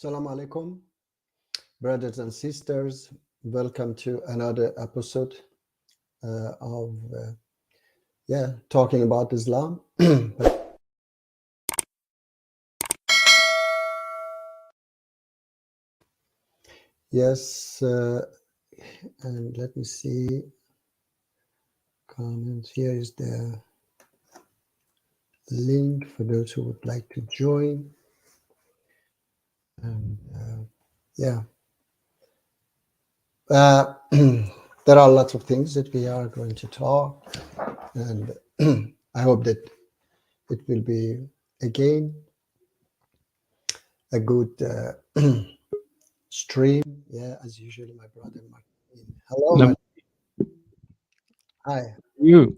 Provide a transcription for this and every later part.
Salam alaikum, brothers and sisters. Welcome to another episode of talking about Islam. Yes, and let me see comments. Here is the link for those who would like to join. And yeah, there are lots of things that we are going to talk, and I hope that it will be again a good stream. Yeah, as usual, my brother Martin. Hello, Love Martin. Hi. you.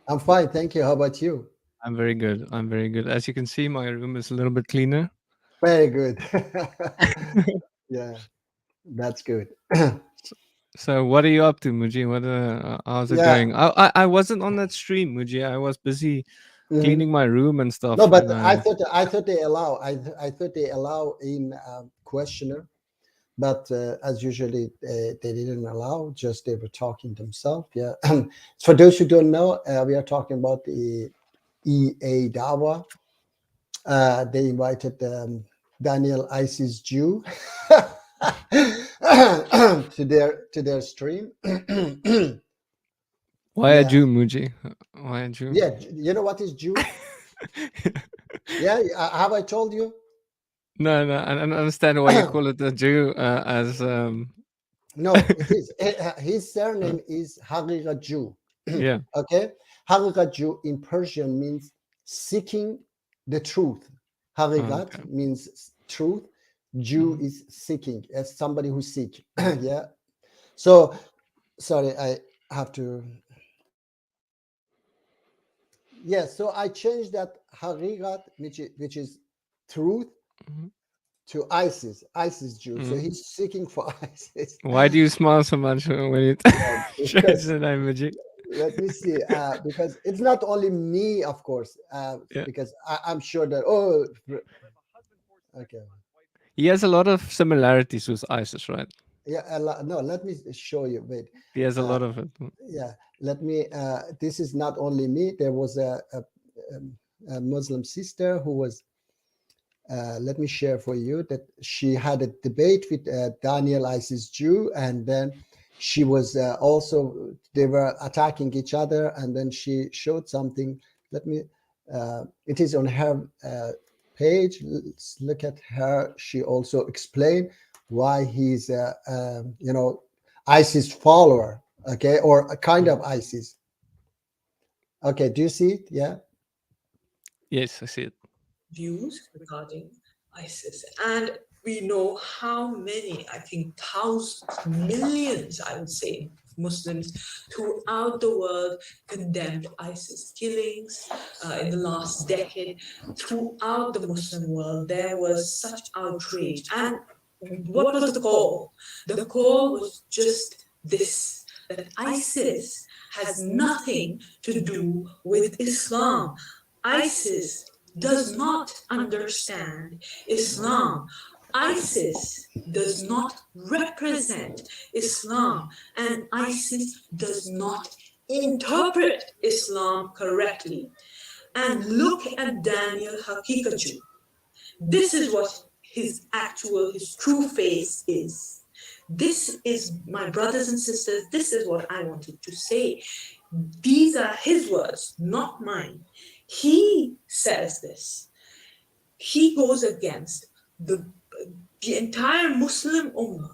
I'm fine, thank you. How about you? I'm very good. I'm very good. As you can see, my room is a little bit cleaner. Very good. Yeah, that's good. So, what are you up to, Muji? How's it Yeah. going? I wasn't on that stream, Muji. I was busy Mhm. cleaning my room and No, stuff. but And I thought they allow. I thought they allow in questioner, but as usually they didn't allow. Just they were talking themselves. Yeah. For those who don't know, we are talking about the EA Dawa. They invited Daniel Isis Jew to their stream. why a Yeah, Jew, Muji? Why a Jew? yeah. You know what is Jew? Yeah, have I told you? No, no. I don't understand why you call it a Jew. As No, his uh, surname is Hagiga Jew. yeah. Okay, Hagiga Jew in Persian means seeking the truth. Okay. Hagigat means truth. Jew Mhm. is seeking, as somebody who seek. Yeah. So sorry, I have to. Yeah, so I changed that Hagigat, which is truth, Mhm. to ISIS Jew. So Mhm. he's seeking for ISIS. Why do you smile so much when you Yeah, change because the name, Muji? let me see, because it's not only me, of course, Yeah. because I'm sure that, oh, okay. He has a lot of similarities with ISIS, right? Yeah, no, let me show you. Wait. He has a Uh, lot of it. yeah, let me, this is not only me. There was a Muslim sister who was, let me share for you that she had a debate with Daniel Isis Jew, and then she was also, they were attacking each other, and then she showed something. Let me, it is on her page. Let's look at her. She also explained why he's ISIS follower, okay, or a kind Mhm. of ISIS. Okay, do you see it? Yeah. Yes, I see it. Views regarding ISIS. And we know how many, I think thousands, millions, I would say, Muslims throughout the world condemned ISIS killings in the last decade. Throughout the Muslim world, there was such outrage. And what was the call? The call was just this, that ISIS has nothing to do with Islam. ISIS does not understand Islam. ISIS does not represent Islam, and ISIS does not interpret Islam correctly. And look at Daniel Hakikaju. This is what his true face is. This is, my brothers and sisters, this is what I wanted to say. These are his words, not mine. He says this. He goes against the, the entire Muslim Ummah.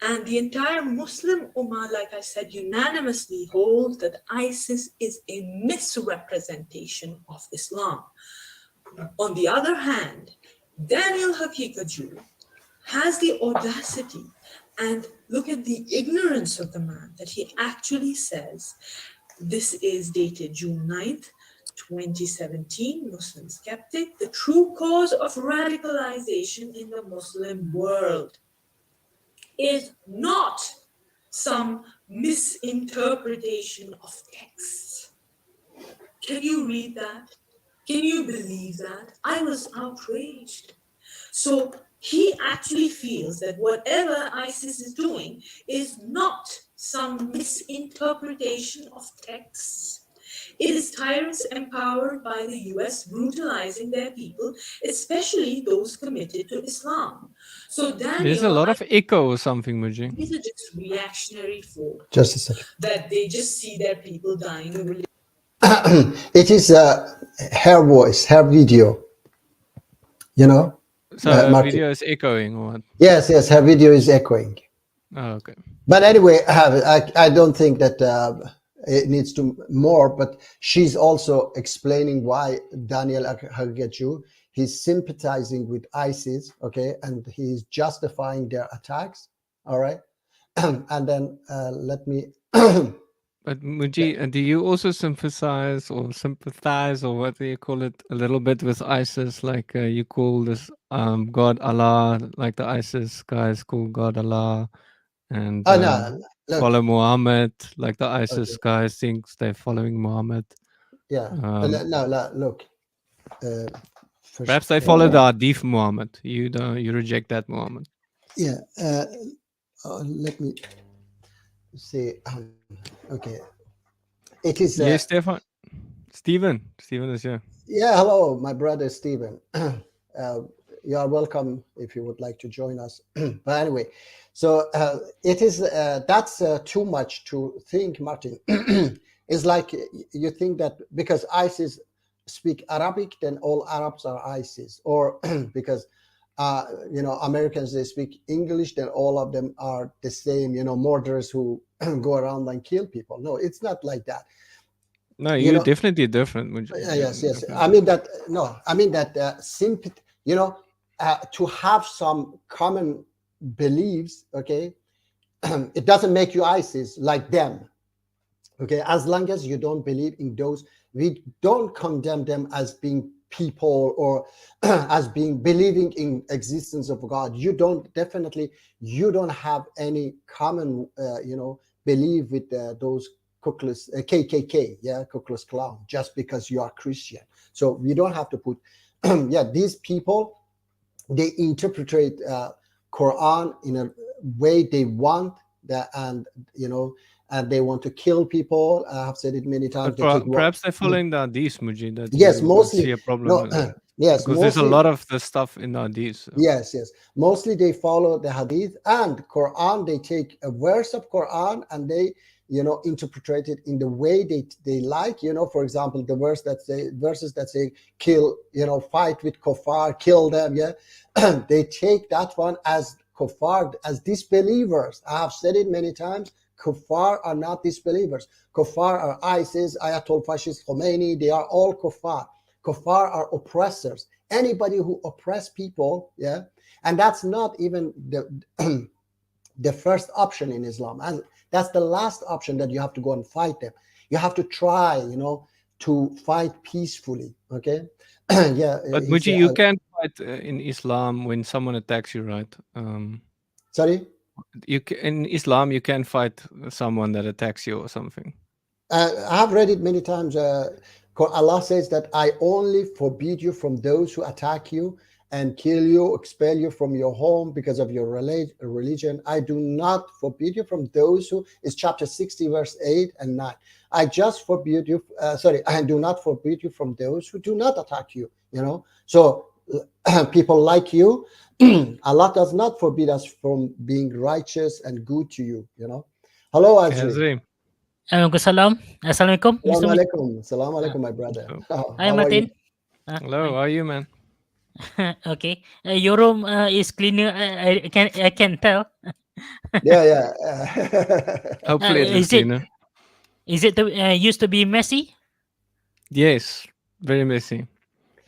And the entire Muslim Ummah, like I said, unanimously holds that ISIS is a misrepresentation of Islam. On the other hand, Daniel Hakikaju has the audacity, and look at the ignorance of the man, that he actually says, this is dated June 9th, 2017, Muslim Skeptic, the true cause of radicalization in the Muslim world is not some misinterpretation of texts. Can you read that? Can you believe that? I was outraged. So he actually feels that whatever ISIS is doing is not some misinterpretation of texts. It is tyrants empowered by the US brutalizing their people, especially those committed to Islam. So There's a Daniel, lot of echo or something, Muji. these are just reactionary folk Just a second. that they just see their people dying. It is her voice, her video. You know. So her Martin. video is echoing or what? Yes, her video is echoing. Oh, okay. But anyway, I don't think that it needs to more. But she's also explaining why Daniel Hagegaju, he's sympathizing with ISIS, okay, and he's justifying their attacks. All right, and then let me. But Muji, do you also sympathize or what do you call it a little bit with ISIS? Like you call this God Allah, like the ISIS guys call God Allah, and No, look, follow Muhammad, like the ISIS guys thinks they're following Muhammad. Yeah. No, look. Perhaps they follow the Hadith Muhammad. You reject that Muhammad. Yeah. Let me see. Okay. It is. Yes, Stefan. Steven is here. Yeah. Hello, my brother Steven. You are welcome if you would like to join us. But anyway, so it is. That's too much to think, Martin. It's like you think that because ISIS speak Arabic, then all Arabs are ISIS, or because Americans, they speak English, then all of them are the same, murderers who go around and kill people. No, it's not like that. No, you're definitely different. Yes. I mean that sympathy, to have some common beliefs, okay, it doesn't make you ISIS like them. Okay, as long as you don't believe in those, we don't condemn them as being people or as being believing in existence of God. You don't have any common belief with those KKK, Ku Klux Klan, just because you are Christian. So we don't have to put these people, they interpret Quran in a way they want that, and they want to kill people. I have said it many times. Perhaps they're following the Hadith, Muji. Yes, mostly. See a problem with that. Yes, because there's a lot of the stuff in the Hadith. So. Yes. Mostly they follow the Hadith and Quran. They take a verse of Quran and they, interpret it in the way they like. For example, the verses that say kill, fight with kuffar, kill them. Yeah, they take that one as kuffar, as disbelievers. I have said it many times. Kuffar are not disbelievers. Kuffar are ISIS, Ayatollah Fascist Khomeini. They are all kuffar. Kuffar are oppressors. Anybody who oppress people, and that's not even the first option in Islam. And that's the last option, that you have to go and fight them. You have to try, to fight peacefully. Okay. But Muji, you can't fight in Islam when someone attacks you, right? Sorry. In Islam, you can't fight someone that attacks you or something. I have read it many times. Allah says that I only forbid you from those who attack you and kill you, expel you from your home because of your religion. I do not forbid you from those who, is chapter 60, verse 8 and 9. I just forbid you, I do not forbid you from those who do not attack you, So people like you, Allah does not forbid us from being righteous and good to you, Hello, Azri. Assalamualaikum. Assalamualaikum, my brother. Hi, Martin. Hello, how are you, man? Okay, your room is cleaner. I can tell. Yeah. Hopefully it is cleaner. Is it used to be messy? Yes, very messy.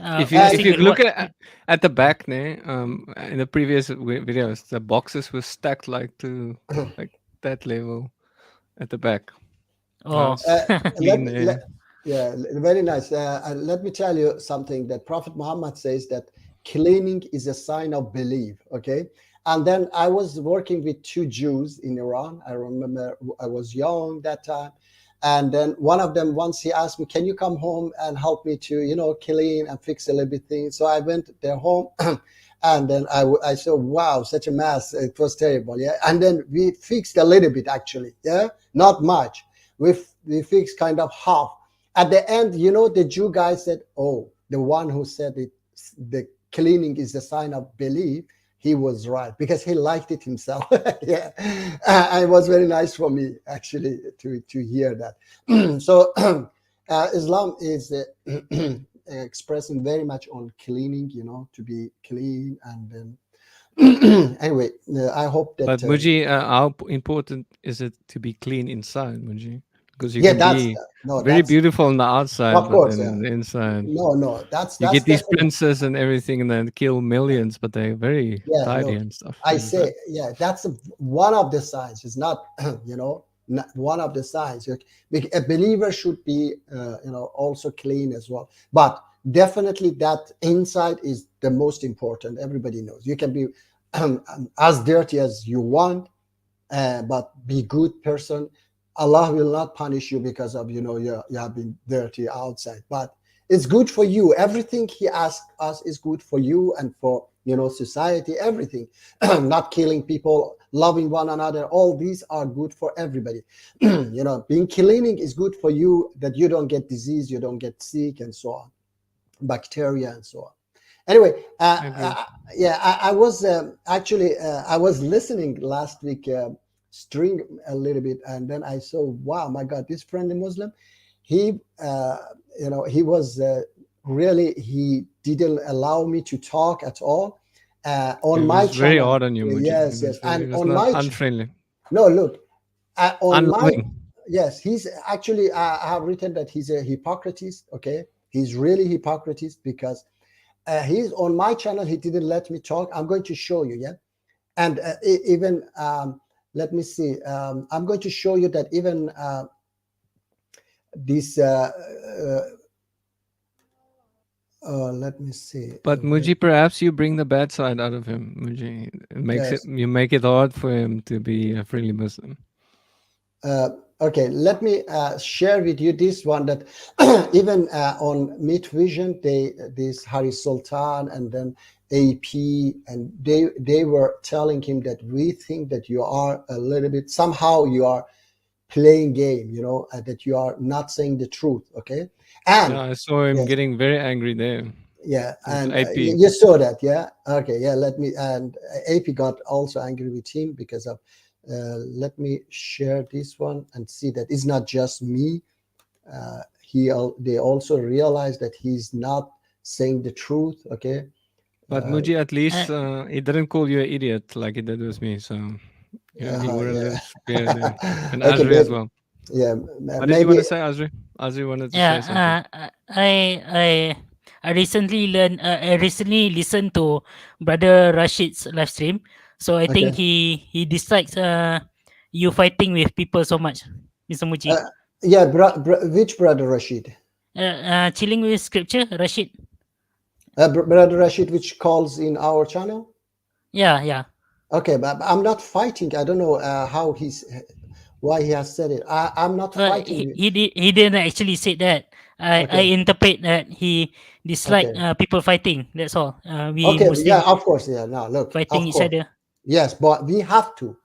If you look at the back, in the previous videos, the boxes were stacked like that level at the back. Oh, very nice. Let me tell you something that Prophet Muhammad says, that cleaning is a sign of belief. Okay. And then I was working with 2 Jews in Iran. I remember I was young that time. And then one of them, once he asked me, can you come home and help me to, clean and fix a little bit things? So I went to their home And then I saw, wow, such a mess. It was terrible. Yeah. And then we fixed a little bit, actually. Yeah. Not much. We fixed kind of half. At the end, the Jew guy said, oh, the one who said it, the cleaning is a sign of belief. He was right because he liked it himself. Yeah. And it was very nice for me, actually, to hear that. So Islam is expressing very much on cleaning, to be clean. And then anyway, I hope that. But Muji, how important is it to be clean inside, Muji? Because you Yeah, can that's be no, very that's beautiful on the outside, of but course, then yeah. on the inside, No, that's you get these definitely. princes and everything, and then kill millions, but they're very Yeah, tidy look, and stuff. I inside. say, yeah, that's one of the signs. It's not, not one of the signs. A believer should be, also clean as well. But definitely that inside is the most important. Everybody knows. You can be as dirty as you want, but be good person. Allah will not punish you because of, you have been dirty outside. But it's good for you. Everything He asks us is good for you and for, society, everything. Not killing people, loving one another. All these are good for everybody. Being cleaning is good for you, that you don't get disease, you don't get sick, and so on, bacteria and so on. Anyway, I was actually I was listening last week stream a little bit, and then I saw, wow, my God, this friendly Muslim, he he was really, he didn't allow me to talk at all on It my was very channel. odd on you, Muji. Yes, It and was on not my unfriendly, no, look, on my unloving. yes, he's actually, I have written that he's a hypocritist. Okay, he's really hypocritist because he's on my channel. He didn't let me talk. I'm going to show you. Yeah, and even let me see. I'm going to show you that even this. Let me see. But Muji, perhaps you bring the bad side out of him, Muji. It makes Yes. you make it hard for him to be a friendly Muslim. Okay, let me share with you this one, that even on Meet Vision, this Haris Sultan and then AP, and they were telling him that we think that you are a little bit, somehow you are playing game, that you are not saying the truth. Okay, and Yeah, I saw him yes, getting very angry there. yeah, With and AP. you saw that, yeah. Okay, yeah. And AP got also angry with him because of. Let me share this one and see that it's not just me. They also realize that he's not saying the truth. Okay, But Muji, at least he didn't call you an idiot like he did with me. So yeah, he were a little scared there. And okay, Azri as well. Yeah, What did you want to say, Azri? Azri wanted to say something. I recently learned. I recently listened to Brother Rashid's live stream. So I think he dislikes you fighting with people so much, Mr. Muji. Yeah, which Brother Rashid? Chilling with Scripture, Rashid. Brother Rashid, which calls in our channel. Yeah. Okay, but I'm not fighting. I don't know why he has said it. I'm not fighting. He didn't actually say that. I interpret that he disliked people fighting. That's all. We Muslims, yeah, of course, yeah. Now look, fighting each other. Yes, but we have to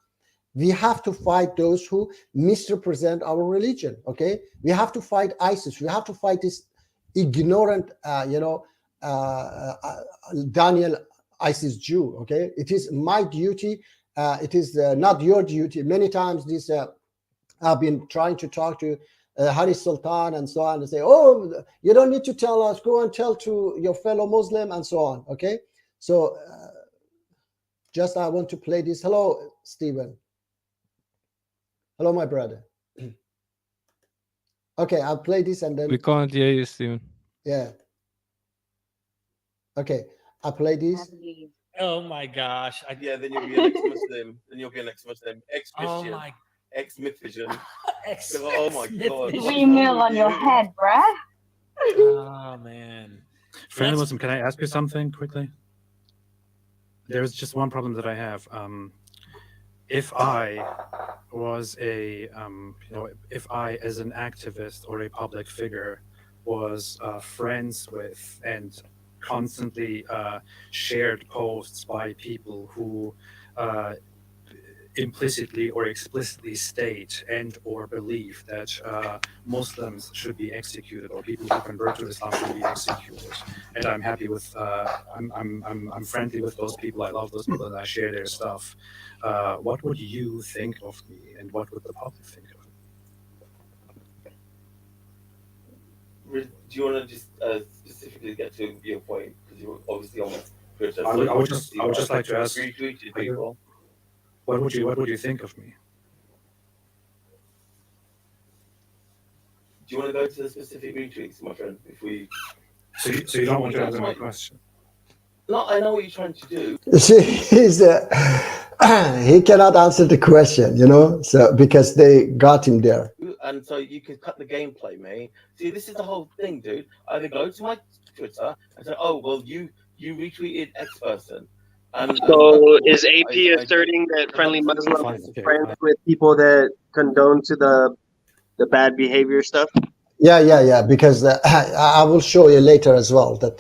fight those who misrepresent our religion. Okay, we have to fight ISIS. We have to fight this ignorant, Daniel ISIS Jew. Okay, it is my duty. It is not your duty. Many times this I've been trying to talk to Haris Sultan and so on, and say, oh, you don't need to tell us. Go and tell to your fellow Muslim and so on. Okay, so just I want to play this. Hello, Stephen. Hello, my brother. Okay, I'll play this and then we can't hear you, Stephen. Yeah. Okay, I'll play this. Oh my gosh! Yeah, then you'll be an ex-Muslim. Ex-Christian. Oh my. Ex-Mythision. Ex. Oh my God. Windmill on your head, bruh. Oh man. Friendly Muslim, can I ask you something quickly? There's just one problem that I have. If I was if I, as an activist or a public figure, was friends with and constantly shared posts by people who implicitly or explicitly state and or believe that Muslims should be executed or people who convert to Islam should be executed. And I'm happy with I'm friendly with those people. I love those people and I share their stuff. What would you think of me, and what would the public think of me? Do you want to just specifically get to your point? Because you're obviously on Twitter. I would just like to ask. Retweeted people. What would you think of me? Do you want to go to the specific retweets, my friend? If we. So you don't want to answer my question? No, I know what you're trying to do. He cannot answer the question, you know, so because they got him there. And so you could cut the gameplay, mate. See, this is the whole thing, dude. Either go to my Twitter and say, "Oh, well, you retweeted X person." So is AP asserting that Friendly Muslim is friends with people that condone to the bad behavior stuff? Yeah. Because I will show you later as well that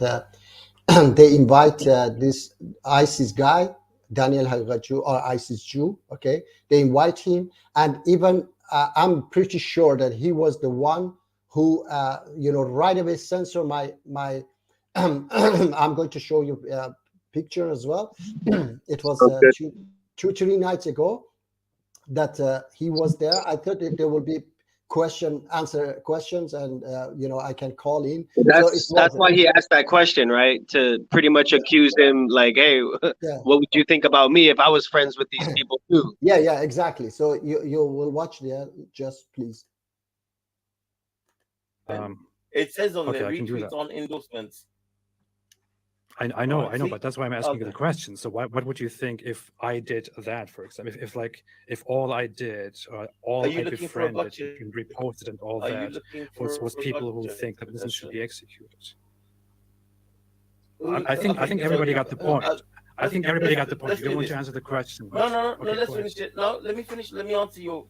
they invite this ISIS guy, Daniel Hagaju, or ISIS Jew. Okay, they invite him, and even I'm pretty sure that he was the one who, right away censor my. I'm going to show you. Picture as well. It was 2-3 nights ago that he was there. I thought that there would be answer questions, and I can call in. That's why he asked that question, right? To pretty much accuse him, like, hey, what would you think about me if I was friends with these people too? Yeah, exactly. So you will watch there, just please. It says on there, I can do retweets that. on endorsements. I know, but that's why I'm asking you the question. So what would you think if I did that, for example? If all I did, all I befriended and reposted and all that was people who think that Muslims should be executed? I think everybody got the point. I think everybody got the point. You don't want to answer the question. No, let's finish it. No, let me finish. Let me answer your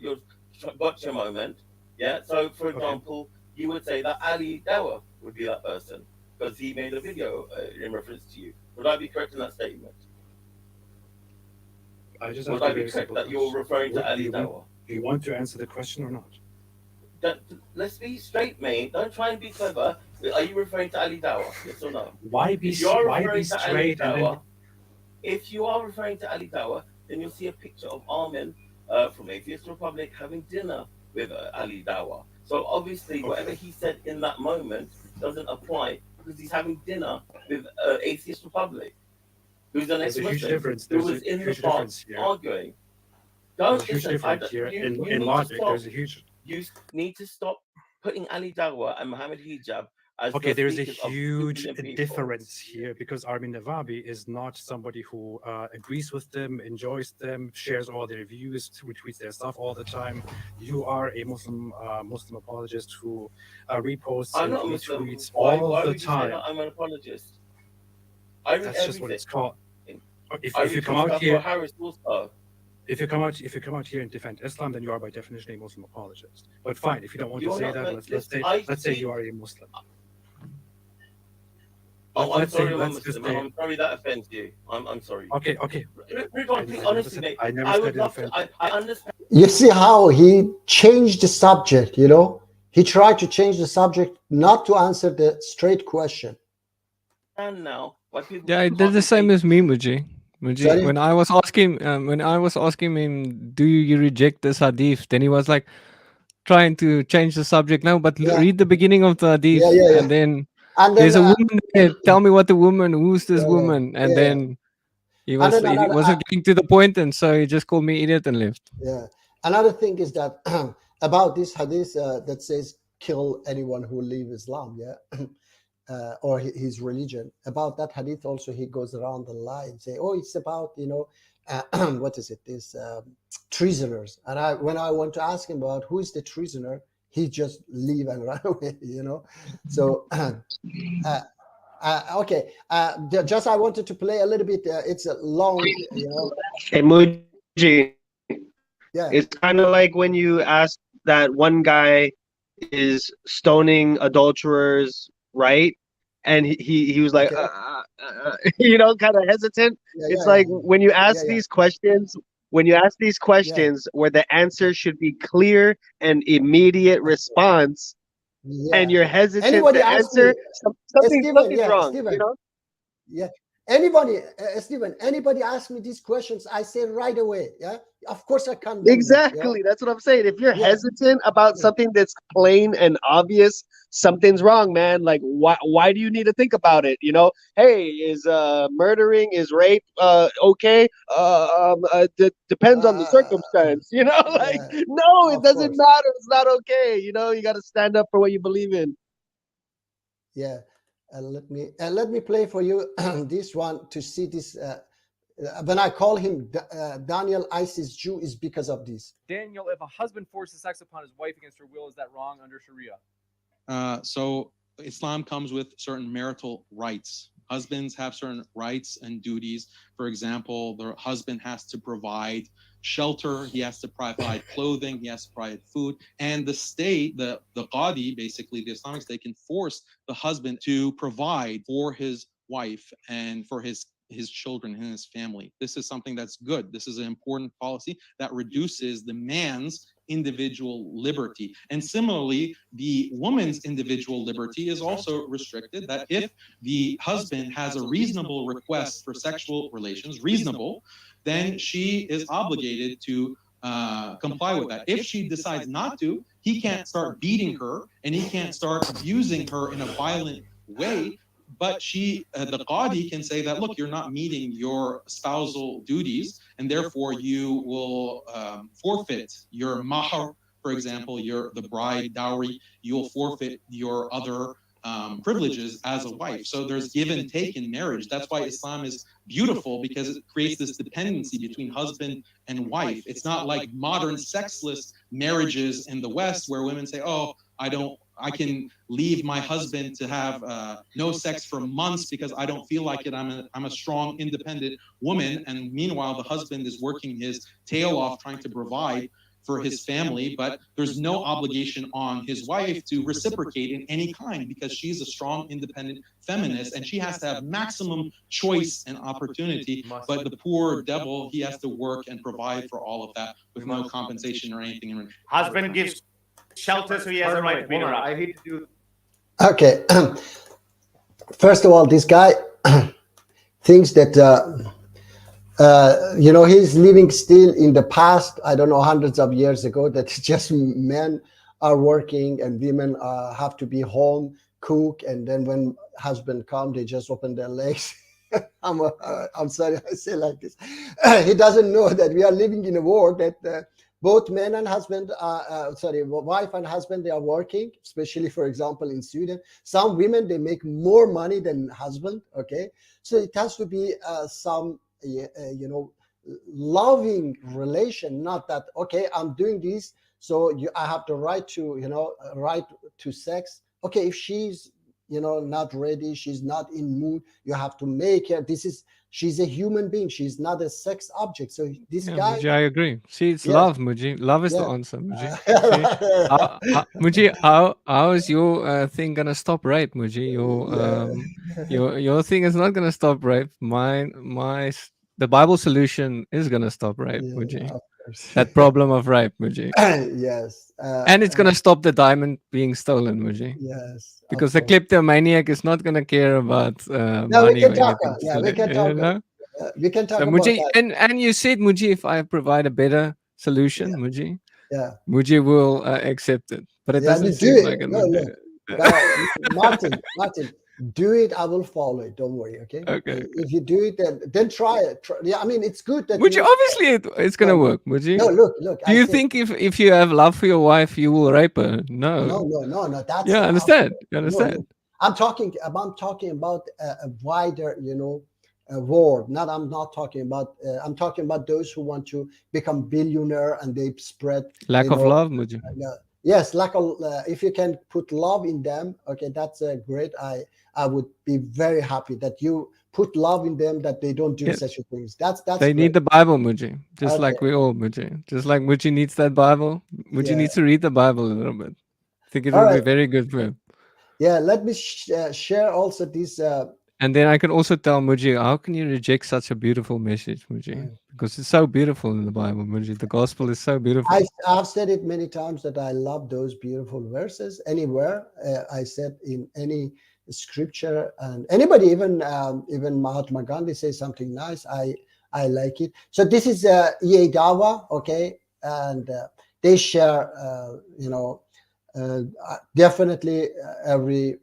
gotcha moment. Yeah, so for example, you would say that Ali Dawah would be that person, because he made a video in reference to you. Would I be correct in that statement? Would I be correct that you're referring to Ali Dawah? Do you want to answer the question or not? Let's be straight, mate. Don't try and be clever. Are you referring to Ali Dawah? Yes or no? Why be straight? If you are referring to Ali Dawah, then you'll see a picture of Armin from Atheist Republic having dinner with Ali Dawah. So obviously, whatever he said in that moment doesn't apply, because he's having dinner with Atheist Republic, who's an ex-Muslim, who was in the past arguing. There's a huge difference here. In logic, there's a huge... You need to stop putting Ali Dawah and Mohammed Hijab as there's a huge difference here, because Armin Navabi is not somebody who agrees with them, enjoys them, shares all their views, retweets their stuff all the time. You are a Muslim apologist who reposts and retweets all the time. I'm an apologist. That's just what it's called. If you come out here, if you come out here and defend Islam, then you are by definition a Muslim apologist. But fine, if you don't want to say that, let's say you are a Muslim. I'm sorry that offends you. I'm sorry. Okay. Honestly, mate, I would love to. I understand. You see how he changed the subject, He tried to change the subject, not to answer the straight question. And now, yeah, I did the same as me, Muji. When I was asking him, do you reject this hadith? Then he was like trying to change the subject. No, but read the beginning of the hadith, and then there's a woman there. Tell me what the woman, who's this woman? And then he wasn't getting to the point, and so he just called me idiot and left. Yeah. Another thing is that about this hadith that says kill anyone who leave Islam, or his religion. About that hadith also, he goes around the line saying, "Oh, it's about what is it? These treasoners." And when I want to ask him about who is the treasoner, he just leave and run away. So okay. Just I wanted to play a little bit. It's a long, Hey, Muji. Yeah. It's kind of like when you ask that one guy is stoning adulterers, right? and he was like, Okay. you know, kind of hesitant. Yeah, It's yeah, like yeah. when you ask Yeah. these questions, where the answer should be clear and immediate response, Yeah. and you're hesitant Anybody to ask me, answer, something's Stephen, wrong. Stephen. You know? Yeah. Anybody, Stephen, anybody ask me these questions, I say right away. Yeah. Of course I condemn them, Exactly. That's what I'm saying. If you're Yeah. hesitant about something that's plain and obvious, something's wrong, man. Like, why do you need to think about it? You know, hey, is murdering, is rape okay? Depends on the circumstance. You know, like, yeah, no, it of doesn't course. matter. It's not okay. You know, you got to stand up for what you believe in. Yeah. Let me play for you this one to see this. When I call him Daniel ISIS Jew, is because of this. Daniel, if a husband forces sex upon his wife against her will, is that wrong under Sharia? So Islam comes with certain marital rights. Husbands have certain rights and duties. For example, the husband has to provide shelter, he has to provide clothing, he has to provide food, and the state, the Qadi, basically the Islamic State, can force the husband to provide for his wife and for his children and his family. This is something that's good. This is an important policy that reduces the man's individual liberty. And similarly, the woman's individual liberty is also restricted, that if the husband has a reasonable request for sexual relations, reasonable, then she is obligated to comply with that. If she decides not to, he can't start beating her and he can't start abusing her in a violent way. But the Qadi can say that, look, you're not meeting your spousal duties, and therefore you will forfeit your mahar, for example, the bride dowry. You will forfeit your other privileges as a wife. So there's give and take in marriage. That's why Islam is beautiful, because it creates this dependency between husband and wife. It's not like modern sexless marriages in the West where women say, oh, I can leave my husband to have no sex for months because I don't feel like it. I'm a strong, independent woman. And meanwhile, the husband is working his tail off trying to provide for his family, but there's no obligation on his wife to reciprocate in any kind because she's a strong, independent feminist and she has to have maximum choice and opportunity. But the poor devil, he has to work and provide for all of that with no compensation or anything in return. Husband gives shelter, so he has a right to beat her up. I hate to do. Okay. First of all, this guy thinks that he's living still in the past. I don't know, hundreds of years ago, that just men are working and women have to be home, cook, and then when husband come, they just open their legs. I'm sorry I say like this. He doesn't know that we are living in a world that both men and husband, wife and husband, they are working, especially, for example, in Sweden. Some women, they make more money than husband, okay? So it has to be some, loving relation, not that, okay, I'm doing this, so I have the right to, right to sex. Okay, if she's, not ready, she's not in mood, you have to make her, she's a human being. She's not a sex object. So this guy... Muji, I agree. See, it's Yes. Love, Muji. Love is the answer, Muji. Muji, how is your thing gonna stop rape, Muji? Your thing is not gonna stop rape. The Bible solution is gonna stop rape, Muji. That problem of rape, Muji. Yes. And it's gonna stop the diamond being stolen, Muji. Yes. Because the kleptomaniac is not gonna care about we money. can or talk. anything. We can talk. We can talk So, about Muji, that. and you said, Muji, if I provide a better solution, Muji, Yeah. Muji will accept it. But it Yeah, doesn't you seem do it. like it. No, Martin, do it. I will follow it. Don't worry. Okay. Okay. If you do it, then try it. Yeah, I mean, it's good that. Muji, obviously it's gonna work, Muji. No, look. Do you think if you have love for your wife, you will rape her? No. No. That's Yeah, understand. You understand. No. I'm talking about a wider, world. I'm not talking about. I'm talking about those who want to become billionaire and they spread Lack of love, Muji. Yes, lack of. If you can put love in them, okay, that's great. I would be very happy that you put love in them, that they don't do such things. That's. They great. need the Bible, Muji. Just Okay. like we all, Muji. Just like Muji needs that Bible. Muji needs to read the Bible a little bit. I think it All will be right. very good for him. Yeah, let me share also this. And then I can also tell Muji, how can you reject such a beautiful message, Muji? Because it's so beautiful in the Bible, Muji. The gospel is so beautiful. I've said it many times that I love those beautiful verses anywhere. I said in any scripture, and anybody, even Mahatma Gandhi says something nice. I like it. So this is EA Dawa, okay, and they share, definitely every,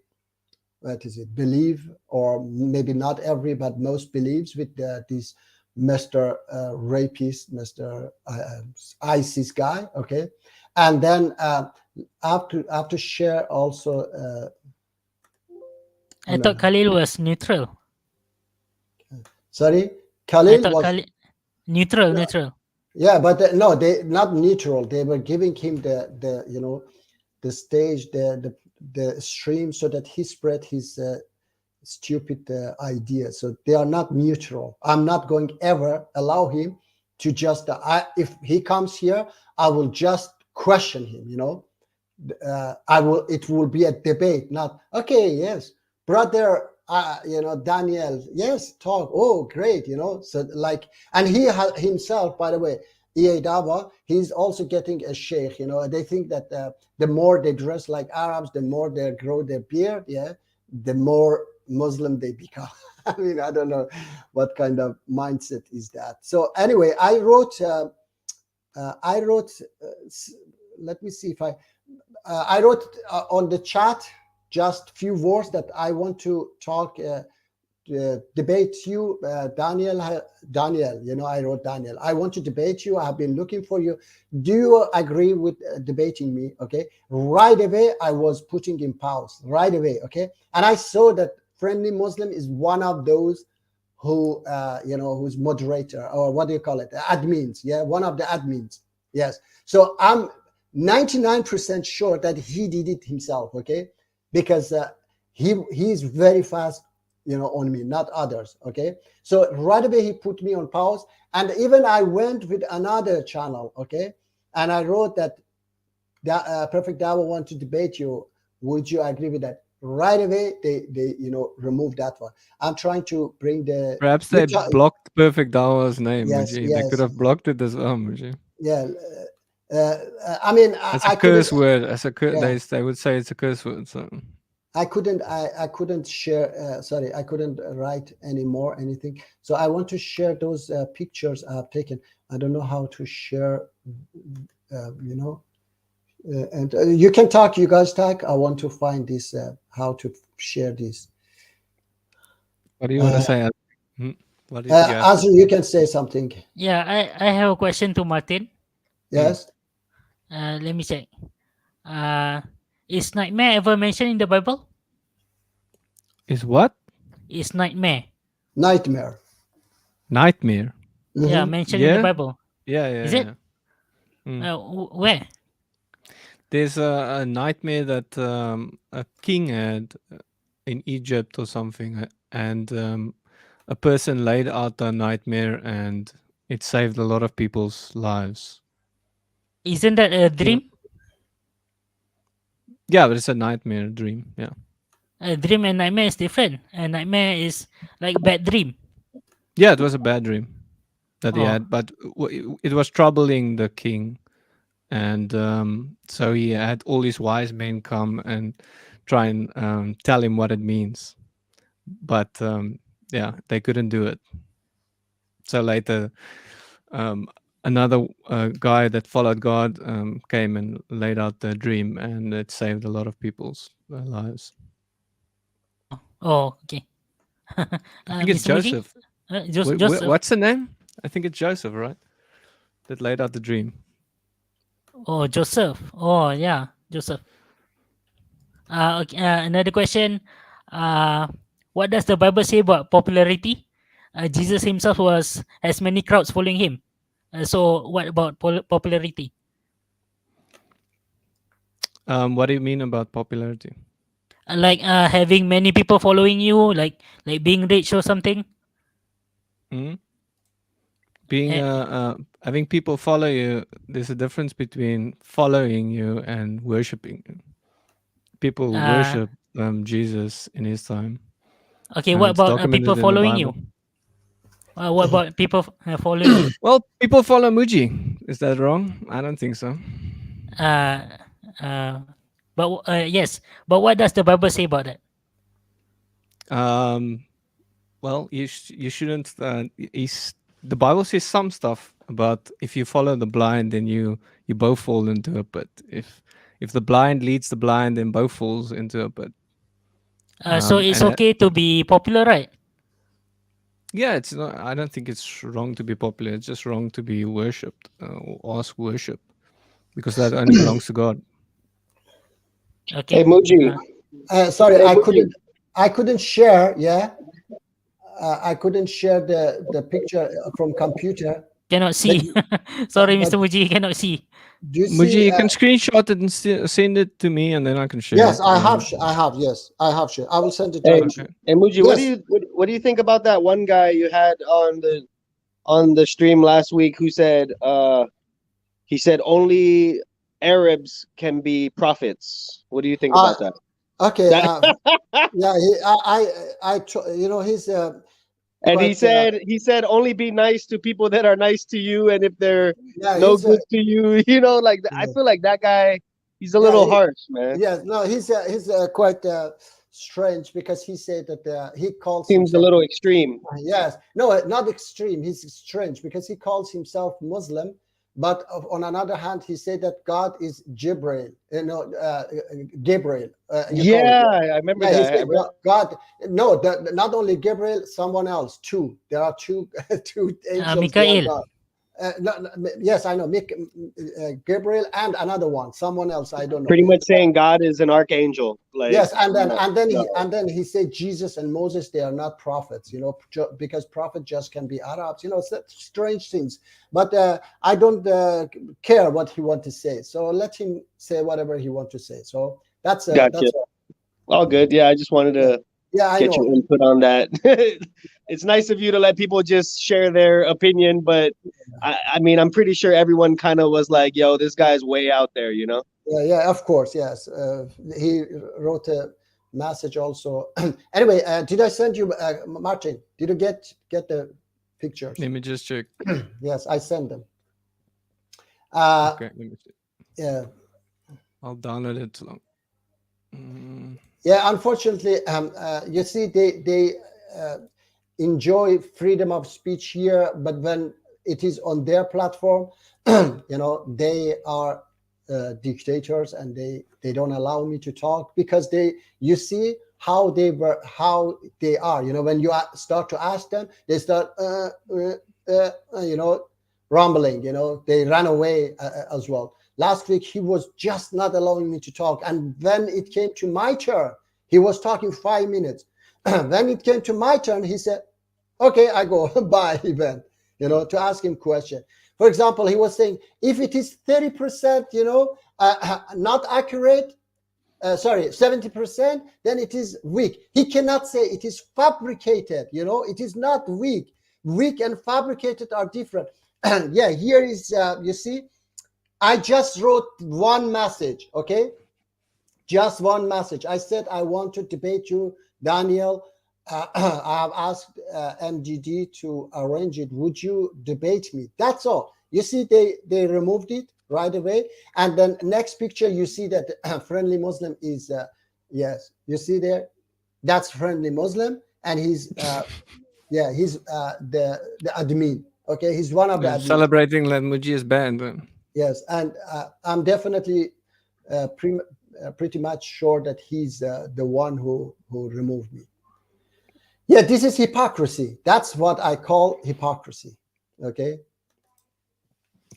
what is it, believe, or maybe not every, but most believes with this Mr. Rapist, Mr. ISIS guy, okay, and then I have to share also. I thought Khalil was neutral. Sorry, I Khalil thought was Khalil neutral. Yeah, but no, they not neutral. They were giving him the stage, the stream, so that he spread his stupid idea. So they are not neutral. I'm not going ever allow him to just. If he comes here, I will just question him. I will. It will be a debate, not okay. Yes, brother. Daniel. Yes, talk. Oh, great. So like, and he himself, by the way, EA Dawa, he's also getting a sheikh. They think that the more they dress like Arabs, the more they grow their beard. Yeah, the more Muslim they become. I mean, I don't know what kind of mindset is that. So anyway, I wrote. Let me see if I wrote on the chat just few words that I want to talk, debate you, Daniel. I wrote Daniel. I want to debate you. I have been looking for you. Do you agree with debating me? Okay. Right away, I was putting in pause. Right away. Okay. And I saw that Friendly Muslim is one of those who, who's moderator, or what do you call it? Admins. Yeah. One of the admins. Yes. So I'm 99% sure that he did it himself. Okay. Because he's very fast, on me, not others. Okay. So right away he put me on pause, and even I went with another channel. Okay. And I wrote that Perfect Dawa want to debate you. Would you agree with that? Right away they removed that one. I'm trying to bring the. Perhaps they blocked Perfect Dawa's name. Yes, Muji. yes. They could have blocked it as well, Muji. Yeah. I mean, It's a curse word. As a yeah. they would say it's a curse word. So I couldn't share. Sorry, I couldn't write anymore anything. So I want to share those pictures I have taken. I don't know how to share. And you can talk. You guys talk. I want to find this. How to share this. What do you want to say? What is Azri, you can say something. Yeah, I have a question to Martin. Yes. Let me check. Is nightmare ever mentioned in the Bible? Is what? Is nightmare? Nightmare. Nightmare. Yeah, mentioned in the Bible. Yeah. Is it? Where? There's a nightmare that a king had in Egypt or something, and a person laid out the nightmare, and it saved a lot of people's lives. Isn't that a dream? Yeah, but it's a nightmare dream. Yeah. A dream and nightmare is different. A nightmare is like bad dream. Yeah, it was a bad dream that he had, but it was troubling the king. And so he had all these wise men come and try and tell him what it means. But they couldn't do it. So later, another guy that followed God came and laid out the dream, and it saved a lot of people's lives. Oh, okay. I think it's Joseph. Joseph. What's the name? I think it's Joseph, right? That laid out the dream. Oh, Joseph. Oh, yeah, Joseph. Okay, another question. What does the Bible say about popularity? Jesus himself has many crowds following him. So what about popularity? What do you mean about popularity? Like having many people following you, like being rich or something. Being having people follow you, there's a difference between following you and worshiping you. People worship Jesus in his time. Okay, And what it's about documented people in the following you? Bible. What about people following you? Well, people follow Muji. Is that wrong? I don't think so. Uh, yes, but what does the Bible say about that? Well, you shouldn't. The Bible says some stuff about if you follow the blind, then you both fall into a pit. If the blind leads the blind, then both falls into a pit. So it's and okay to be popular, right? Yeah, it's not. I don't think it's wrong to be popular. It's just wrong to be worshipped or ask worship, because that only belongs to God. Okay. Hey, Muji. Sorry, Hey, I Muji. couldn't share. Yeah, I couldn't share the picture from computer. Cannot see. Sorry, Mr. Muji, cannot see. Do you Muji, see? you can screenshot it and send it to me, and then I can share Yes, it. I have. I have. Yes, I have. Share. I will send it Hey, right to you. hey, Muji, Yes. what do you think about that one guy you had on the stream last week who said he said only Arabs can be prophets? What do you think about that? Okay. That- Yeah. You know, he's. And he but, said only be nice to people that are nice to you, and if they're Yeah, no he's good to you, you know, like I feel like that guy, he's a little harsh, man. Yes. No, he's quite strange, because he said that he calls Seems a himself. little extreme. Yes. No, not extreme. He's strange because he calls himself Muslim, but on another hand, he said that God is Jibril. You know, Gabriel. Yeah, I remember Yeah, he that. said God. No, not only Gabriel, someone else. Two. There are two angels. Mikael. beyond God. Yes, I know. Gabriel and another one, someone else. I don't know. Pretty much saying God is an archangel. Like Yes, and then he said Jesus and Moses, they are not prophets, you know, because prophet just can be Arabs, you know, it's strange things. But I don't care what he want to say, so let him say whatever he want to say. So that's Gotcha. All good. Yeah, I just wanted to I get know. your input on that. It's nice of you to let people just share their opinion, but I mean, I'm pretty sure everyone kind of was like, "Yo, this guy's way out there," you know? Yeah, of course, yes. He wrote a message also. Anyway, did I send you, Martin? Did you get the pictures? Let me just check. Yes, I sent them. Okay, let me see. Yeah. I'll download it. Yeah, unfortunately, you see, they enjoy freedom of speech here, but when it is on their platform, you know, they are dictators, and they don't allow me to talk, because you see how they are, you know, when you start to ask them, they start you know, rumbling, you know, they ran away as well. Last week he was just not allowing me to talk, and when it came to my turn, he was talking 5 minutes. When it came to my turn, he said, okay, I go. Bye. He went, you know, to ask him question. For example, he was saying, if it is 30%, you know, not accurate, 70%, then it is weak. He cannot say it is fabricated, you know, it is not weak. Weak and fabricated are different. Yeah, here is, you see, I just wrote one message, okay? Just one message. I said, I want to debate you, Daniel. I have asked MGD to arrange it. Would you debate me? That's all. You see, they removed it right away. And then next picture, you see that Friendly Muslim is, yes, you see there? That's Friendly Muslim. And he's, yeah, he's the admin. Okay, he's one of the admins. Celebrating that Muji is banned. Yes, and I'm definitely pretty much sure that he's the one who removed me. Yeah, this is hypocrisy. That's what I call hypocrisy. Okay.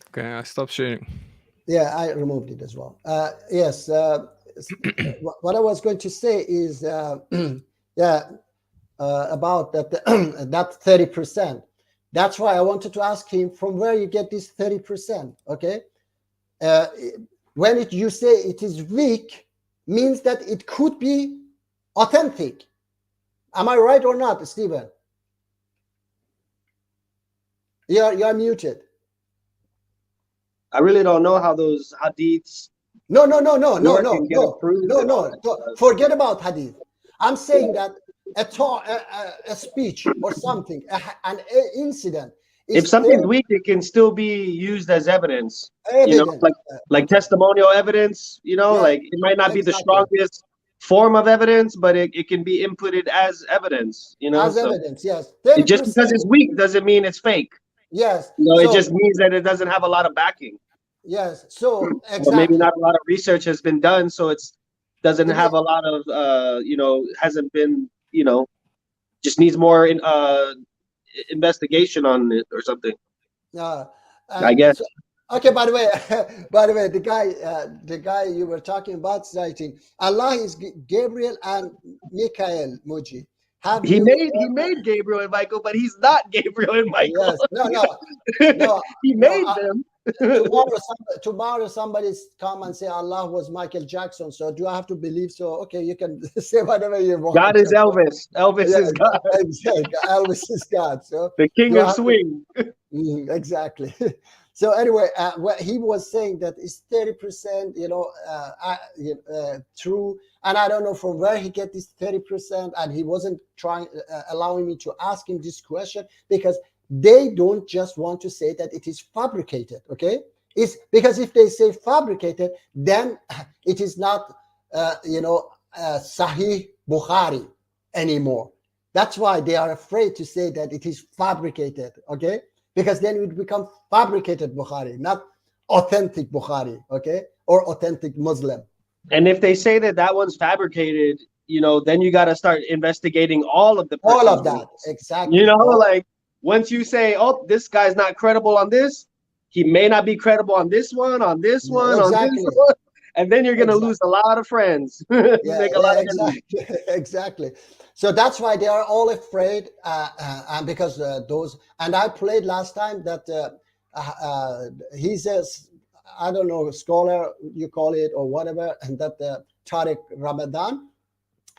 Okay, I stopped sharing. Yeah, I removed it as well. Yes. What I was going to say is, yeah, about that that 30%. That's why I wanted to ask him from where you get this 30%. Okay. When you say it is weak, means that it could be authentic. Am I right or not, Stephen? You're muted. I really don't know how those hadiths No. Or can get approved and all that stuff. Forget about hadith. I'm saying that a speech or something, an incident. If something's weak, it can still be used as evidence. You know, like testimonial evidence. You know, like it might not be the strongest form of evidence, but it can be inputted as evidence. You know, as evidence, yes. Just because it's weak doesn't mean it's fake. Yes. You know, it just means that it doesn't have a lot of backing. Yes. So Or maybe not a lot of research has been done, so it's doesn't have a lot of you know, hasn't been, you know, just needs more investigation on it or something. I guess. So, okay. By the way, the guy you were talking about citing, Allah is Gabriel and Michael. Muji. He made Gabriel and Michael, but he's not Gabriel and Michael. Yes. No. He made them. Tomorrow somebody's come and say Allah was Michael Jackson. So do I have to believe so? Okay, you can say whatever you want. God is Elvis. Elvis is God. Elvis is God. So the king of swing. Exactly. So anyway, what he was saying that is 30%, true, and I don't know from where he get this 30%, and he wasn't allowing me to ask him this question because they don't just want to say that it is fabricated. Okay, it's because if they say fabricated, then it is not, Sahih Bukhari anymore. That's why they are afraid to say that it is fabricated. Okay. Because then it would become fabricated Bukhari, not authentic Bukhari, okay, or authentic Muslim. And if they say that one's fabricated, you know, then you got to start investigating all of that, exactly. You know, like once you say, oh, this guy's not credible on this, he may not be credible on this one, on this one, on this one, and then you're gonna lose a lot of friends. Exactly. So that's why they are all afraid, and because those. And I played last time that he's a, I don't know, scholar you call it or whatever, and that Tariq Ramadan,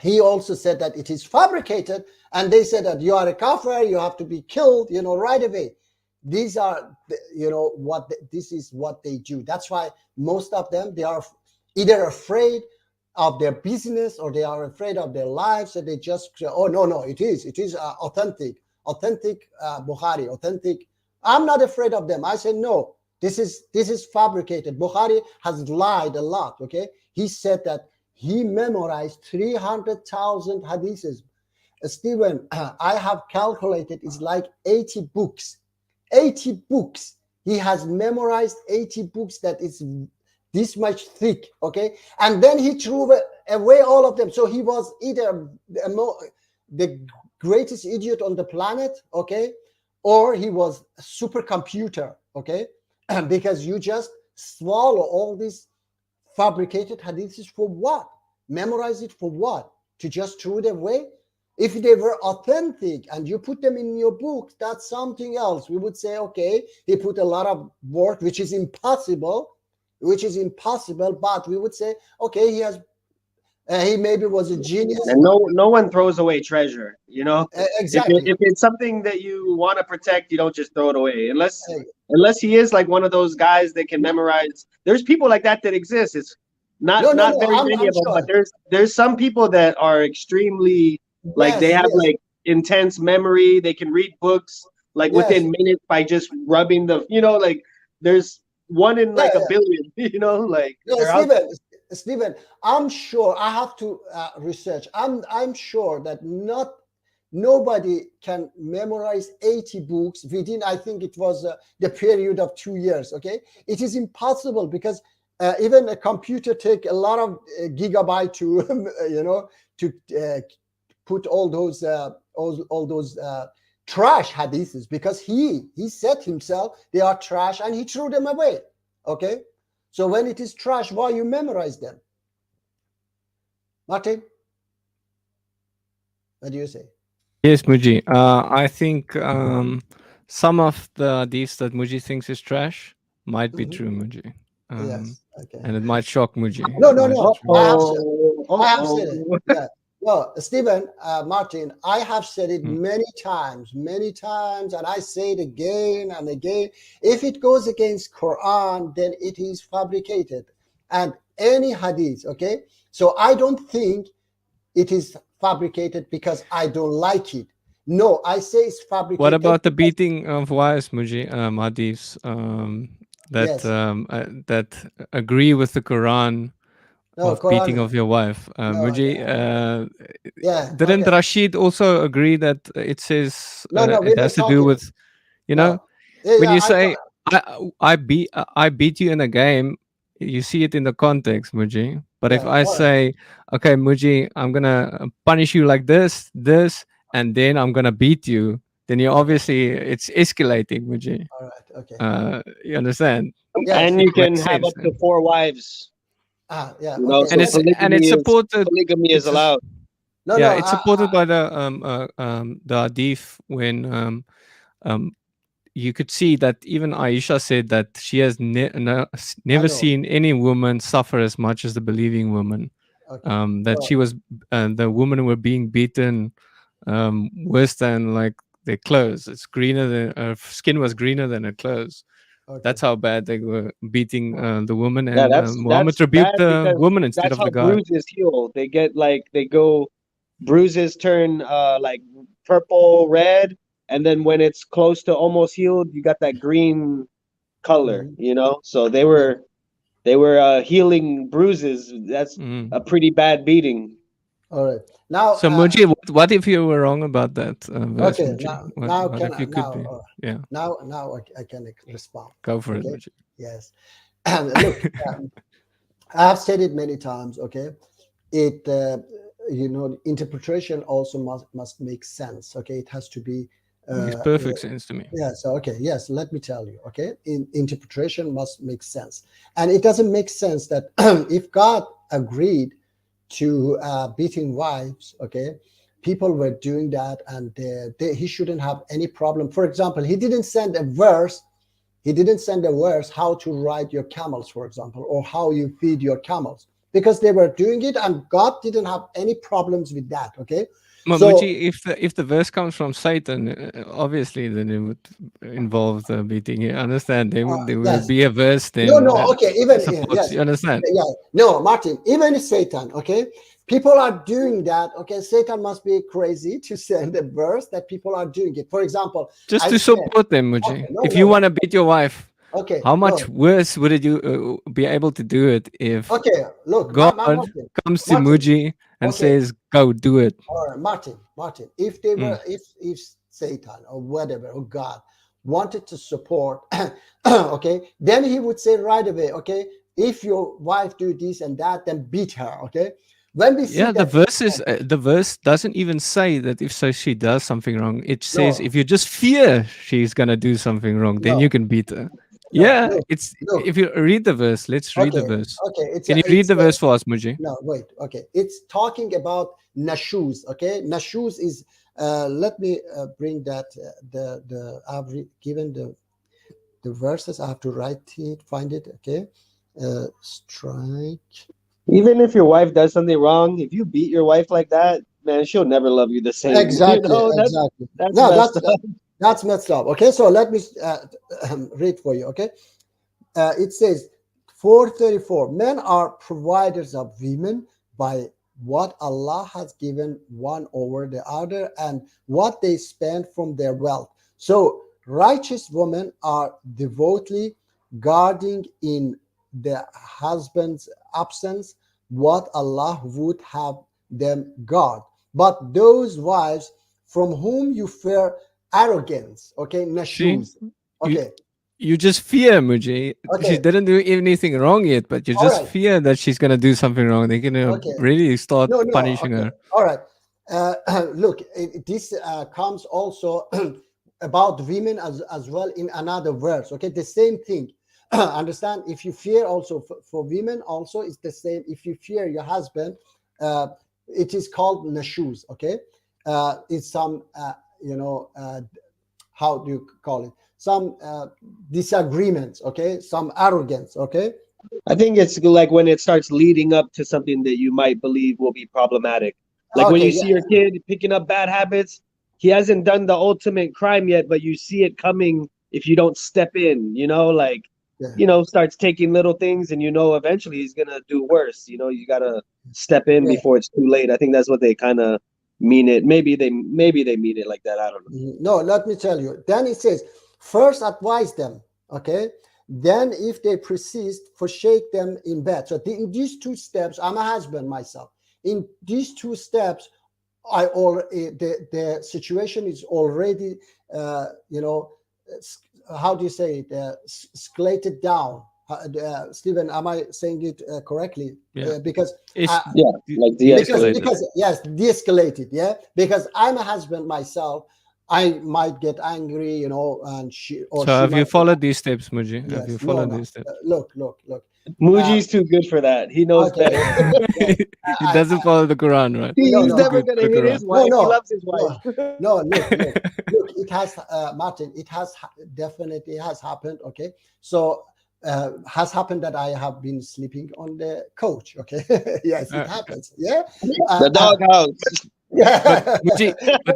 he also said that it is fabricated, and they said that you are a kafir, you have to be killed, right away. These are, this is what they do. That's why most of them, they are either afraid of their business or they are afraid of their lives, so they just say, oh no, it is authentic Bukhari, authentic. I'm not afraid of them. I say no, this is fabricated. Bukhari has lied a lot. Okay, he said that he memorized 300,000 hadiths. Stephen, I have calculated, it's like 80 books. 80 books. He has memorized 80 books that is this much thick, okay? And then he threw away all of them. So he was either the greatest idiot on the planet, okay? Or he was a supercomputer, okay? Because you just swallow all these fabricated hadiths for what? Memorize it for what? To just throw it away? If they were authentic and you put them in your book, that's something else. We would say, okay, he put a lot of work, which is impossible, but we would say, okay, he maybe was a genius. And no one throws away treasure, Exactly. If it's something that you want to protect, you don't just throw it away, unless he is like one of those guys that can memorize. There's people like that exist. It's not very many of them, but there's some people that are extremely they have like intense memory. They can read books like within minutes by just rubbing the there's one in like a billion, Stephen, I'm sure I have to research. I'm sure that nobody can memorize 80 books within, I think it was the period of 2 years. Okay, it is impossible because even a computer take a lot of gigabyte to put all those trash hadiths, because he said himself they are trash and he threw them away. Okay, so when it is trash, why you memorize them? Martin, what do you say? Yes, Muji. I think some of the hadiths that Muji thinks is trash might be true, Muji. Yes, okay. And it might shock Muji. No. I have said it. Yeah. Well, Stephen, Martin, I have said it many times, and I say it again and again. If it goes against Quran, then it is fabricated. And any hadith. Okay, so I don't think it is fabricated because I don't like it. No, I say it's fabricated. What about the because- beating of wives, Muji? Hadiths Yes. that agree with the Quran No, of beating Quran. of your wife. Muji, Yeah. didn't okay. Rashid also agree that it says No, no, we it were has to do talking- with, you know, Yeah, when yeah, you say I beat you in a game, you see it in the context, Muji. But if Yeah, I alright. say, okay, Muji, I'm gonna punish you like this, and then I'm gonna beat you, then you obviously it's escalating, Muji. All right. Okay. You understand? Yes. And you Makes can have sense, up to 4 wives. Yeah. You know, Okay. so and it's polygamy supported. polygamy is it's- allowed. No, yeah, no, it's supported by the hadith when you could see that even Aisha said that she has never know. seen any woman suffer as much as the believing woman. Okay. That So- she was the women were being beaten worse than like their clothes. It's greener than her skin was greener than her clothes. Okay. That's how bad they were beating the woman, Yeah, and that's Muhammad that's rebuked bad the because woman instead that's of how the guy. bruises heal. They get like they go bruises turn like purple, red, and then when it's close to almost healed, you got that green color, Mhm. you know? So they were healing bruises. That's a pretty bad beating. All right. Now. So Muji, what if you were wrong about that verse, Okay. Muji? Now What can if I you could now? be? Yeah, Now I can respond. go for it, Okay. Muji. Yes. Look, I have said it many times. Okay, it interpretation also must make sense. Okay, it has to be. Makes perfect sense to me. Yeah. So okay. Yes. Let me tell you. Okay, interpretation must make sense, and it doesn't make sense that if God agreed to beating wives, okay, people were doing that, and he shouldn't have any problem. For example, he didn't send a verse. He didn't send a verse how to ride your camels, for example, or how you feed your camels, because they were doing it, and God didn't have any problems with that. Okay. So, Muji, if the verse comes from Satan, obviously then it would involve the beating. You understand? There would yes. be a verse then. No, that okay, even supports, yes, you understand? yeah, no, Martin, even Satan, okay, people are doing that. Okay, Satan must be crazy to send a verse that people are doing it. For example, Just I to said- support them, Muji. Okay, no, if no, you want to beat your wife, okay, how much no. worse would you be able to do it if Okay, look, God Martin, comes to Martin, Muji and okay. says, "Go do it"? All right, Martin, if they were, if Satan or whatever or God wanted to support, okay, then he would say right away, okay, if your wife do this and that, then beat her. Okay, when we see Yeah, the that, verse is the verse doesn't even say that if she does something wrong. It says No. if you just fear she's gonna do something wrong, then No. you can beat her. No, Yeah, no, it's no. if you read the verse. Let's read the Okay, verse. okay, Can you read the verse for us, Muji? No, wait. Okay, it's talking about nashuz. Okay, nashuz is. Let me bring that. I've given the verses. I have to write it, find it. Okay, strike. Even if your wife does something wrong, if you beat your wife like that, man, she'll never love you the same. Exactly. You know, Exactly. that's No, messed up. that's messed up. Okay, so let me read for you. Okay, it says 434. Men are providers of women by what Allah has given one over the other and what they spend from their wealth. So righteous women are devotedly guarding in the husband's absence what Allah would have them guard. But those wives from whom you fear arrogance, okay, nashuz, okay. You just fear, Muji. Okay. She didn't do anything wrong yet, but you All just right. fear that she's gonna do something wrong. They're gonna Okay. really start No, punishing okay. her. All right. Look, this comes also about women as well in another verse. Okay, the same thing. Understand? If you fear also for women, also it's the same. If you fear your husband, it is called nashuz. Okay, it's some how do you call it? Some disagreements. Okay, some arrogance. Okay. I think it's like when it starts leading up to something that you might believe will be problematic. Like when Okay, you see your kid picking up bad habits, he hasn't done the ultimate crime yet, but you see it coming if you don't step in, you know, like you know, starts taking little things, and you know, eventually he's gonna do worse. You know, you gotta step in Yeah. before it's too late. I think that's what they kind of mean it. Maybe they mean it like that. I don't know. No, let me tell you. Then it says, first advise them, okay? Then if they persist, forsake them in bed. So in these two steps, I'm a husband myself. In these two steps, the situation is already, you know, how do you say it? Escalated down. Stephen, am I saying it correctly? Yeah. Because It's Yeah, like de-escalated. because yes, de-escalated. Yeah, because I'm a husband myself. I might get angry, you know, and she or so she have you might. followed these steps, Muji? Have Yes, you no, followed no. these steps? Look. Muji's too good for that. He knows Okay. better. He doesn't follow the Quran, right? No, He's no. never Good for gonna the hit his Quran. wife. No, He no, loves his wife. No, look. It has, Martin. It has definitely has happened. Okay, so has happened that I have been sleeping on the couch. Okay, yes, it happens. Yeah, The doghouse. yeah. But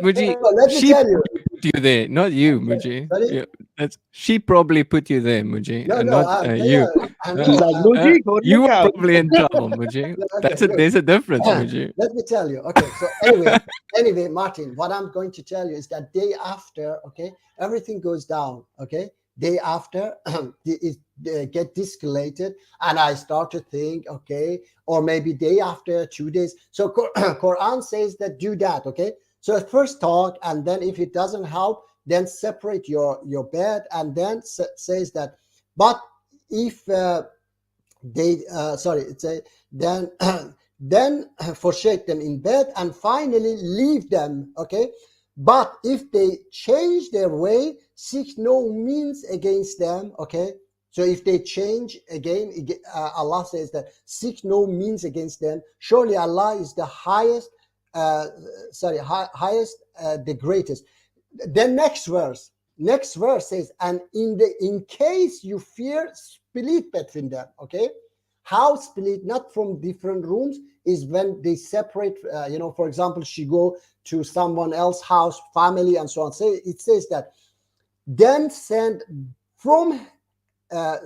Muji, So let me she tell you. put you there, not you, Muji. Sorry? Yeah, she probably put you there, Muji, No, and no. not Yeah, you. I She's know. like, Muji, go to You the were couch. probably in trouble, Muji. Okay, look. There's a difference, Muji. Let me tell you. Okay, so anyway, Martin, what I'm going to tell you is that day after, okay, everything goes down. Okay, day after, they get de-escalated, and I start to think, okay, or maybe day after, 2 days. So Quran says that do that. Okay, so first talk, and then if it doesn't help, then separate your bed, and then says that, but if they it's a then then forsake them in bed and finally leave them, okay, but if they change their way, seek no means against them, okay. So if they change again, Allah says that seek no means against them. Surely Allah is the highest, highest, the greatest. The next verse says, and in case you fear, split between them. Okay, how split? Not from different rooms, is when they separate. You know, for example, she go to someone else's house, family, and so on. So it says that then send forth a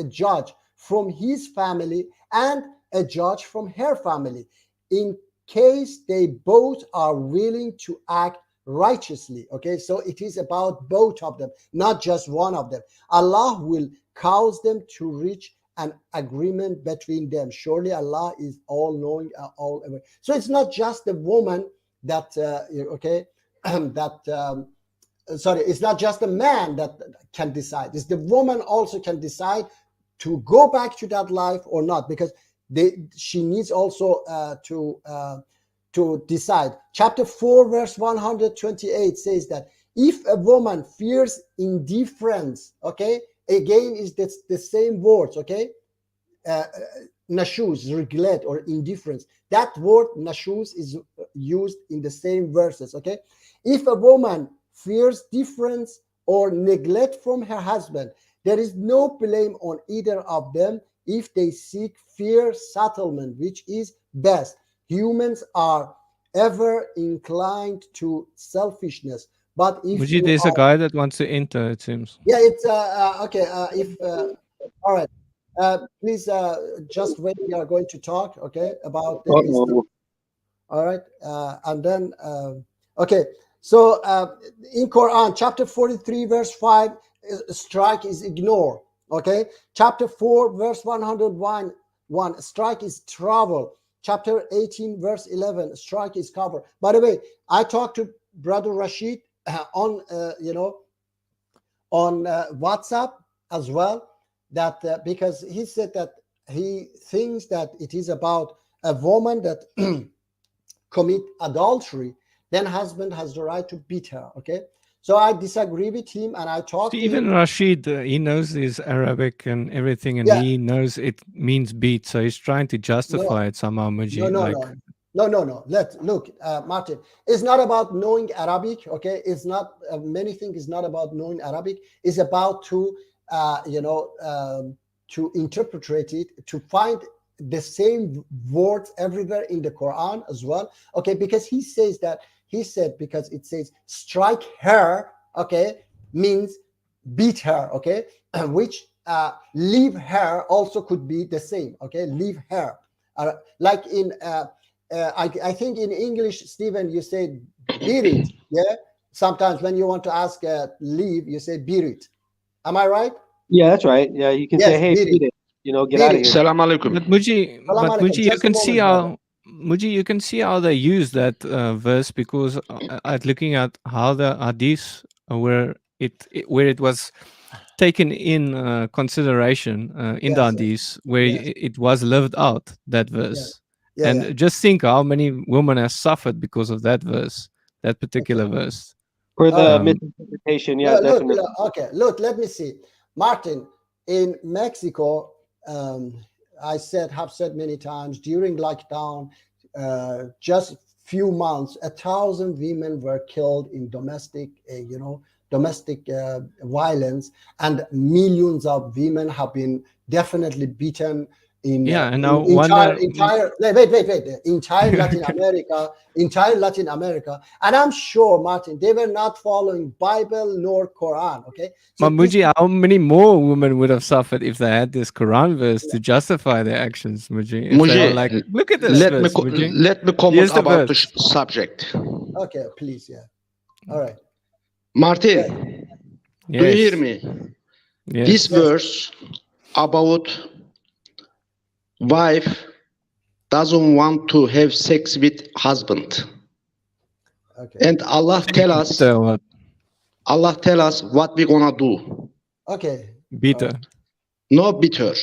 judge from his family and a judge from her family, in case they both are willing to act righteously. Okay, so it is about both of them, not just one of them. Allah will cause them to reach an agreement between them. Surely Allah is all knowing, all aware. So it's not just the woman that it's not just the man that can decide. It's the woman also can decide to go back to that life or not, because she needs also to decide. Chapter 4 verse 128 says that if a woman fears indifference, okay, again is the same words, okay, nashuz, regret or indifference. That word nashuz is used in the same verses, okay. If a woman fears difference or neglect from her husband, there is no blame on either of them if they seek fair settlement, which is best. Humans are ever inclined to selfishness, but if Muji, there's a guy that wants to enter, it seems. yeah, it's okay. All right, please just wait. We are going to talk, okay, about the all right, and then okay. So in Quran, chapter 43, verse 5, strike is ignore. Okay, chapter 4, verse 101, strike is travel. Chapter 18, verse 11, strike is cover. By the way, I talked to Brother Rashid on WhatsApp as well, that because he said that he thinks that it is about a woman that commit adultery, then husband has the right to beat her. Okay, so I disagree with him, and I talked to even him. Rashid, he knows his Arabic and everything, and Yeah. he knows it means beat, so he's trying to justify it somehow, Muji. No. Look, Martin, it's not about knowing Arabic. Okay, it's not many things. Is not about knowing Arabic. It's about to to interpret it, to find the same words everywhere in the Quran as well. Okay, because he said because it says strike her. Okay, means beat her, okay, which leave her also could be the same, okay, leave her. Like in, I think in English, Stephen, you say beat it, yeah? Sometimes when you want to ask leave, you say beat it. Am I right? Yeah, that's right. Yeah, you can say, Yes, hey, beat beat it. it. You know, get Beat out of it. here. Salam alaikum. But Muji, Salam alaikum. you Just a can see moment, how Muji, you can see how they use that verse, because at looking at how the hadith where it was taken in consideration in the Yes, hadith, where yes. it was lived out, that verse. Yeah, And yeah. just think how many women have suffered because of that verse, that particular verse. For the Um, misinterpretation, yeah, Look, definitely. okay, look, let me see. Martin, in Mexico, I have said many times during lockdown, just few months, 1,000 women were killed in domestic violence, and millions of women have been definitely beaten in Yeah, and in now entire wonder- entire Latin America, and I'm sure, Martin, they were not following Bible nor Quran. Okay, so this- Muji, how many more women would have suffered if they had this Quran verse to justify their actions, Muji? If they were like, look at this verse, Muji. let me comment Here's the about the verse. subject. okay, please, yeah, all right, Martin, do you hear me? Yes. This verse about wife doesn't want to have sex with husband. okay, And Allah tell us what we gonna do. okay, Beat her. No beat her.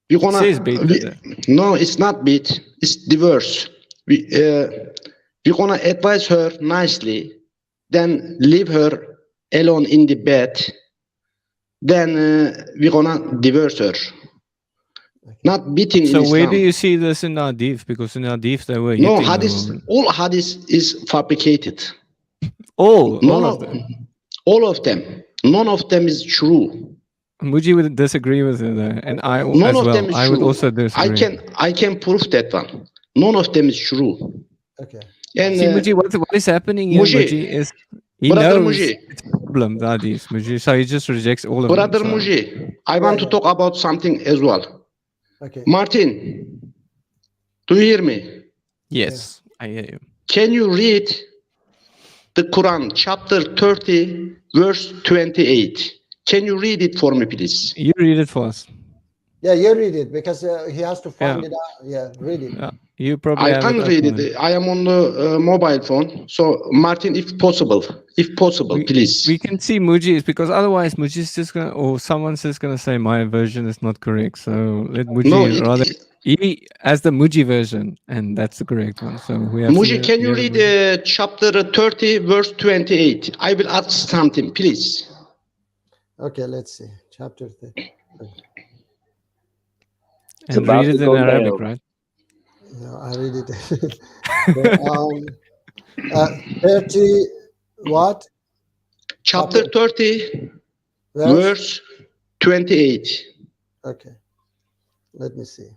We gonna says beat her there. no, it's not beat. It's divorce. We gonna advise her nicely, then leave her alone in the bed. Then we gonna divorce her. Not beating So in where Islam. do you see this in hadith? Because in hadith they were No, hitting the hadith. woman. All hadith is fabricated. All None of them. All of them. None of them is true. Muji would disagree with it there, and I None as of well. them is I true. would also disagree. I can prove that one. None of them is true. okay. And See, Muji, what is happening here, Muji, Muji, is he Brother knows Muji. it's a problem, the hadith, Muji, so he just rejects all of them. Brother So- Muji, I want to talk about something as well. Okay. Martin, do you hear me? Yes, I hear you. Can you read the Quran, chapter 30, verse 28? Can you read it for me, please? You read it for us. Yeah, you read it because he has to find Yeah. it out. Yeah, read it. Yeah, you probably I have can't it read open it. there. I am on the mobile phone. So, Martin, if possible, please. We can see Muji is because otherwise Muji is just gonna, or someone's just gonna say my version is not correct. So let Muji No, rather he as the Muji version, and that's the correct one. So we have. Muji, to can you hear read Muji. chapter 30, verse 28? I will ask something, please. Okay, let's see. Chapter 3. It's And about read to it in go Arabic, down. right? No, I read it. 30 what? Chapter 30, verse 28. Okay. Let me see.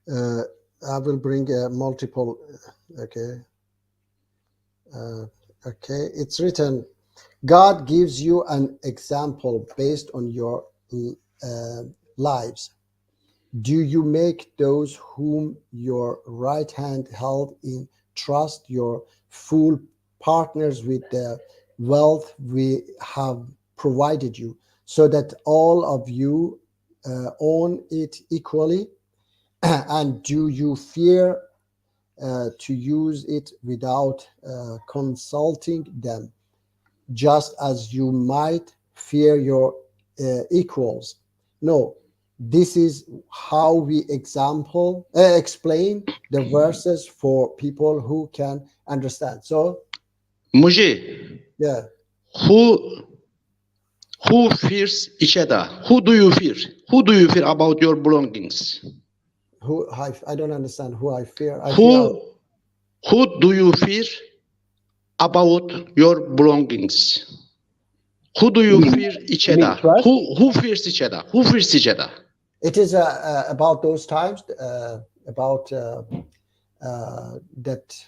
I will bring multiple. Okay. Okay. It's written, God gives you an example based on your lives. Do you make those whom your right hand held in trust your full partners with the wealth we have provided you, so that all of you own it equally? And do you fear to use it without consulting them, just as you might fear your equals? No, this is how we explain the verses for people who can understand. So, Muji, yeah. Who fears each other? Who do you fear? Who do you fear about your belongings? Who I don't understand who I fear. Who do you fear about your belongings? Who do you fear each other? Who fears each other? Who fears each other? It is about those times about that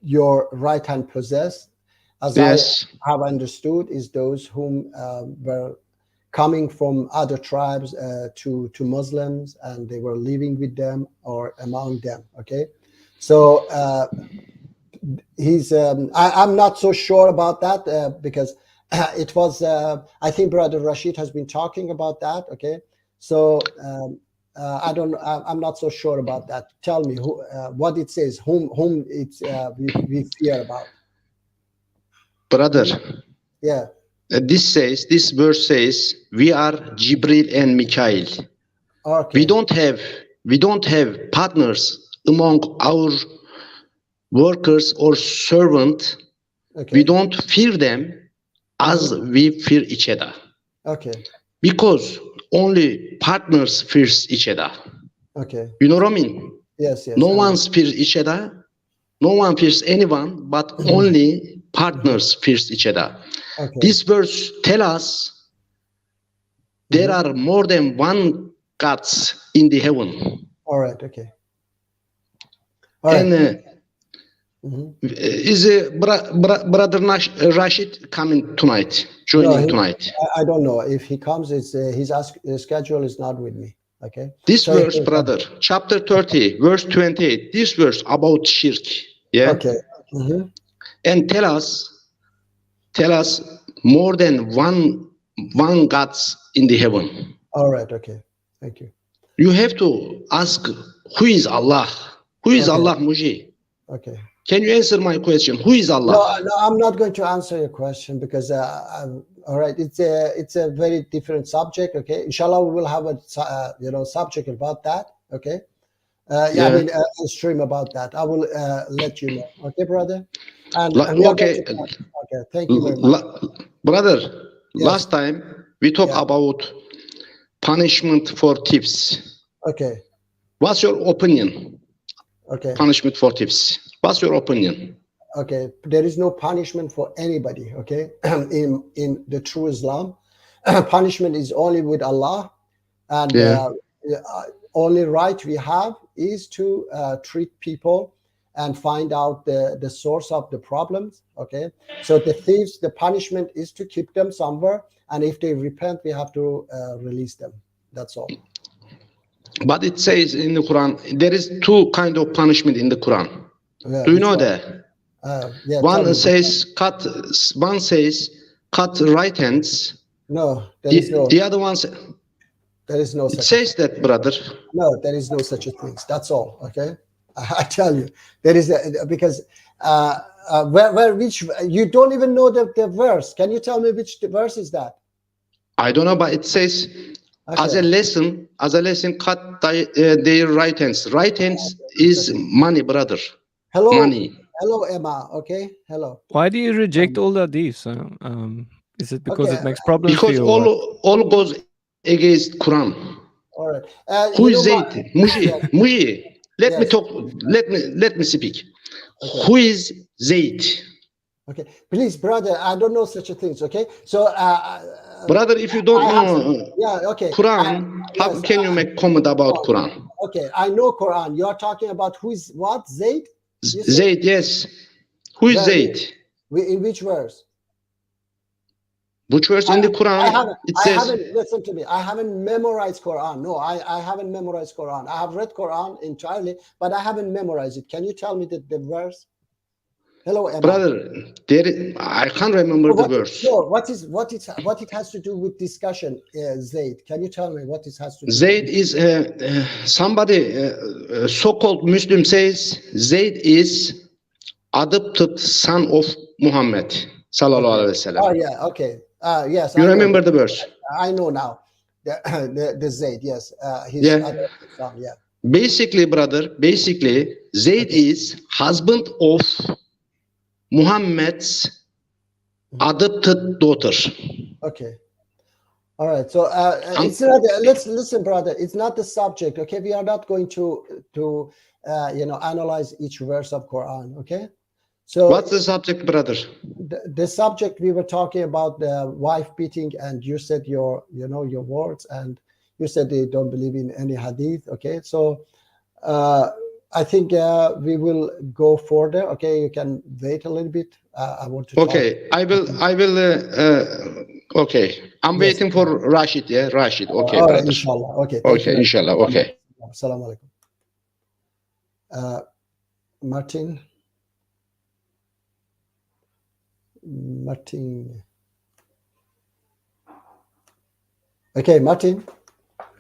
your right hand possess, as Yes. I have understood, is those whom were coming from other tribes to Muslims, and they were living with them or among them. Okay, so I'm not so sure about that because it was I think Brother Rashid has been talking about that. Okay, so I'm not so sure about that. Tell me what it says, whom it's we fear about. Brother, Yeah. this verse says, we are Jibril and Mikael. Okay. We don't have partners among our workers or servant. Okay. We don't fear them as we fear each other. Okay. Because only partners fear each other. Okay. You know what I mean? Yes. Yes. No one fears each other. No one fears anyone, but only partners fears each other. Okay. This verse tell us there are more than one gods in the heaven. All right. Okay. All right. And is Brother Rashid coming tonight? Joining tonight? I don't know if he comes. It's his schedule is not with me. Okay. This So verse, brother, chapter 30, verse 28. This verse about shirk. Yeah. Okay. And tell us more than one gods in the heaven. All right. Okay. Thank you. You have to ask, who is Allah? Who is Allah, Muji? Okay. Can you answer my question? Who is Allah? No, I'm not going to answer your question because all right, it's a very different subject. Okay, inshallah, we will have a subject about that. Okay. I mean, a stream about that. I will let you know. Okay, brother. And okay. Okay. Thank you very much, brother. Yes. Last time we talked about punishment for thieves. Okay. What's your opinion? Okay. Punishment for thieves. What's your opinion? Okay, there is no punishment for anybody. Okay, in the true Islam, punishment is only with Allah, and only right we have is to treat people and find out the source of the problems. Okay, so the thieves, the punishment is to keep them somewhere, and if they repent, we have to release them. That's all. But it says in the Quran there is two kind of punishment in the Quran. Yeah, do you know that? One says cut right hands. No, there is no. The other one there is no. It says that, brother. No, there is no such a thing. That's all. Okay, I tell you, there is because which you don't even know the verse. Can you tell me which verse is that? I don't know, but it says as a lesson, cut their right hands. Right hands is money, brother. Hello, money. Hello, Emma. Okay, hello. Why do you reject all of these? Is it because it makes problems because for you? All goes against Quran. All right. Who is Zayd? Muji. Let me talk. Let me speak. Okay. Who is Zayd? Okay, please, brother. I don't know such a thing. Okay, so. Brother, if you don't know Quran, how can you make comment about Quran? Okay, I know Quran. You are talking about who is what? Zayd? Zayd, yes. Who is Zayd? In which verse? Which verse in the Quran? Listen to me. I haven't memorized Quran. No, I haven't memorized Quran. I have read Quran entirely, but I haven't memorized it. Can you tell me the verse? Hello, Emma. Brother, I can't remember the verse. No, what it has to do with discussion, Zayd? Can you tell me what it has to do? Zayd is somebody, so-called Muslim says Zayd is adopted son of Muhammad sallallahu alaihi wasallam. Oh yeah, okay. Yes. You remember the verse? I know now. The Zayd, yes. His adopted son, yeah. Basically, brother, Zayd is husband of Muhammad's adopted daughter. Okay. All right. So it's not. Let's listen, brother. It's not the subject. Okay. We are not going to analyze each verse of Quran. Okay. So what's the subject, brother? The subject we were talking about the wife beating, and you said your words, and you said they don't believe in any hadith. Okay. So I think we will go further. Okay, you can wait a little bit. I want to. Okay, I will. Okay, I'm Yes. waiting for Rashid. Yeah, Rashid. Okay, all right, brother. inshallah. Okay, thank Okay, you. inshallah. Okay. Assalamu alaikum. Martin. Okay, Martin,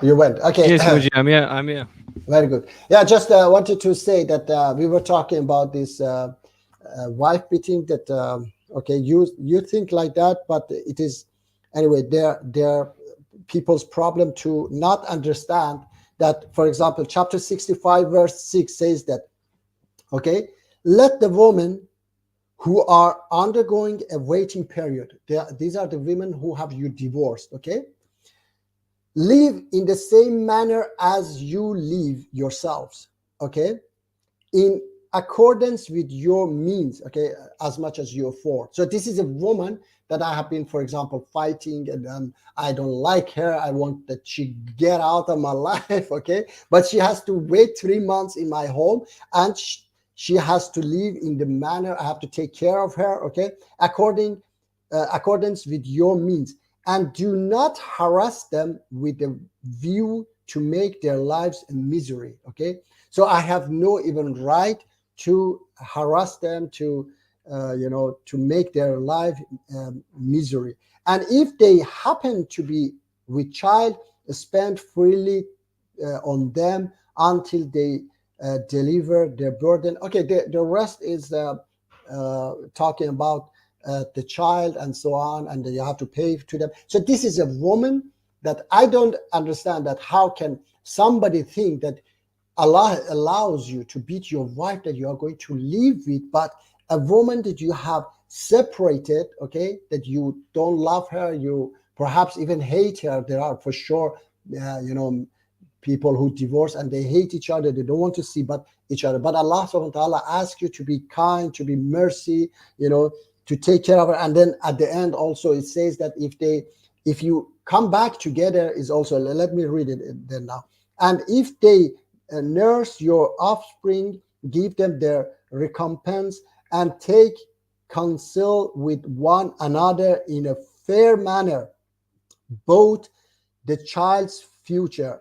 you went. Okay. Yes, Muji, I'm here. I'm here. Very good. Yeah, just wanted to say that we were talking about this wife beating. That okay, you think like that, but it is anyway. They're people's problem to not understand that. For example, chapter 65, verse 6 says that. Okay, let the woman who are undergoing a waiting period. These are the women who have you divorced. Okay. Live in the same manner as you live yourselves, okay, in accordance with your means, okay, as much as you afford. So this is a woman that I have been, for example, fighting, and I don't like her. I want that she get out of my life, okay, but she has to wait 3 months in my home, and she has to live in the manner I have to take care of her, okay, accordance with your means. And do not harass them with a view to make their lives a misery. Okay, so I have no even right to harass them, to to make their life misery. And if they happen to be with child, spend freely on them until they deliver their burden. Okay, the rest is talking about the child and so on, and you have to pay to them. So this is a woman that I don't understand, that how can somebody think that Allah allows you to beat your wife that you are going to live with, but a woman that you have separated, okay, that you don't love her, you perhaps even hate her. There are for sure people who divorce and they hate each other, they don't want to see but each other, but Allah subhanahu wa ta'ala asks you to be kind, to be mercy, to take care of her. And then at the end also it says that if you come back together is also, let me read it then now. And if they nurse your offspring, give them their recompense, and take counsel with one another in a fair manner, both the child's future,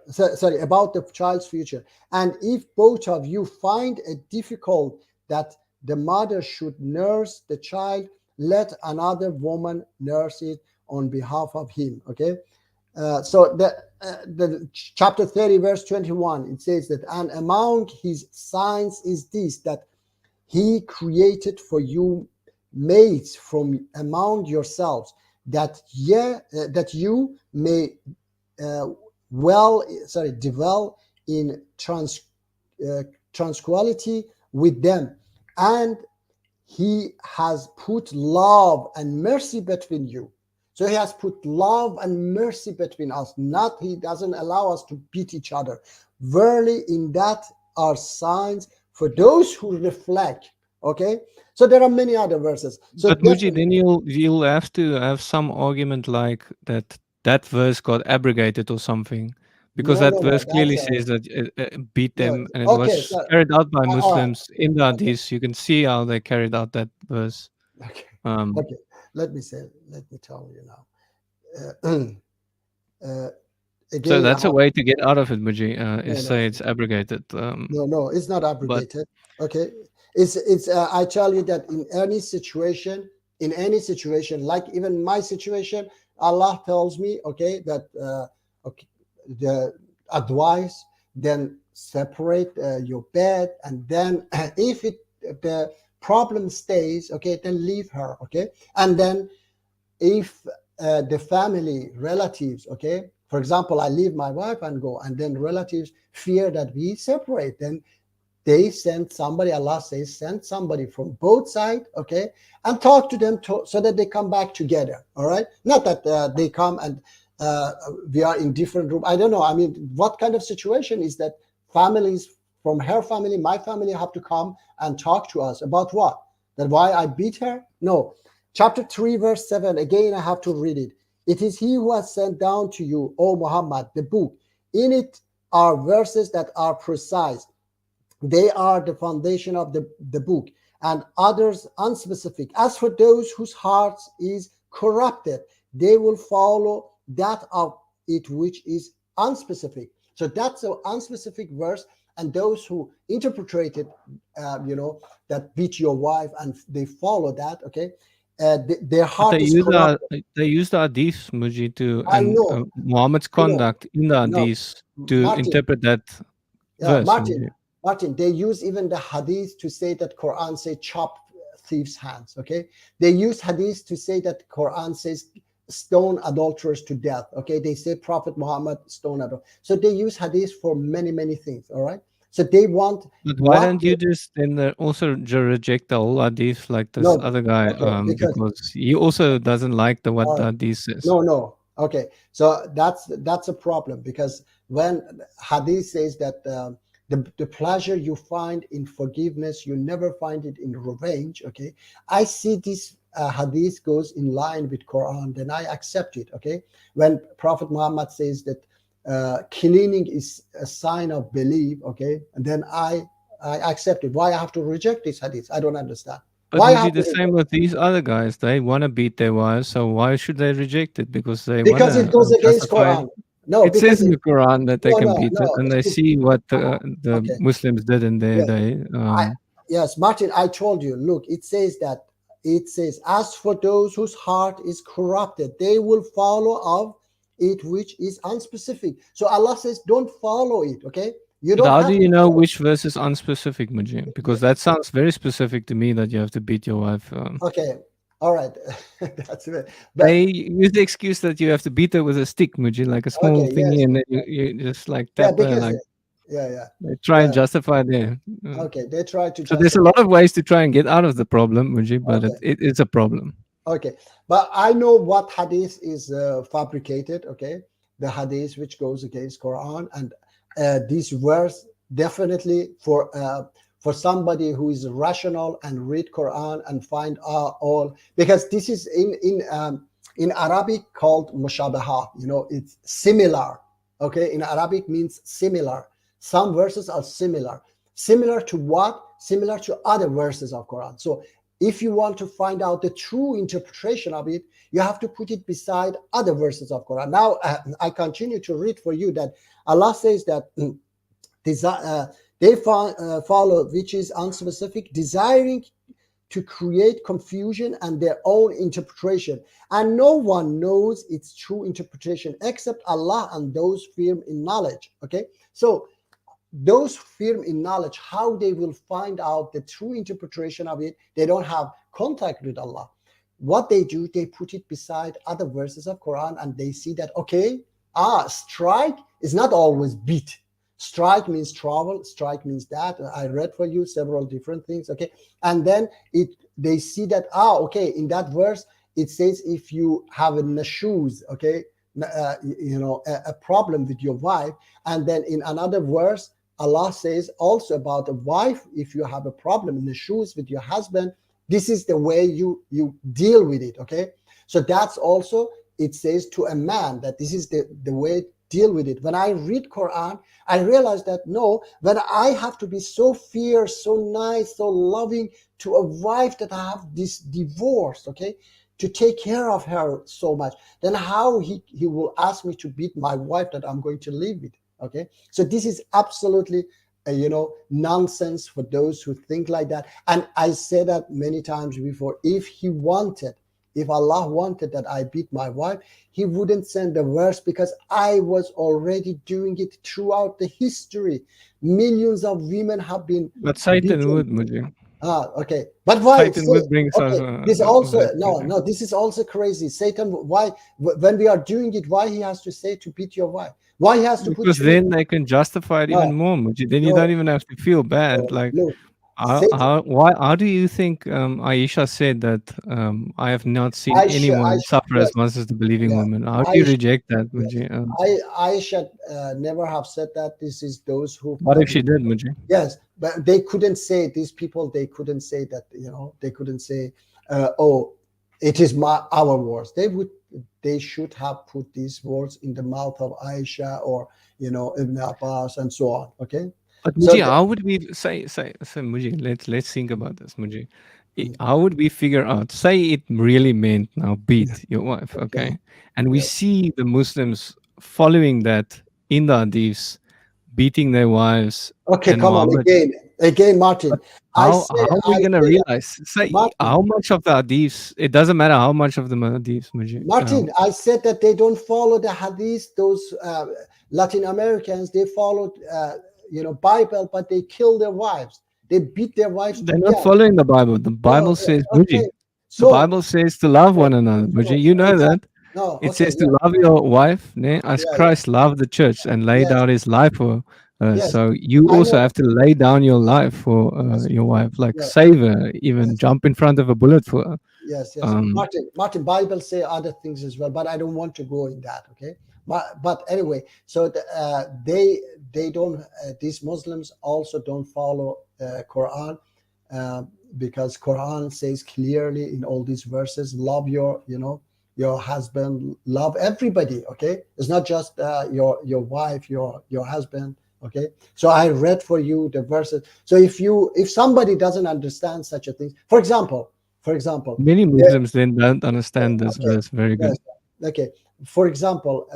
about the child's future. And if both of you find it difficult that the mother should nurse the child, let another woman nurse it on behalf of him. Okay, so the chapter 30 verse 21, it says that, and among his signs is this, that he created for you mates from among yourselves, that you may dwell in tranquility with them. And he has put love and mercy between you. So he has put love and mercy between us. He doesn't allow us to beat each other. Verily, in that are signs for those who reflect. Okay, so there are many other verses. So but Muji, then you'll have to have some argument like that verse got abrogated or something, because that verse clearly says that it beat them, and it was carried out by Muslims in the Hadith. You can see how they carried out that verse. Okay. Okay. Let me tell you now. Again, so that's a way to get out of it, Muji. Say it's abrogated. No, it's not abrogated. Okay, it's. I tell you that in any situation, like even my situation, Allah tells me, okay, that the advice, then separate your bed, and then if the problem stays, okay, then leave her, okay, and then if the family relatives, okay, for example, I leave my wife and go, and then relatives fear that we separate, then they send somebody, Allah says, send somebody from both sides, okay, and talk to them so that they come back together. All right, not that they come and we are in different rooms. I don't know. I mean, what kind of situation is that? Families from her family, my family, have to come and talk to us about what? That why I beat her? No. Chapter 3, verse 7. Again, I have to read it. It is he who has sent down to you, O Muhammad, the book. In it are verses that are precise, They are the foundation of the book, and others unspecific. As for those whose hearts is corrupted, they will follow that of it which is unspecific. So that's an unspecific verse, and those who interpreted, that beat your wife, and they follow that, okay, their heart They is use corrupted. they use the hadith, Muji, to I and know. Muhammad's I know. conduct in the No, hadith to Martin. interpret that Yeah, verse. Martin, Muji. they use even the hadith to say that Quran say chop thieves' hands. Okay, they use hadith to say that Quran says stone adulterers to death. Okay, they say Prophet Muhammad stone adulterers. So they use hadith for many things. All right. So they want. But why what don't you just then also reject the whole hadith like this No, other guy? okay, because Because he also doesn't like what all the right. hadith says. No. Okay, so that's a problem, because when hadith says that the pleasure you find in forgiveness, you never find it in revenge. Okay, I see this hadith goes in line with Quran, then I accept it. Okay, when Prophet Muhammad says that cleaning is a sign of belief, okay, and then I accept it. Why I have to reject this hadith? I don't understand. But Why I Muji, have the to same with these other guys. They want to beat their wives, so why should they reject it? Because they want because it to goes against justify it. Quran. No, It because says in the Quran that they can beat it, no. and they see what the Okay. Muslims did in their Yeah. day. Yes, Martin, I told you. Look, it says, as for those whose heart is corrupted, they will follow of it which is unspecific. So Allah says, don't follow it. Okay, you But don't how have do to you know follow. which verse is unspecific, Muji? Because that sounds very specific to me that you have to beat your wife. Okay, all right. That's it. They use the excuse that you have to beat her with a stick, Muji, like a small Okay, thingy, yes. and then you just like Yeah, tap her. because Like yeah. they try and Yeah. justify there. Okay, they try to So there's a justify. lot of ways to try and get out of the problem, Muji, but Okay. it is a problem. Okay, but I know what hadith is fabricated. Okay, the hadith which goes against Quran, and this verse definitely for somebody who is rational and read Quran and find all, because this is in Arabic called mushabaha. It's similar. Okay, in Arabic means similar. Some verses are similar. Similar to what? Similar to other verses of Quran. So if you want to find out the true interpretation of it, you have to put it beside other verses of Quran. Now, I continue to read for you that Allah says that they follow which is unspecific, desiring to create confusion and their own interpretation. And no one knows its true interpretation except Allah and those firm in knowledge. Okay, so those firm in knowledge, how they will find out the true interpretation of it? They don't have contact with Allah. What they do, they put it beside other verses of Quran, and they see that, okay, strike is not always beat. Strike means travel. Strike means that. I read for you several different things. Okay, and then they see that okay, in that verse it says if you have a nashuz, okay, a problem with your wife, and then in another verse Allah says also about a wife, if you have a problem in the shoes with your husband, this is the way you deal with it. Okay, so that's also, it says to a man that this is the way deal with it. When I read Quran, I realize that no, when I have to be so fierce, so nice, so loving to a wife that I have this divorce, okay, to take care of her so much, then how he will ask me to beat my wife that I'm going to live with? Okay, so this is absolutely nonsense for those who think like that. And I said that many times before. If Allah wanted that I beat my wife, he wouldn't send the verse, because I was already doing it throughout the history. Millions of women have been But Satan beaten. would, Muji. Okay, but why? Satan would bring this also no. This is also crazy. Satan, why when we are doing it, why he has to say to beat your wife? Why he has to put? Because then they can justify it even more, Muji. Then you don't even have to feel bad. Like, how do you think Aisha said that I have not seen anyone suffer as much as the believing woman? How do you reject that, Muji? Aisha never have said that. This is those who. What if she did, Muji? Yes, but they couldn't say, these people, they couldn't say that, they couldn't say, oh, it is our words. They should have put these words in the mouth of Aisha or Ibn Abbas and so on. Okay, But So Muji, how would we say Muji? Let's think about this, Muji. How would we figure out? Say it really meant now beat your wife, okay? And we Yeah. see the Muslims following that in the hadiths, beating their wives. Okay, and come on Muhammad. again, Martin. How are we gonna realize? Say Martin, how much of the hadiths? It doesn't matter how much of the hadiths, Muji. Martin, I said that they don't follow the hadith. Those Latin Americans, they followed, Bible, but they kill their wives. They beat their wives. They're to not death. following the Bible. The Bible says, Muji. So- The Bible says to love one another, Muji. You know that. No, It okay, says to love your wife, as Yeah, Christ loved the church and laid Yes. down his life for her. Yes. So you I also know. have to lay down your life for your wife, like Yeah. save her, even jump in front of a bullet for her. Yes. Um, Martin, Bible say other things as well, but I don't want to go in that. Okay, but anyway, so they don't. These Muslims also don't follow Quran because Quran says clearly in all these verses, love your husband, love everybody. Okay, it's not just your wife, your husband. Okay, so I read for you the verses. So if somebody doesn't understand such a thing, for example, many Muslims then don't understand this verse very good. yes, okay, for example,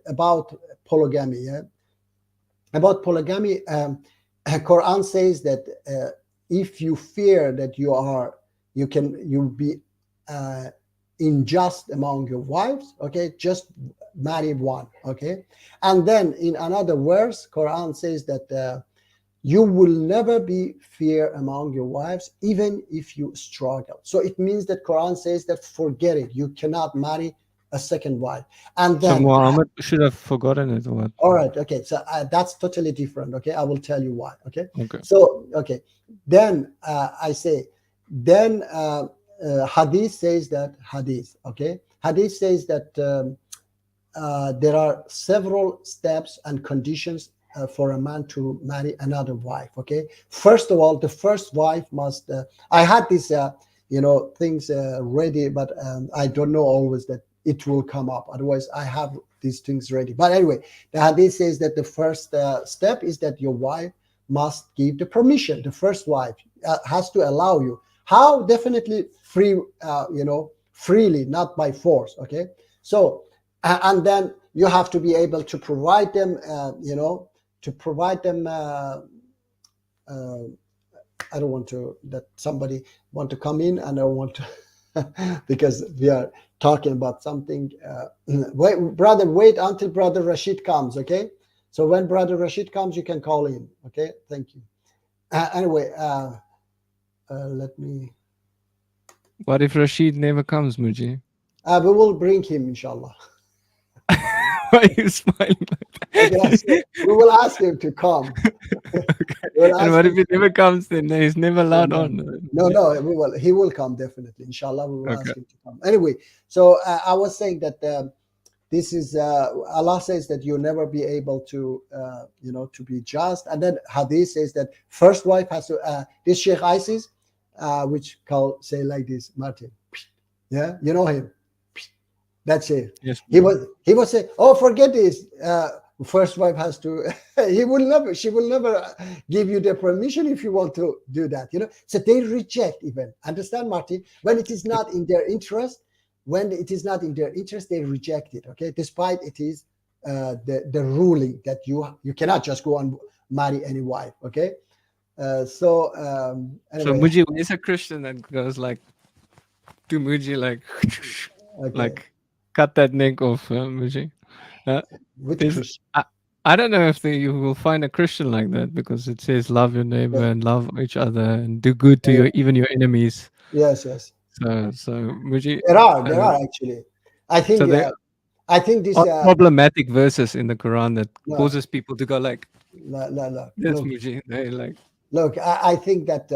about polygamy. Yeah, about polygamy, Quran says that if you fear that you'll be unjust among your wives, okay, just marry one, okay. And then in another verse, Quran says that you will never be fair among your wives, even if you struggle. So it means that Quran says that forget it, you cannot marry a second wife. And So then Muhammad should have forgotten it or what? all right, okay, so that's totally different. Okay, I will tell you why. Okay, Okay. so okay, then I say, then hadith says that hadith says that there are several steps and conditions for a man to marry another wife. Okay, first of all, the first wife must I had this things ready, but I don't know always that it will come up. Otherwise, I have these things ready. But anyway, the hadith says that the first step is that your wife must give the permission. The first wife has to allow you. How? Definitely free, freely, not by force. Okay, so and then you have to be able to provide them, I don't want to that somebody want to come in, and I want to because we are talking about something. Wait until Brother Rashid comes. Okay, so when Brother Rashid comes, you can call in. Okay, thank you. Anyway, let me. What if Rashid never comes, Muji? We will bring him, inshallah. Why are you smiling like that? We will ask him to come. And what if he never comes? Then he's never allowed on. No, we will. He will come definitely. Inshallah, we will Okay. ask him to come. Anyway, so I was saying that this is Allah says that you'll never be able to, to be just. And then Hadith says that first wife has to. This Sheikh Isis, which say like this, Martin. Yeah, you know him. That's it. Yes. He was saying, oh, forget this. First wife has to. She will never give you the permission if you want to do that. So they reject even. Understand, Martin? When it is not in their interest, they reject it. Okay, despite it is the ruling that you cannot just go and marry any wife. Okay, anyway. So Muji is a Christian that goes like to Muji like cut that neck off, Muji. I don't know if you will find a Christian like that, because it says love your neighbor and love each other and do good to even your enemies. Yes. So Muji, There are actually. I think. So there I think this are problematic verses in the Quran that No. causes people to go like, no. "Yes, Look, Muji." They like. look, I think that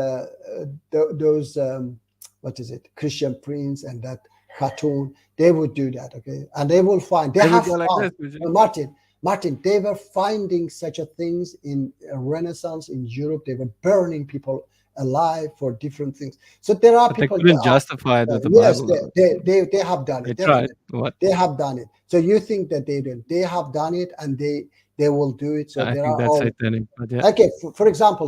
those Christian Prince and that cartoon, they would do that. Okay, and they will find they They would have go like found, this, Muji. Martin, they were finding such a things in Renaissance in Europe. They were burning people alive for different things. So there are But they people. couldn't justify it with the yes, Bible. they have done They it. tried. definitely. What? They have done it. So you think that they didn't? They have done it, and they they will do it. So I there think are that's all satanic. But yeah. okay. For example,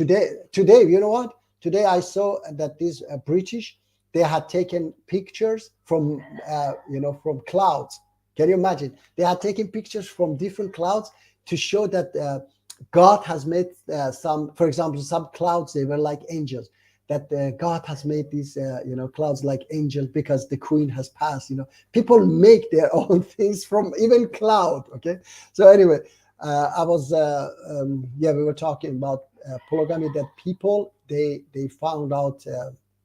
today, you know what? Today I saw that these British, they had taken pictures from from clouds. Can you imagine? They had taken pictures from different clouds to show that God has made some, for example, some clouds, they were like angels. That God has made these clouds like angels because the Queen has passed. People make their own things from even cloud. Okay, so anyway, I was we were talking about polygamy, that people they found out,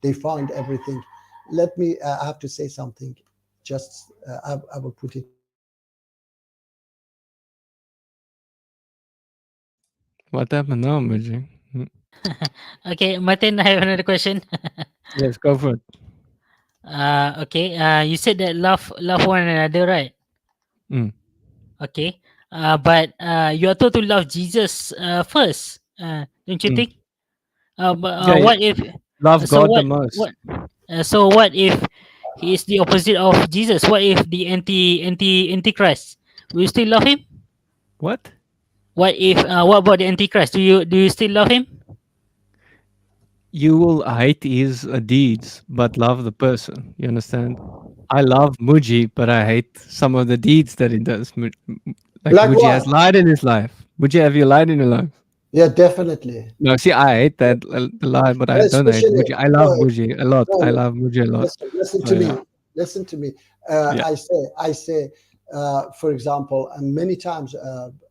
they found everything. Let me I have to say something. Just I will put it. What happened now, Muji? Okay, Martin, I have another question. Yes, go for it. Okay. You said that love one another, right? Mm. Okay. But you are told to love Jesus first. Don't you Mm. think? But Yeah, what if? love So God the what? most. What? So what if he is the opposite of Jesus? What if the antichrist? Will you still love him? What? What if? What about the antichrist? Do you still love him? You will hate his deeds, but love the person. You understand? I love Muji, but I hate some of the deeds that he does. Like Like Muji has what? lied in his life. Muji, have you lied in your life? Yeah, definitely. No, see, I hate that lie, but I don't hate Especially Muji. I love Muji a lot. I love Muji a lot. Listen So, to me. yeah. Listen to me. Yeah. I say, for example, and many times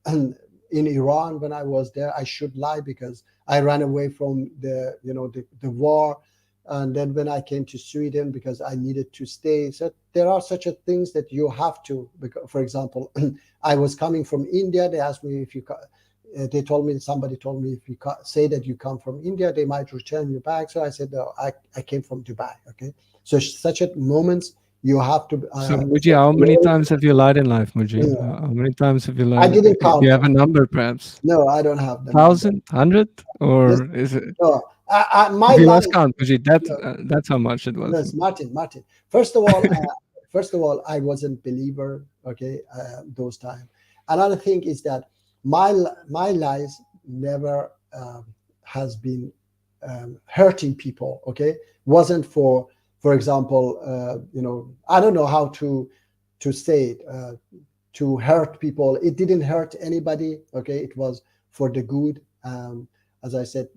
in Iran when I was there, I should lie because I ran away from the war, and then when I came to Sweden because I needed to stay. So there are such a things that you have to. Because, for example, I was coming from India. They asked me if you. They told me, somebody told me, if you say that you come from India, they might return you back. So I said, no, I came from Dubai. Okay, so such a moments you have to. So Muji, how many times have you lied in life, Muji? How many times have you lied? I didn't count. Do you have a number, perhaps? No, I don't have the 1,000, 100, or is it? No, my If you life. lost count, Muji, that's how much it was. Yes, Martin. First of all, I wasn't believer. Okay, those time. Another thing is that my lies never has been hurting people. Okay, wasn't for example, I don't know how to say it, to hurt people. It didn't hurt anybody. Okay, it was for the good. As I said,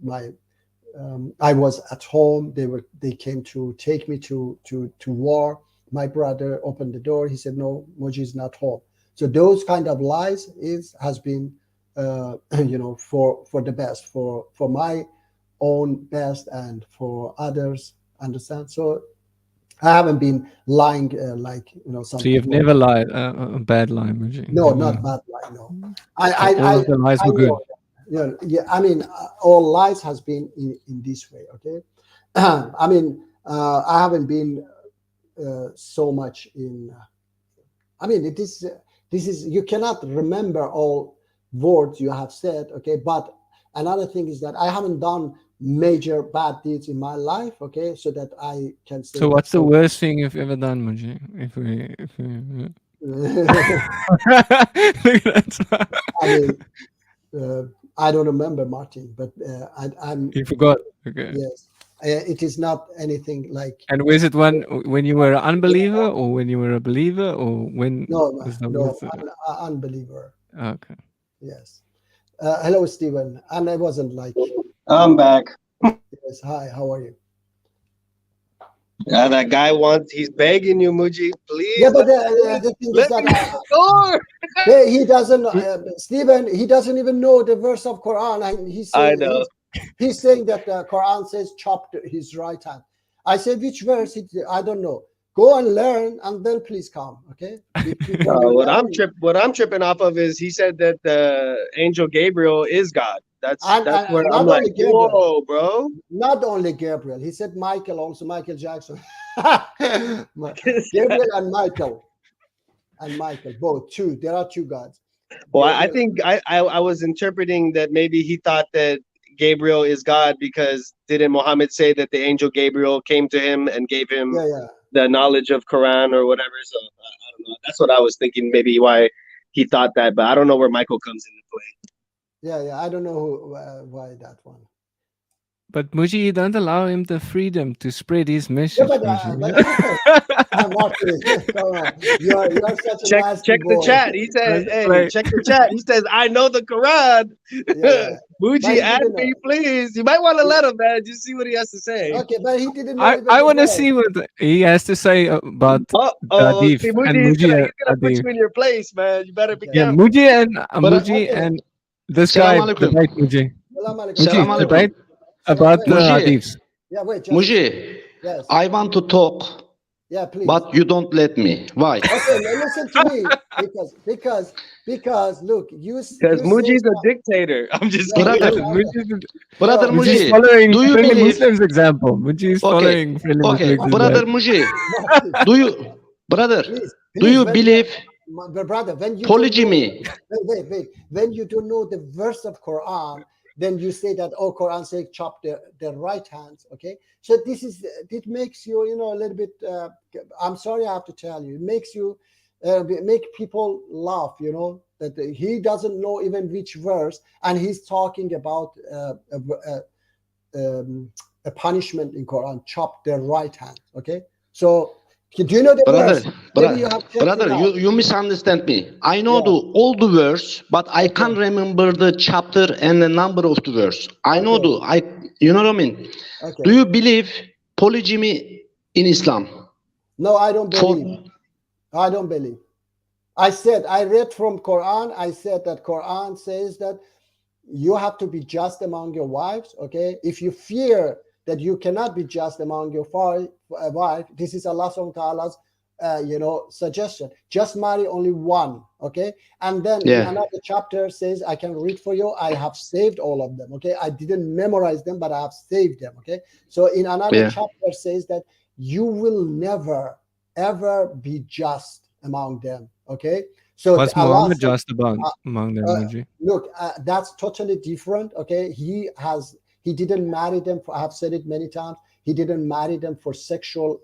I was at home. They came to take me to war. My brother opened the door. He said, "No, Muji is not home." So those kind of lies has been, for the best, for my own best and for others. Understand? So I haven't been lying like some. So you've never lied a bad lie, Muji? No, not bad lie. No, all of the lies were good. Yeah, I mean, all lies has been in this way. Okay, I mean, I haven't been so much in. I mean, this is you cannot remember all words you have said. Okay, but another thing is that I haven't done major bad deeds in my life. Okay, so that I can say. So what's the worst thing you've ever done, Muji? If we I mean, I don't remember, Martin, but I'm. You forgot. Okay. Yes, it is not anything like. And was it when you were an unbeliever, or when you were a believer, or when? No, was unbeliever. Okay. Yes. Hello, Stephen. And I wasn't like. I'm back. Yes. Hi. How are you? Yeah, that guy he's begging you, Muji, please. Yeah, but the thing is that he doesn't, Stephen, he doesn't even know the verse of Quran. And he's saying, I know. He's saying that the Quran says chopped his right hand. I said, which verse? I don't know. Go and learn, and then please come. Okay. What I'm tripping off of is he said that the angel Gabriel is God. That's where I'm like, whoa, bro. Not only Gabriel. He said Michael also, Michael Jackson. Gabriel and Michael. And Michael, both two. There are two gods. Well, I think I was interpreting that maybe he thought that Gabriel is God because didn't Muhammad say that the angel Gabriel came to him and gave him the knowledge of Quran or whatever? So I don't know. That's what I was thinking. Maybe why he thought that, but I don't know where Michael comes into play. Yeah, I don't know why that one. But Muji, you don't allow him the freedom to spread his message. But I'm not kidding. Come on. You're such a nasty Check the boy. chat. He says, hey, Right. check the chat. He says, I know the Quran. Yeah. But Muji, he add didn't me, know. please. You might want to let him, man. Just see what he has to say. Okay, but he didn't know. I want to see what he has to say about Uh-oh. Hadith See, and Muji, he's Muji gonna put Hadith. you in your place, man. You better be Yeah, careful. Muji and okay. and this guy Salam alaikum. debate Muji. Salam alaikum. Salam Muji alaikum. debate about the Muji. Hadiths. Yeah, wait. Just, Muji, yes. I want to talk, Yeah, please. but you don't let me. Why? Okay, now listen to me because look, Because you Muji's say a dictator. I'm just Yeah, kidding. Brother Muji is Muji, following do you friendly believe? Muslims example. Muji is following friendly Okay, Muslims brother example. Muji, no, do you, brother, please, do you when- believe my brother, when you polygamy? don't know, wait, when you don't know the verse of Quran, then you say that Quran says chop their right hands. Okay, so it makes you a little bit. I'm sorry, I have to tell you, it makes you make people laugh. That he doesn't know even which verse, and he's talking about a punishment in Quran, chop their right hand. Okay, so. Do you know the verse? Maybe you have checked brother, it out. you misunderstand me. I know all the verse, but I can't remember the chapter and the number of the verse. I know you know what I mean? Okay. Do you believe polygamy in Islam? No, I don't believe. I don't believe. I read from Quran. I said that Quran says that you have to be just among your wives. Okay, if you fear that you cannot be just among your wife, this is Allah subhanahu wa ta'ala's suggestion. Just marry only one. Okay, and then in another chapter says, I can read for you, I have saved all of them. Okay, I didn't memorize them, but I have saved them. Okay, so in another chapter says that you will never ever be just among them. Okay, so What's Allah Muhammad said, just about among them, Muji? look, that's totally different. Okay, he didn't marry them I have said it many times. He didn't marry them for sexual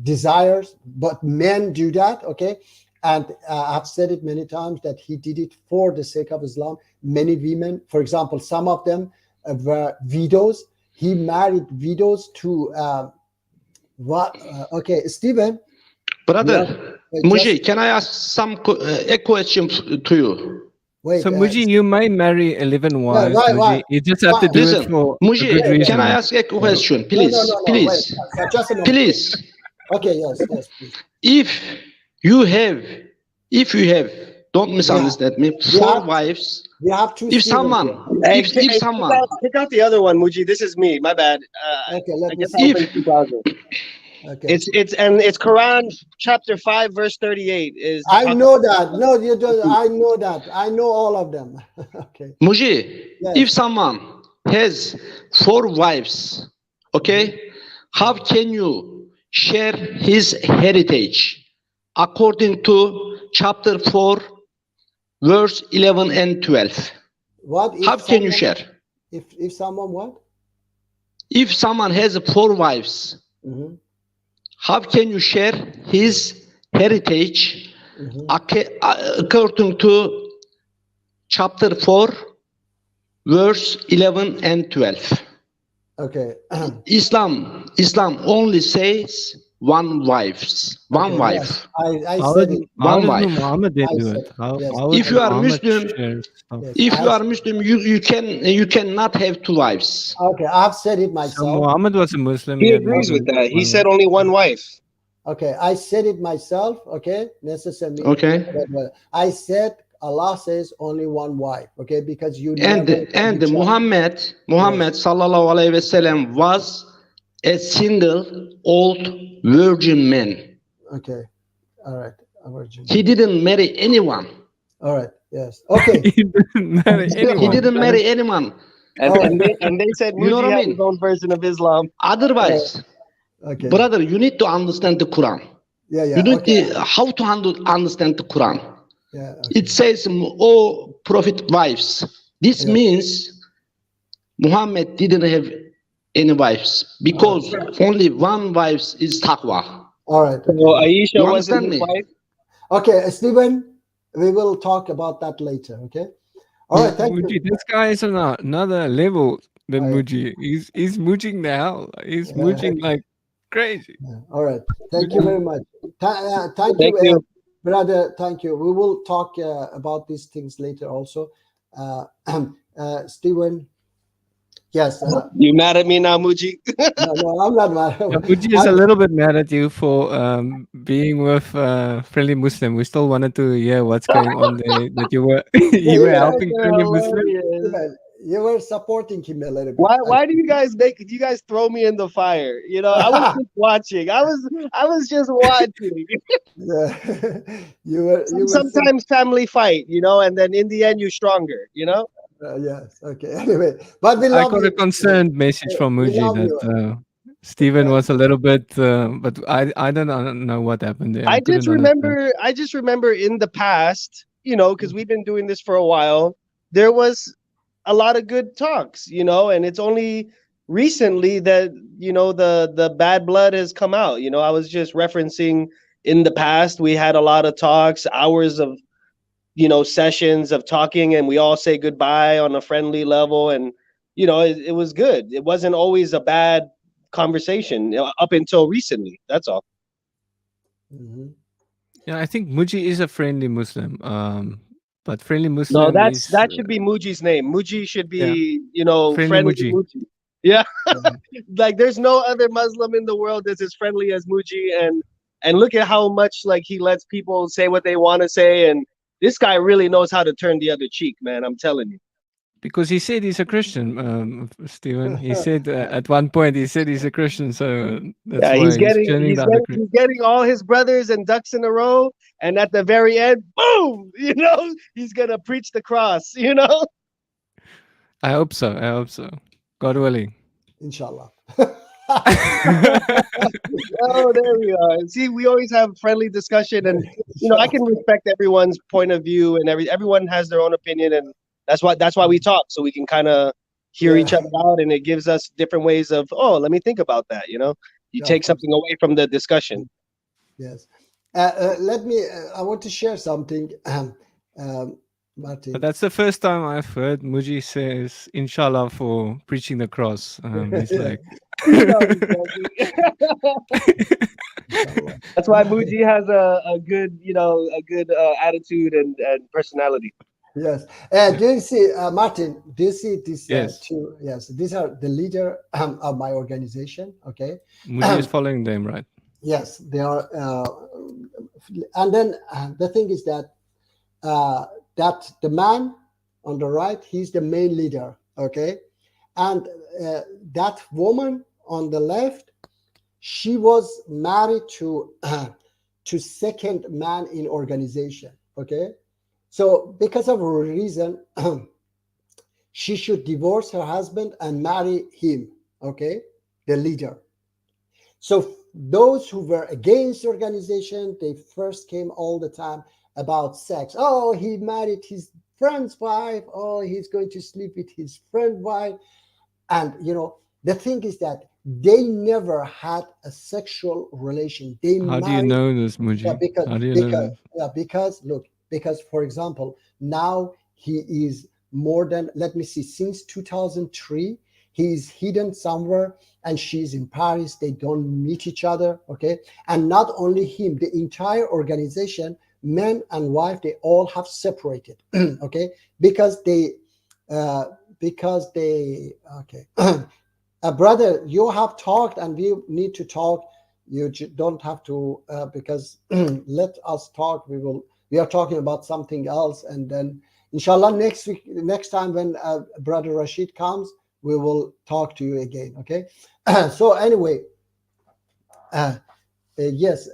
desires, but men do that. Okay, and I've said it many times that he did it for the sake of Islam. Many women, for example, some of them were widows. He married widows to okay, Stephen. Brother Muji, can I ask a question to you? Wait, So Muji, you may marry 11 wives. Muji. You just have to do it for Muji, a good reason. can I ask a question, please? No, please, wait, just a moment. please. Okay, yes, please. If you have, don't misunderstand me. 4 wives. We have two. If someone, Hey, if someone, pick out the other one, Muji. This is me. My bad. Okay, let I me guess see. I opened 2000. Okay. It's Quran chapter 5 verse 38 is. I know that. No, you don't. I know that. I know all of them. Okay. Muji, Yes. if someone has 4 wives, okay, how can you share his heritage according to chapter 4, verse 11 and 12? What? If How can you someone- share? If someone what? If someone has 4 wives, Mhm. how can you share his heritage according to chapter 4, verse 11 and 12? Okay. Islam only says one wife. Yes. I How said did it. One wife. Muhammad did I do said- it? How yes. would If you are Muhammad Muslim, share stuff? Yes, If I- you are Muslim, you cannot have 2 wives. Okay, I've said it So myself. Muhammad was a Muslim. He had agrees more with than that. He one said wife. only one wife. Okay, I said it myself. Okay, necessarily. Okay. I said Allah says only one wife. Okay, because you And never can be child. Muhammad sallallahu alaihi wasallam was a single old virgin man. Okay, all right. Virgin. He didn't marry anyone. All right. Yes. Okay. He didn't marry He anyone. didn't marry anyone. And they said You know Muji what I had mean? his own version of Islam. Otherwise, Okay. brother, you need to understand the Quran. Yeah. You need Okay. how to understand the Quran. Yeah. It says, "Oh, prophet wives." This Yeah. means Muhammad didn't have any wives because only one wife is taqwa. All right. So Aisha You wasn't understand his me? wife. Okay, Stephen, we will talk about that later. Okay. All right. Thank Muji, you. this guy is on another level than Oh, yeah. Muji. He's mooching now. He's mooching like crazy. All right. Thank you very much. Thank Thank you, you. brother. Thank you. We will talk about these things later also. Stephen. Yes. You mad at me now, Muji? No, I'm not mad. Yeah, Muji is a little bit mad at you for being with Friendly Muslim. We still wanted to hear what's going on there. That you were you were helping Friendly Muslim. Stephen, you were supporting him a little bit. Why do you guys throw me in the fire? You know, I was just watching. I was just watching. Yeah. you were Sometimes family fight, you know, and then in the end you're stronger, you know? Yes. Okay. Anyway, but we I love got you. a concerned message from We Muji love you. that Stephen was a little bit, but I don't know what happened there. I couldn't just understand. remember in the past, you know, because we've been doing this for a while, there was a lot of good talks, you know, and it's only recently that, you know, the bad blood has come out. You know, I was just referencing in the past we had a lot of talks, hours of, you know, sessions of talking, and we all say goodbye on a friendly level, and you know, it was good. It wasn't always a bad conversation, you know, up until recently. That's all. Yeah, I think Muji is a Friendly Muslim. But Friendly No, Muslim is that should be Muji's name. Muji should be, yeah. you know, Friendly friendly Muji. Muji. Yeah. Like there's no other Muslim in the world that's as friendly as Muji, and look at how much like he lets people say what they want to say, and this guy really knows how to turn the other cheek, man. I'm telling you. Because he said he's a Christian, Stephen. He said at one point he said he's a Christian, so that's Yeah, why he's he's turning the other he's getting all his brothers and ducks in a row, and at the very end, boom, you know, he's gonna preach the cross, you know. I hope so. I hope so. God willing. Inshallah. Oh, there we are. See, we always have friendly discussion, and you know, I can respect everyone's point of view, and everyone has their own opinion, and that's why we talk, so we can kind of hear each other out, and it gives us different ways of, oh, let me think about that. You know, you take something away from the discussion. Yes. Let me. I want to share something, Martin. But that's the first time I've heard Muji says Inshallah for preaching the cross. He's like That's why Muji has a good, you know, attitude and personality. Yes. Do you see, Martin? Do you see this? Yes. Two. Yes. These are the leader of my organization. Okay. Muji is following them, right? Yes, they are. And then the thing is that that the man on the right, he's the main leader. Okay, and that woman on the left, she was married to second man in organization. Okay, so because of a reason, she should divorce her husband and marry him. Okay, the leader. So those who were against the organization, they first came all the time about sex. Oh, he married his friend's wife. Oh, he's going to sleep with his friend's wife. And, you know, the thing is that they never had a sexual relation. How do you know this, Muji? Yeah, How do you know this? Because, for example, now he is more than, let me see, since 2003, he's hidden somewhere and she's in Paris. They don't meet each other. Okay. And not only him, the entire organization, men and wife, they all have separated. Okay. Because they, okay. Brother, you have talked and we need to talk. You don't have to, because let us talk. We are talking about something else. And then inshallah, next time when Brother Rashid comes, we will talk to you again. Okay. So anyway, yes.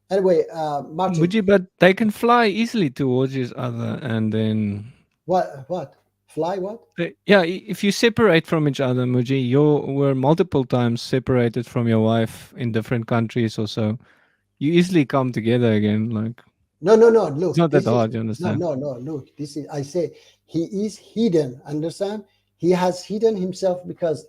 Anyway, Martin. Muji, but they can fly easily towards each other, and then what? Fly what? Yeah, if you separate from each other, Muji, you were multiple times separated from your wife in different countries or so. You easily come together again. Like no. Look, it's not that hard. You understand? No. Look, this is. I say he is hidden. Understand? he has hidden himself because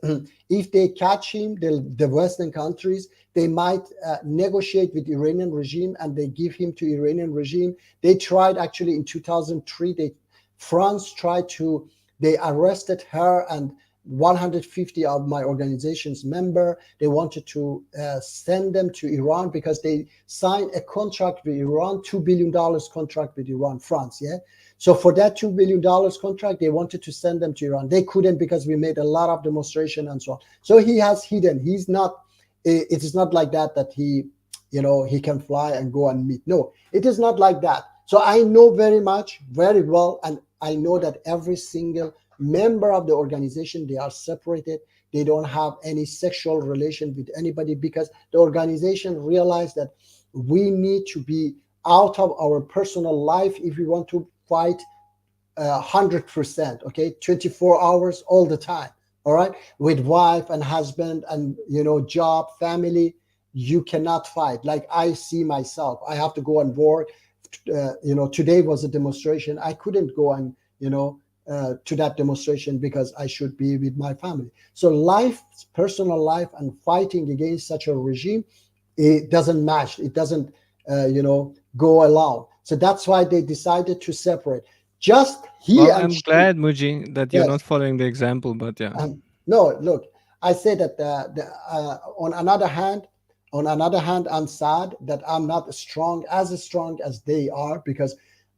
if they catch him, the Western countries, they might negotiate with Iranian regime and they give him to Iranian regime. They tried actually in 2003, France tried to, they arrested her and 150 of my organization's member. They wanted to send them to Iran because they signed a contract with Iran, $2 billion contract with Iran, France, yeah? So for that $2 billion contract, they wanted to send them to Iran. They couldn't because we made a lot of demonstration and so on. So he has hidden. He's not, it is not like that he, he can fly and go and meet. No, it is not like that. So I know very well, and I know that every single member of the organization, they are separated. They don't have any sexual relation with anybody because the organization realized that we need to be out of our personal life if we want to fight 100%, okay, 24 hours all the time, all right, with wife and husband and job, family. You cannot fight. Like I see myself, I have to go on board. Today was a demonstration. I couldn't go and to that demonstration because I should be with my family. So life, personal life, and fighting against such a regime, it doesn't match. It doesn't go along. So that's why they decided to separate. Just he Well, and I'm she. glad, Muji, that you're Yes. not following the example, but yeah. No, look, I say that on another hand, I'm sad that I'm not as strong as they are because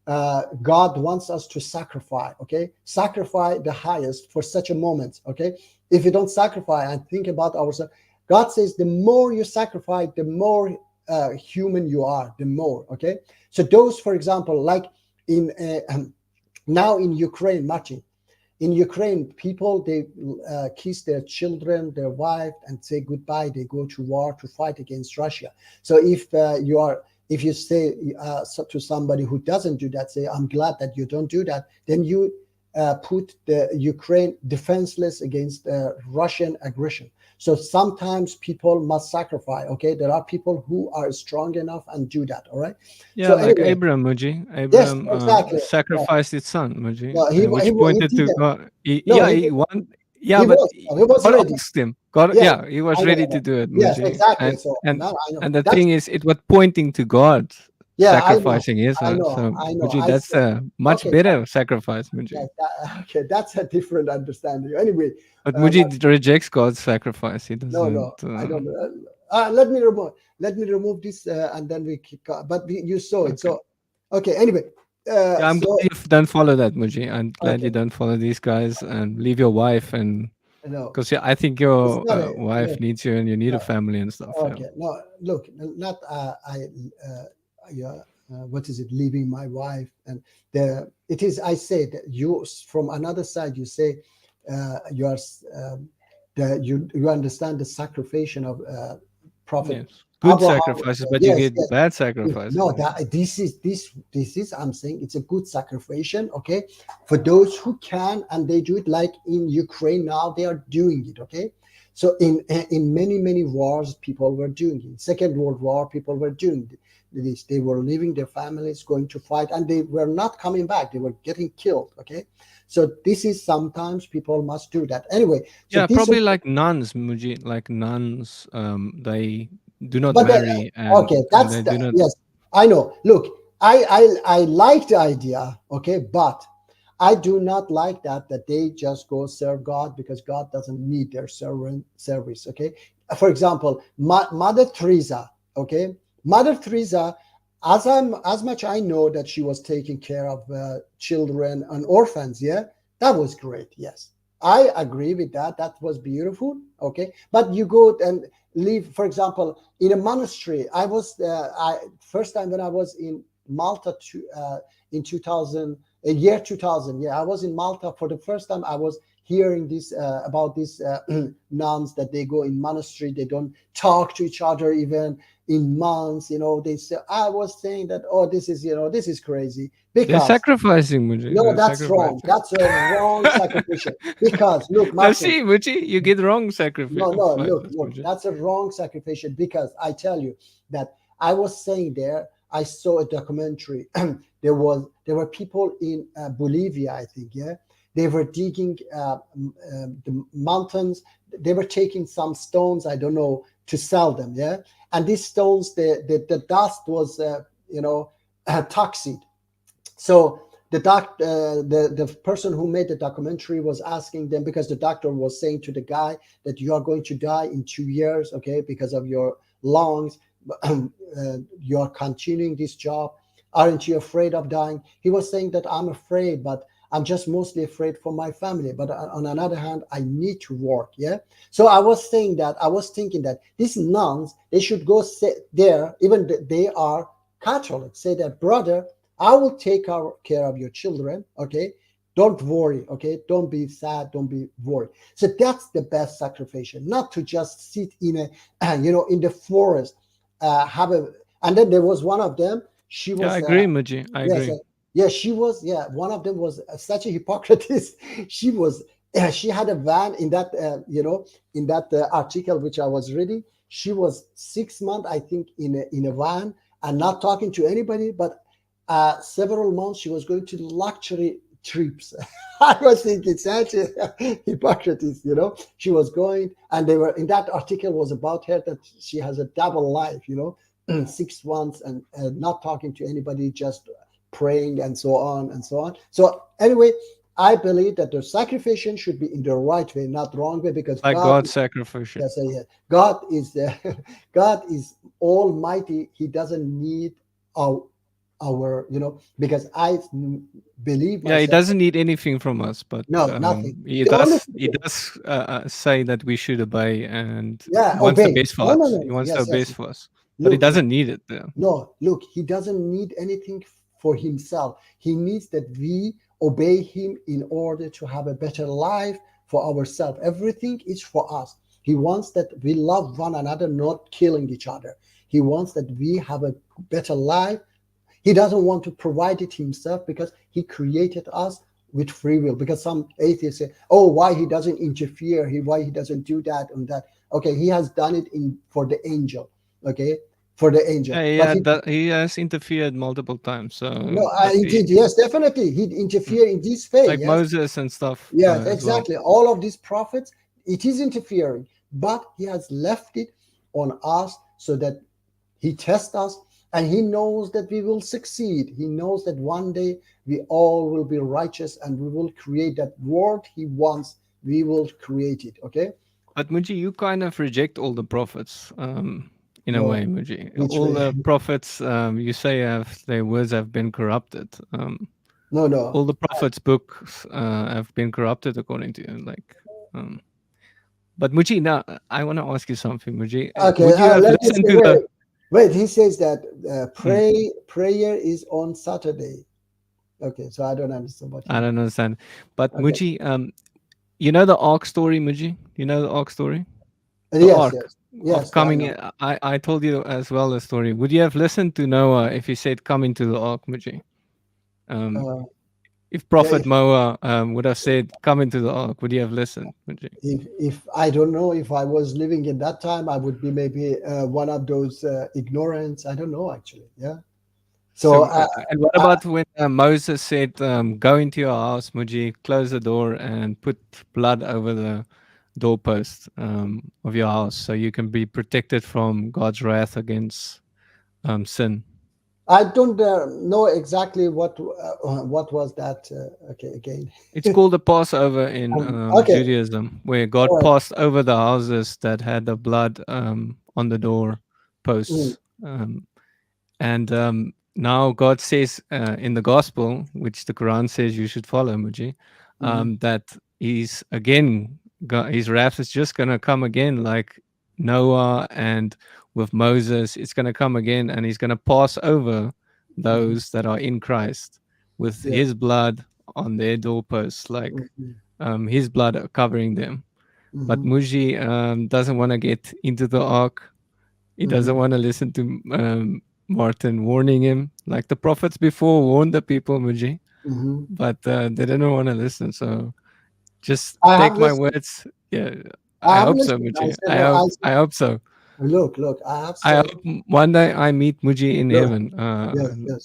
God wants us to sacrifice, okay? Sacrifice the highest for such a moment, okay? If you don't sacrifice and think about ourselves, God says the more you sacrifice, the more human you are, the more, okay? So those, for example, like in now in Ukraine, Martin, in Ukraine, people, they kiss their children, their wife, and say goodbye. They go to war to fight against Russia. So if you say to somebody who doesn't do that, say, I'm glad that you don't do that, then you put the Ukraine defenseless against Russian aggression. So sometimes people must sacrifice, okay? There are people who are strong enough and do that, all right? Yeah, So like anyway, Abraham, Muji. yes, Abraham exactly. sacrificed his son, Muji, No, he pointed to didn't. God. No, He won. Yeah, he but was God ready. asked him. God, Yeah, yeah, he was I know ready that. to do it, Yes, Muji. exactly. So now I know. And the That's, thing is, it was pointing to God yeah, sacrificing his I son. know. So, Muji, I that's see. a much Okay, better sacrifice, Muji. okay, that's a different understanding. Anyway, But Muji rejects God's sacrifice. He doesn't. no, I don't. Let me remove this, and then we keep. But you saw it. So, okay. Anyway, Yeah, I'm so glad you don't follow that, Muji. I'm glad okay, you don't follow these guys and leave your wife and no, because I think it's your not a wife look. needs you and you need No, a family and stuff. Yeah. okay, no, look, not what is it? Leaving my wife and it is. I say that you from another side. You say you are you understand the sacrifice of Prophet Yes. Good Abraham. sacrifices, but you Yes, get yes. bad sacrifices. No, that this is I'm saying it's a good sacrifice, okay, for those who can and they do it like in Ukraine now they are doing it, okay. So in many wars people were doing it. Second World War people were doing this. They were leaving their families, going to fight, and they were not coming back. They were getting killed, okay. So this is sometimes people must do that anyway. So Yeah, this probably is, like nuns, Muji. Like nuns, they do not but marry okay, and that's they the, do not. yes, I know. Look, I like the idea, okay, but I do not like that they just go serve God because God doesn't need their service, okay. For example, Mother Teresa, okay, Mother Teresa, as much I know that she was taking care of children and orphans, yeah, that was great. Yes, I agree with that. That was beautiful, okay. But you go and live, for example, in a monastery. I was first time when I was in Malta in 2000, year 2000. Yeah, I was in Malta for the first time. I was hearing this about these nuns that they go in monastery. They don't talk to each other even in months. They say. I was saying that, oh, this is crazy They're because sacrificing, Muji. no, They're that's wrong. sacrificing. That's a wrong sacrifice. Because look, Now Martin. see, Muji, you get wrong sacrifice. No, look, that's a wrong sacrifice because I tell you that I was saying there, I saw a documentary. There were people in Bolivia, I think, yeah. They were digging the mountains. They were taking some stones, I don't know, to sell them. Yeah, and these stones, the dust was toxic. So the person who made the documentary was asking them, because the doctor was saying to the guy that you are going to die in 2 years, okay, because of your lungs. You are continuing this job. Aren't you afraid of dying? He was saying that I'm afraid, but I'm just mostly afraid for my family. But on another hand, I need to work. Yeah. So I was thinking that these nuns, they should go sit there, even they are Catholic, say that, brother, I will take care of your children. Okay. Don't worry. Okay. Don't be sad. Don't be worried. So that's the best sacrifice, not to just sit in in the forest, and then there was one of them. She was. Yeah, I agree, Muji. I agree. Yeah, she was. Yeah, one of them was such a hypocrite. She was. She had a van in that. In that article which I was reading. She was 6 months, I think, in a van and not talking to anybody. But several months she was going to luxury trips. I was thinking such a hypocrite. She was going, and they were in that article was about her that she has a double life. 6 months and not talking to anybody, just praying and so on and so on. So anyway, I believe that the sacrifice should be in the right way, not wrong way, because like God's sacrifice. Yes, God is God is almighty. He doesn't need our because I believe. Yeah, he doesn't need anything from us, but no, nothing. He does say that we should obey, and he wants obey. the best for us. He wants the best for us. But he doesn't need it. No, look, he doesn't need anything for himself. He needs that we obey him in order to have a better life for ourselves. Everything is for us. He wants that we love one another, not killing each other. He wants that we have a better life. He doesn't want to provide it himself because he created us with free will. Because some atheists say, oh, why he doesn't interfere? Why he doesn't do that and that? Okay, he has done it for the angel. Okay, for the angel. He has interfered multiple times. So no, he did. Yes, definitely. He interfered in this phase. Like Moses and stuff. Yeah, exactly. Well. All of these prophets, it is interfering, but he has left it on us so that he tests us, and he knows that we will succeed. He knows that one day we all will be righteous and we will create that world he wants. We will create it. Okay. But Muji, you kind of reject all the prophets. In a way, Muji. All the prophets, you say, their words have been corrupted. No. All the prophets' books have been corrupted, according to you. But Muji, now I want to ask you something, Muji. Okay, wait. He says that prayer is on Saturday. Okay, so I don't understand what. I don't understand, but okay. Muji, you know the Ark story, Muji. You know the Ark story. Yes, coming. I told you as well the story. Would you have listened to Noah if he said, "Come into the ark," Muji? If Prophet Noah would have said, "Come into the ark," would you have listened, Muji? If I don't know, if I was living in that time, I would be maybe one of those ignorants. I don't know, actually. Yeah. So and what about when Moses said, "Go into your house, Muji, close the door, and put blood over the doorpost of your house, so you can be protected from God's wrath against sin"? I don't know exactly what was that. Okay, again. It's called the Passover in Judaism, where God passed over the houses that had the blood on the door posts. And now God says in the gospel, which the Quran says you should follow, Muji, that he's again, his wrath is just going to come again, like Noah and with Moses. It's going to come again, and he's going to pass over those that are in Christ with his blood on their doorposts, like his blood covering them. But Muji doesn't want to get into the ark. He doesn't want to listen to Martin warning him, like the prophets before warned the people, Muji, but they didn't want to listen. So just take my words. Yeah, I hope so, Muji. I hope so. Look, I hope one day I meet Muji in heaven,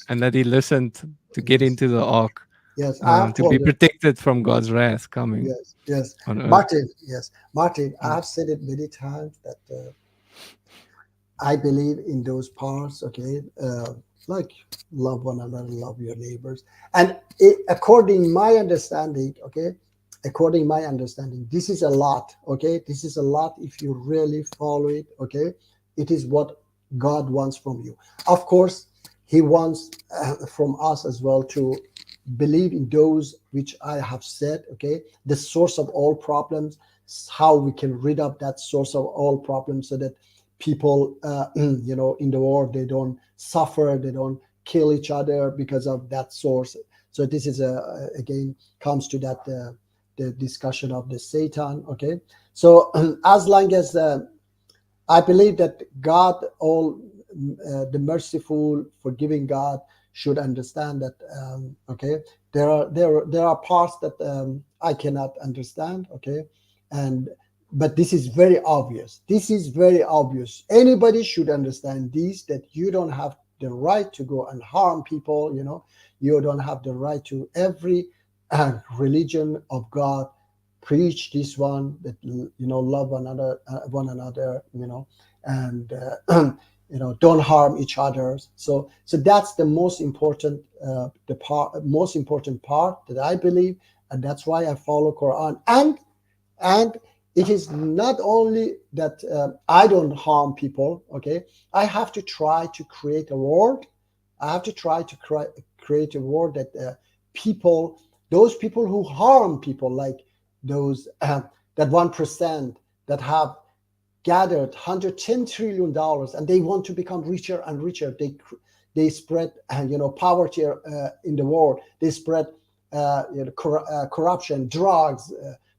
and that he listened to get into the ark Yes, I have to told be you. protected from God's wrath coming Yes, yes. on earth. Martin, yes. Martin, I have said it many times that I believe in those parts, okay? Like love one another, love your neighbors. And according my understanding, okay? According my understanding, this is a lot, okay? This is a lot if you really follow it, okay? It is what God wants from you. Of course, he wants from us as well to believe in those which I have said, okay? The source of all problems, how we can rid of that source of all problems so that people, you know, in the world, they don't suffer, they don't kill each other because of that source. So this is, again, comes to that, the discussion of the Satan, okay? So as long as I believe that God, the merciful, forgiving God, should understand that, okay, there are parts that I cannot understand, okay, but this is very obvious. This is very obvious. Anybody should understand this, that you don't have the right to go and harm people, you know. You don't have the right to. Every religion of God preach this one, that, you know, love one another, you know, and you know, don't harm each other. So that's the most important most important part that I believe, and that's why I follow Quran. And it is not only that I don't harm people, okay? I have to try to create a world. I have to try to create a world that people, those people who harm people, like those that 1% that have gathered $110 trillion and they want to become richer and richer. They spread, you know, poverty in the world. They spread you know, corruption, drugs,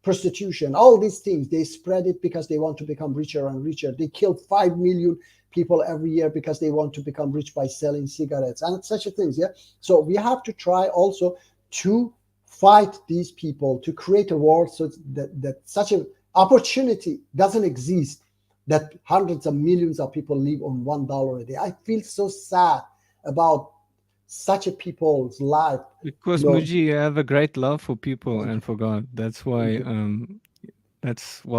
prostitution, all these things. They spread it because they want to become richer and richer. They kill 5 million people every year because they want to become rich by selling cigarettes and such things. Yeah. So we have to try also to fight these people, to create a world so that such an opportunity doesn't exist, that hundreds of millions of people live on $1 a day. I feel so sad about such a people's life. Because, you know. Muji, you have a great love for people and for God. That's why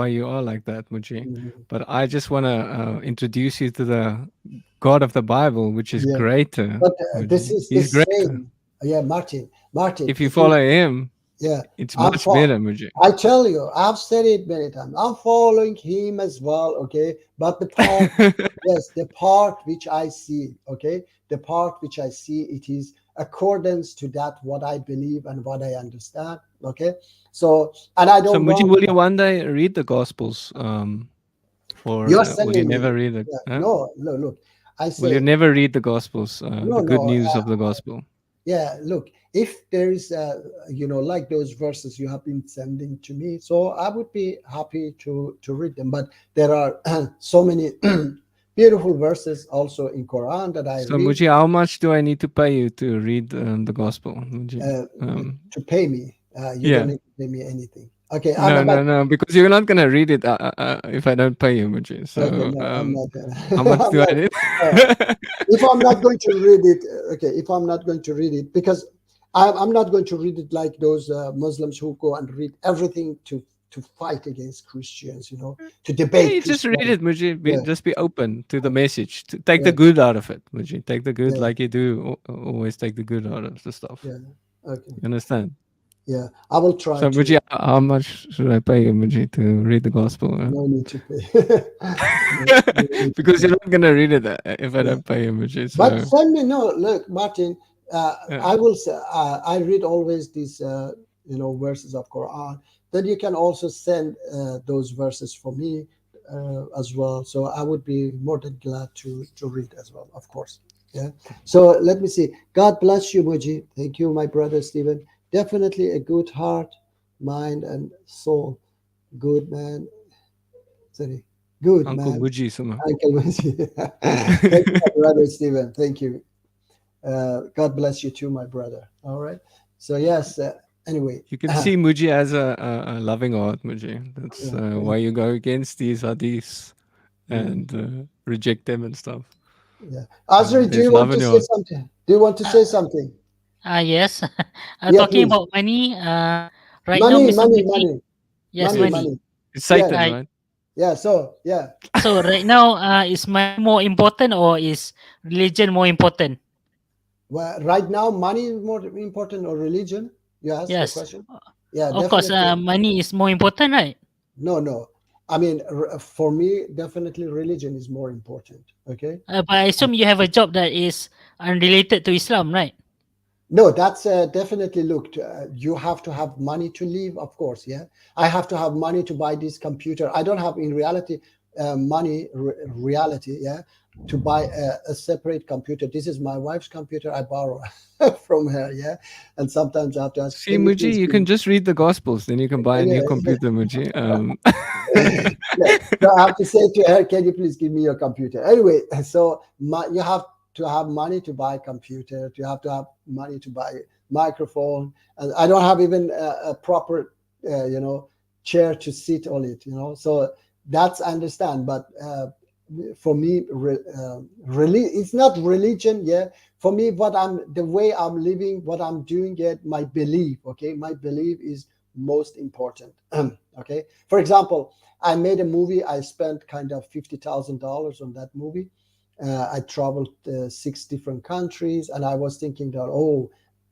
you are like that, Muji. But I just want to introduce you to the God of the Bible, which is greater. But Muji. this is He's the greater. same. Yeah, Martin. If you follow him, yeah, it's much better, Muji. I tell you, I've said it many times. I'm following him as well, okay? But the part, yes, the part which I see, okay? The part which I see, it is accordance to that what I believe and what I understand, okay? So, and I don't So, Muji, want, will you one day read the Gospels? Or you're will you sending me. never read it? Yeah, no, look, I say. Will you never read the Gospels, the good news of the Gospel? Yeah, look, if there is, you know, like those verses you have been sending to me, so I would be happy to read them. But there are so many beautiful verses also in Quran that I So, read. Muji, how much do I need to pay you to read the Gospel, Muji? To pay me, you don't need to pay me anything. Okay. No, because you're not gonna read it if I don't pay you, Muji. So, okay, no, I'm not gonna. how much do I need? If I'm not going to read it, okay. If I'm not going to read it, because I'm not going to read it like those Muslims who go and read everything to fight against Christians, you know, to debate. Yeah, you just read it, Muji. Just be open to the message. To take Yeah. the good out of it, Muji. Take the good Yeah. like you do. Always take the good out of the stuff. Yeah. Okay. You understand? Yeah, I will try. So, Muji, how much should I pay you, Muji, to read the Gospel? No need to pay. Because you're not gonna read it if I don't pay you, Muji. So. But send me, no, look, Martin, I will say, I read always these, you know, verses of Quran. Then you can also send those verses for me as well. So I would be more than glad to read as well, of course. Yeah. So let me see. God bless you, Muji. Thank you, my brother Stephen. Definitely a good heart, mind, and soul. Good man. Sorry. Good Uncle man. Muji, Suma. Uncle Muji. Thank you, my brother Stephen. Thank you. God bless you too, my brother. All right. So yes. Anyway, you can see Muji as a loving heart, Muji. That's why you go against these hadiths and reject them and stuff. Yeah. Azri, do you want to say something? Do you want to say something? Yes. Yeah, Talking please. about money. Right now, Money, Mr. money, Muji. money, Yes, money, money. money. It's Yeah, Satan, I- right? yeah. So yeah. So right now, is money more important or is religion more important? Well, right now, money is more important or religion? You asked the Yes. question. Yeah, Of course, definitely. money is more important, right? No, no. I mean, for me, definitely religion is more important. Okay. But I assume you have a job that is unrelated to Islam, right? No, that's definitely looked. You have to have money to live, of course. Yeah, I have to have money to buy this computer. I don't have in reality money. Reality, yeah, to buy a separate computer. This is my wife's computer. I borrow from her. Yeah, and sometimes I have to ask. See, Can you Muji, please you give can me-" just read the Gospels, then you can buy a new Yeah. computer, Muji. Yeah. So I have to say to her, "Can you please give me your computer?" Anyway, so you have to have money to buy a computer. You have to have money to buy microphone, and I don't have even a proper, chair to sit on it. So that's I understand. But for me, it's not religion. Yeah, for me, the way I'm living, what I'm doing, yet my belief. Okay, my belief is most important. Okay, for example, I made a movie. I spent kind of $50,000 on that movie. I traveled 6 different countries, and I was thinking that,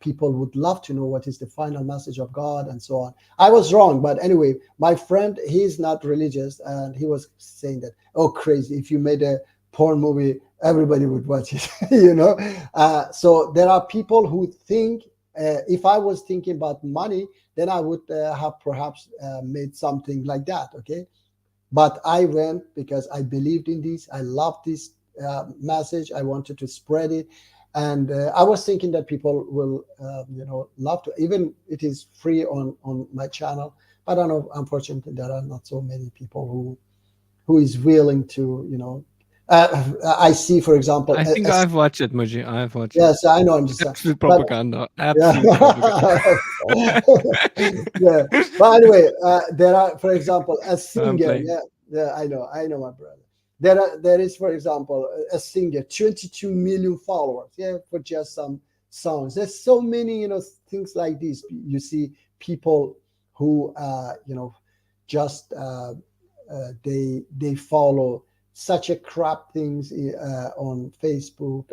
people would love to know what is the final message of God and so on. I was wrong, but anyway, my friend, he's not religious, and he was saying that, crazy, if you made a porn movie, everybody would watch it, So there are people who think, if I was thinking about money, then I would have perhaps made something like that, okay? But I went because I believed in this. I loved this message. I wanted to spread it. And I was thinking that people will, love to, even it is free on my channel. But I know, unfortunately, there are not so many people who is willing to, I see, for example, I think I've watched it, Muji. I've watched it. yes, I know, I'm just Absolute but- propaganda. Absolute propaganda. Yeah, but anyway, there are, for example, a singer. playing. Yeah, I know, my brother. There is, for example, a singer, 22 million followers. Yeah, for just some songs. There's so many, things like this. You see people who, just they follow such a crap things on Facebook,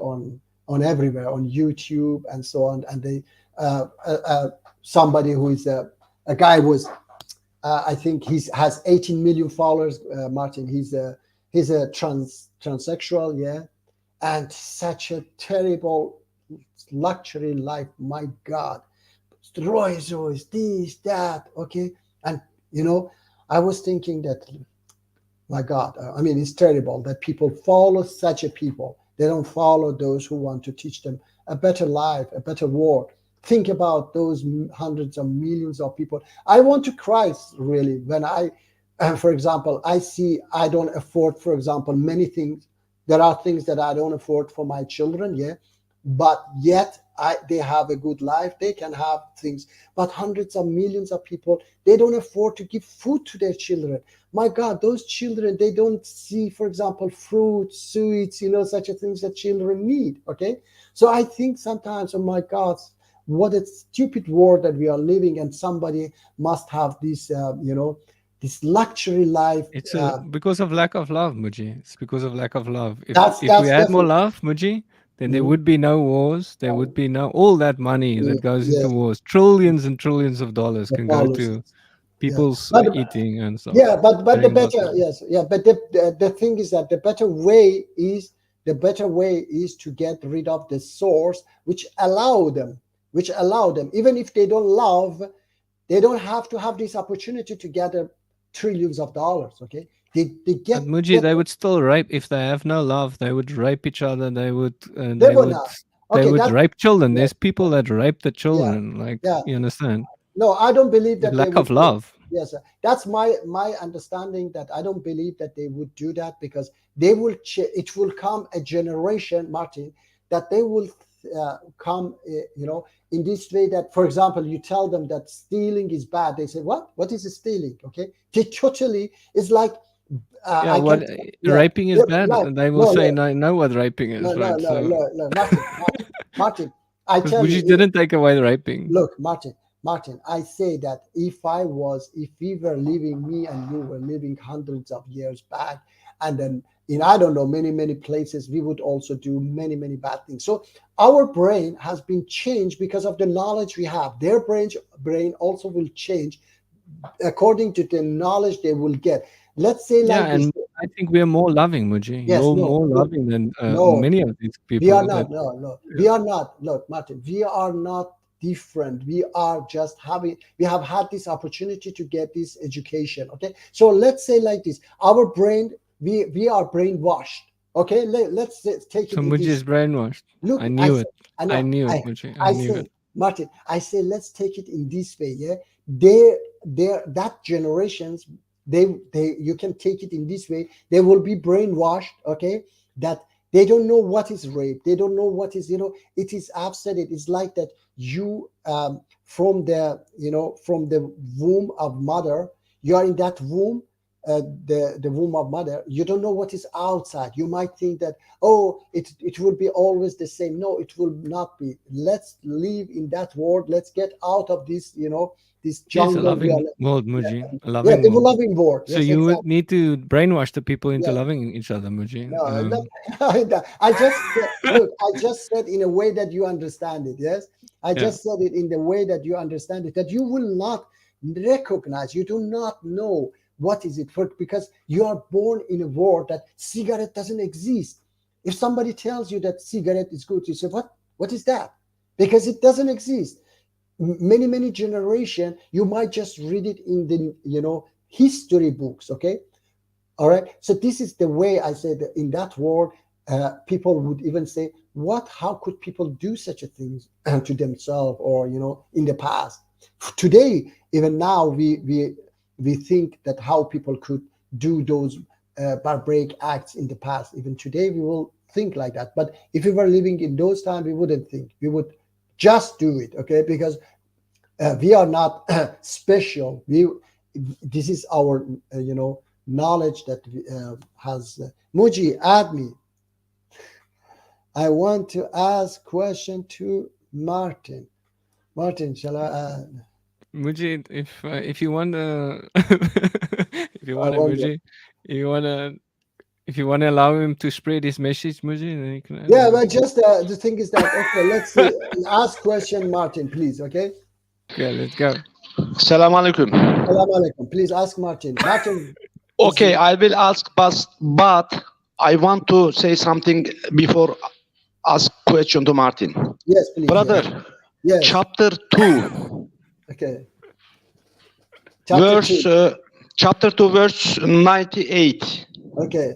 on everywhere, on YouTube, and so on. And they somebody who is a guy was, I think has 18 million followers. Martin, he's a transsexual, yeah, and such a terrible luxury life. My God, Rolls Royce, this, that, okay, and I was thinking that, my God, I mean, it's terrible that people follow such a people. They don't follow those who want to teach them a better life, a better world. Think about those hundreds of millions of people. I want to cry, really, when for example, I don't afford, for example, many things. There are things that I don't afford for my children, yeah, but yet they have a good life. They can have things, but hundreds of millions of people, they don't afford to give food to their children. My God, those children, they don't see, for example, fruits, sweets, such a things that children need, okay? So I think sometimes, oh my God, what a stupid world that we are living, and somebody must have this, this luxury life. It's because of lack of love, Muji. It's because of lack of love. If That's we had more definitely- love, Muji, then there Mhm. would be no wars. There would be all that money that goes into Yes. wars. Trillions and trillions of dollars can go dollars. to people's But- eating and stuff. Yeah, but the caring about better, them. yes, yeah, but the thing is that the better way is to get rid of the source, which allow them, even if they don't love, they don't have to have this opportunity to gather trillions of dollars. Okay, they get. But Muji, they would still rape if they have no love. They would rape each other. They would. They would not. They Okay, would that's- rape children. There's people that rape the children. Like, yeah. you understand? No, I don't believe The that. lack they of would- love. Yes, sir. That's my understanding, that I don't believe that they would do that, because they will. It will come a generation, Martin, that they will come, in this way that, for example, you tell them that stealing is bad. They say, what? What is stealing? Okay, they totally. It's like. Yeah, raping is bad. No, and they will say, no, know what raping is, no, right? no, So no, Martin, I Because tell you, Muji didn't take away the raping. look, Martin, I say that if we were living, me and you were living hundreds of years back, and then in, I don't know, many places, we would also do many bad things. So our brain has been changed because of the knowledge we have. Their brain also will change according to the knowledge they will get. Let's say Yeah, like and this. I think we are more loving, Muji. Yes, You're no, more look, loving than no, many of these people. we are that- not. No, we are not. Look, Martin, we are not different. We are just we have had this opportunity to get this education. Okay, so let's say like this: our brain, we are brainwashed. Okay, let's take it. So in Muji this. is brainwashed. Look, I knew it. know, I knew it, Muji. I knew say, it. Martin, I say, let's take it in this way. Yeah, that generations, you can take it in this way. They will be brainwashed. Okay, that they don't know what is rape. They don't know what is, it is upset. It is like that. You from the womb of mother, you are in that womb. The womb of mother, you don't know what is outside. You might think that, oh, it will be always the same. No, it will not be. Let's live in that world. Let's get out of this, this Yes, a jungle. loving world, Muji. A Yeah, loving the world. loving world. So Yes, you would exactly. need to brainwash the people into Yeah. loving each other, Muji. No, I just look. I just said in a way that you understand it. Yes, I just said it in the way that you understand it. That you will not recognize. You do not know what is it for, because you are born in a world that cigarette doesn't exist. If somebody tells you that cigarette is good, you say, what is that? Because it doesn't exist. Many generation, you might just read it in the history books. Okay, all right. So this is the way I said that in that world, people would even say, how could people do such a thing to themselves, or in the past? Today, even now, we think that how people could do those barbaric acts in the past. Even today, we will think like that. But if we were living in those times, we wouldn't think. We would just do it, okay? Because we are not special. This is our, knowledge that has. Muji, add me. I want to ask question to Martin. Martin, shall I add? Muji, if you want to, Muji, if you want to allow him to spread his message, Muji, then you can. Yeah, but just the thing is that, okay, let's ask question, Martin, please. Okay. Okay, let's go. Salam alaikum. Salam alaikum. Please ask Martin. Martin. Okay, I will ask, but I want to say something before ask question to Martin. Yes, please. Brother, yes. chapter 2. Okay. Chapter 2, verse 98. Okay.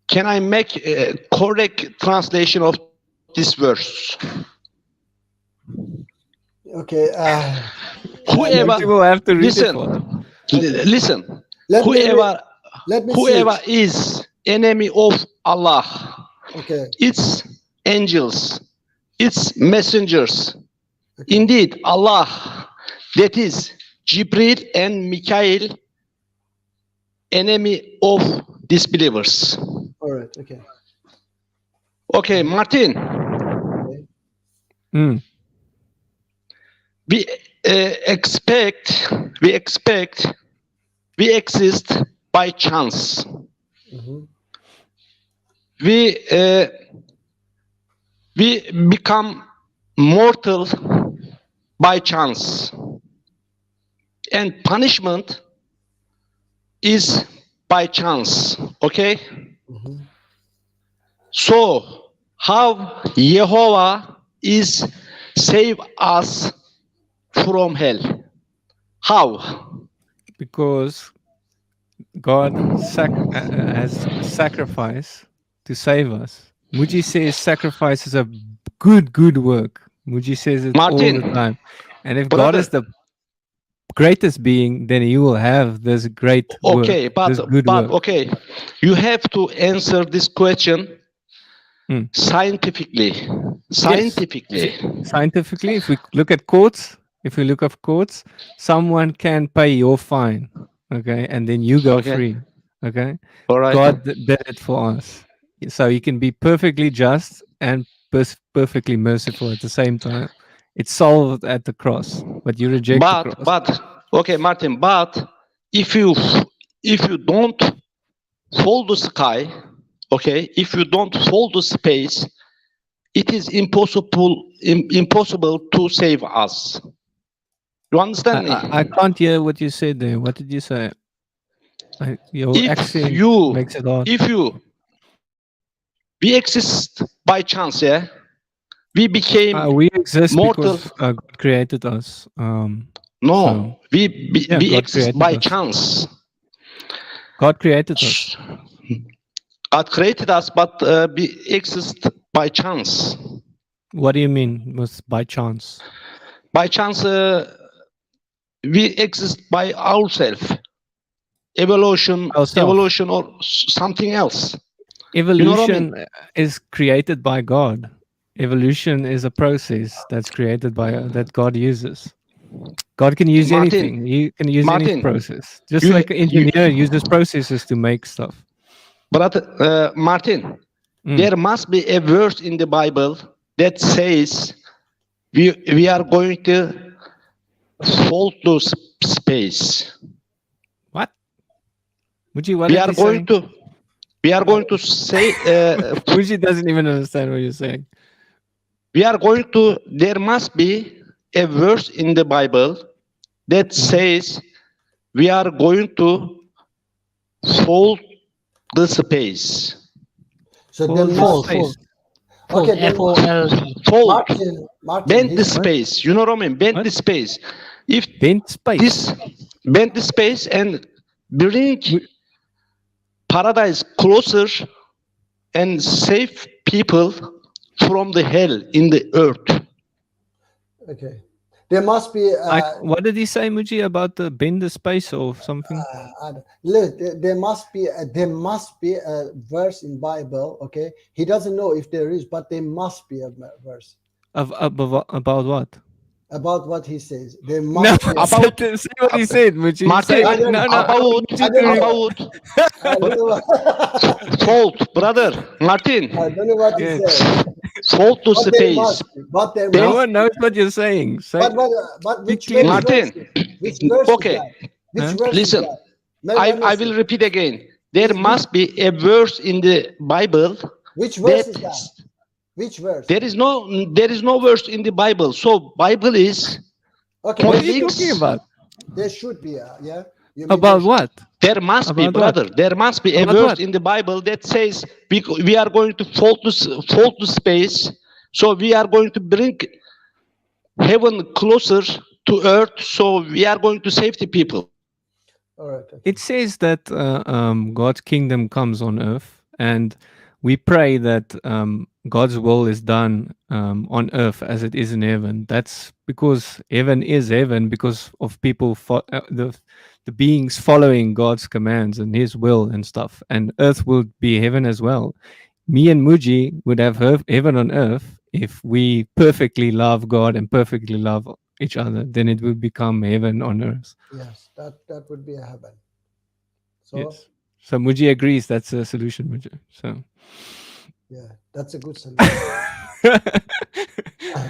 Can I make a correct translation of this verse? Okay. Whoever People have to read listen, listen. Let me Whoever see it. is enemy of Allah, Okay. its angels, its messengers. Indeed, Allah, that is Jibril and Mikael, enemy of disbelievers. All right. Okay. Okay, Martin. We we exist by chance. We become mortal by chance, and punishment is by chance. Okay. So how Jehovah is save us from hell? How? Because God has sacrifice to save us. Muji says sacrifice is a good work. Muji says it Martin, all the time. And if God brother, is the greatest being, then you will have this great work. okay, this good but work. okay, you have to answer this question scientifically. Scientifically. Yes. Scientifically, if we look at courts, someone can pay your fine, okay, and then you go free, okay. All right. God did it for us, so He can be perfectly just and perfectly merciful at the same time. It's solved at the cross, but you reject the cross. But okay, Martin. But if you don't fold the sky, okay, if you don't fold the space, it is impossible to save us. You understand me? I can't hear what you said there. What did you say? Your If accent you makes it hard. we exist by chance, yeah, we became We exist mortal. because God created us. No, so, we God exist created by us. chance. God created us. God created us, but we exist by chance. What do you mean was by chance? By chance, we exist by ourselves. Evolution or something else. Evolution You know what I mean? is created by God. Evolution is a process that's created by that God uses. God can use Martin, anything. He can use any Martin, process. Just you- like an engineer uses processes to make stuff. But Martin, Mm. there must be a verse in the Bible that says we are going to fold to space. What? Muji, what We did are he going say? to we are going to say Muji doesn't even understand what you're saying. we are going to there must be a verse in the Bible that says we are going to fold the space. So Fold there the must space. okay, then F-O-L-D. Fold. Martin, Bend the listen. space. You know what I mean? Bend What? the space. If Bent space. this bend the space and bring paradise closer and save people from the hell in the earth. Okay, there must be. What did he say, Muji, about the bend the space or something? Look, there must be a verse in Bible. Okay, he doesn't know if there is, but there must be a verse About what? about what he says. There No, must be say what he said, Muji. Martin, Say, I don't- no, about I don't know. I don't know. fold, brother. Martin, I don't know what he Yes. said. fold to But there space. must be. But there No must one knows what you're saying. Say, but which clearly. verse? Martin, Which verse okay. is that? Which Huh? verse Listen, is that? I will repeat again. There must be a verse in the Bible Which verse is that that? Which verse? there is no verse in the Bible. So Bible is Okay, What are you contradicts. talking about? there should be yeah. You mean About there what? There must be, About what? brother. There must be a About verse what? in the Bible that says we are going to fold to space. So we are going to bring heaven closer to earth. So we are going to save the people. All right. Okay. It says that God's kingdom comes on earth, and we pray that God's will is done on earth as it is in heaven. That's because heaven is heaven because of people, the beings following God's commands and His will and stuff. And earth will be heaven as well. Me and Muji would have heaven on earth if we perfectly love God and perfectly love each other. Then it will become heaven on earth. Yes, that would be a heaven. So Yes. So Muji agrees that's a solution, Muji. So yeah, that's a good solution.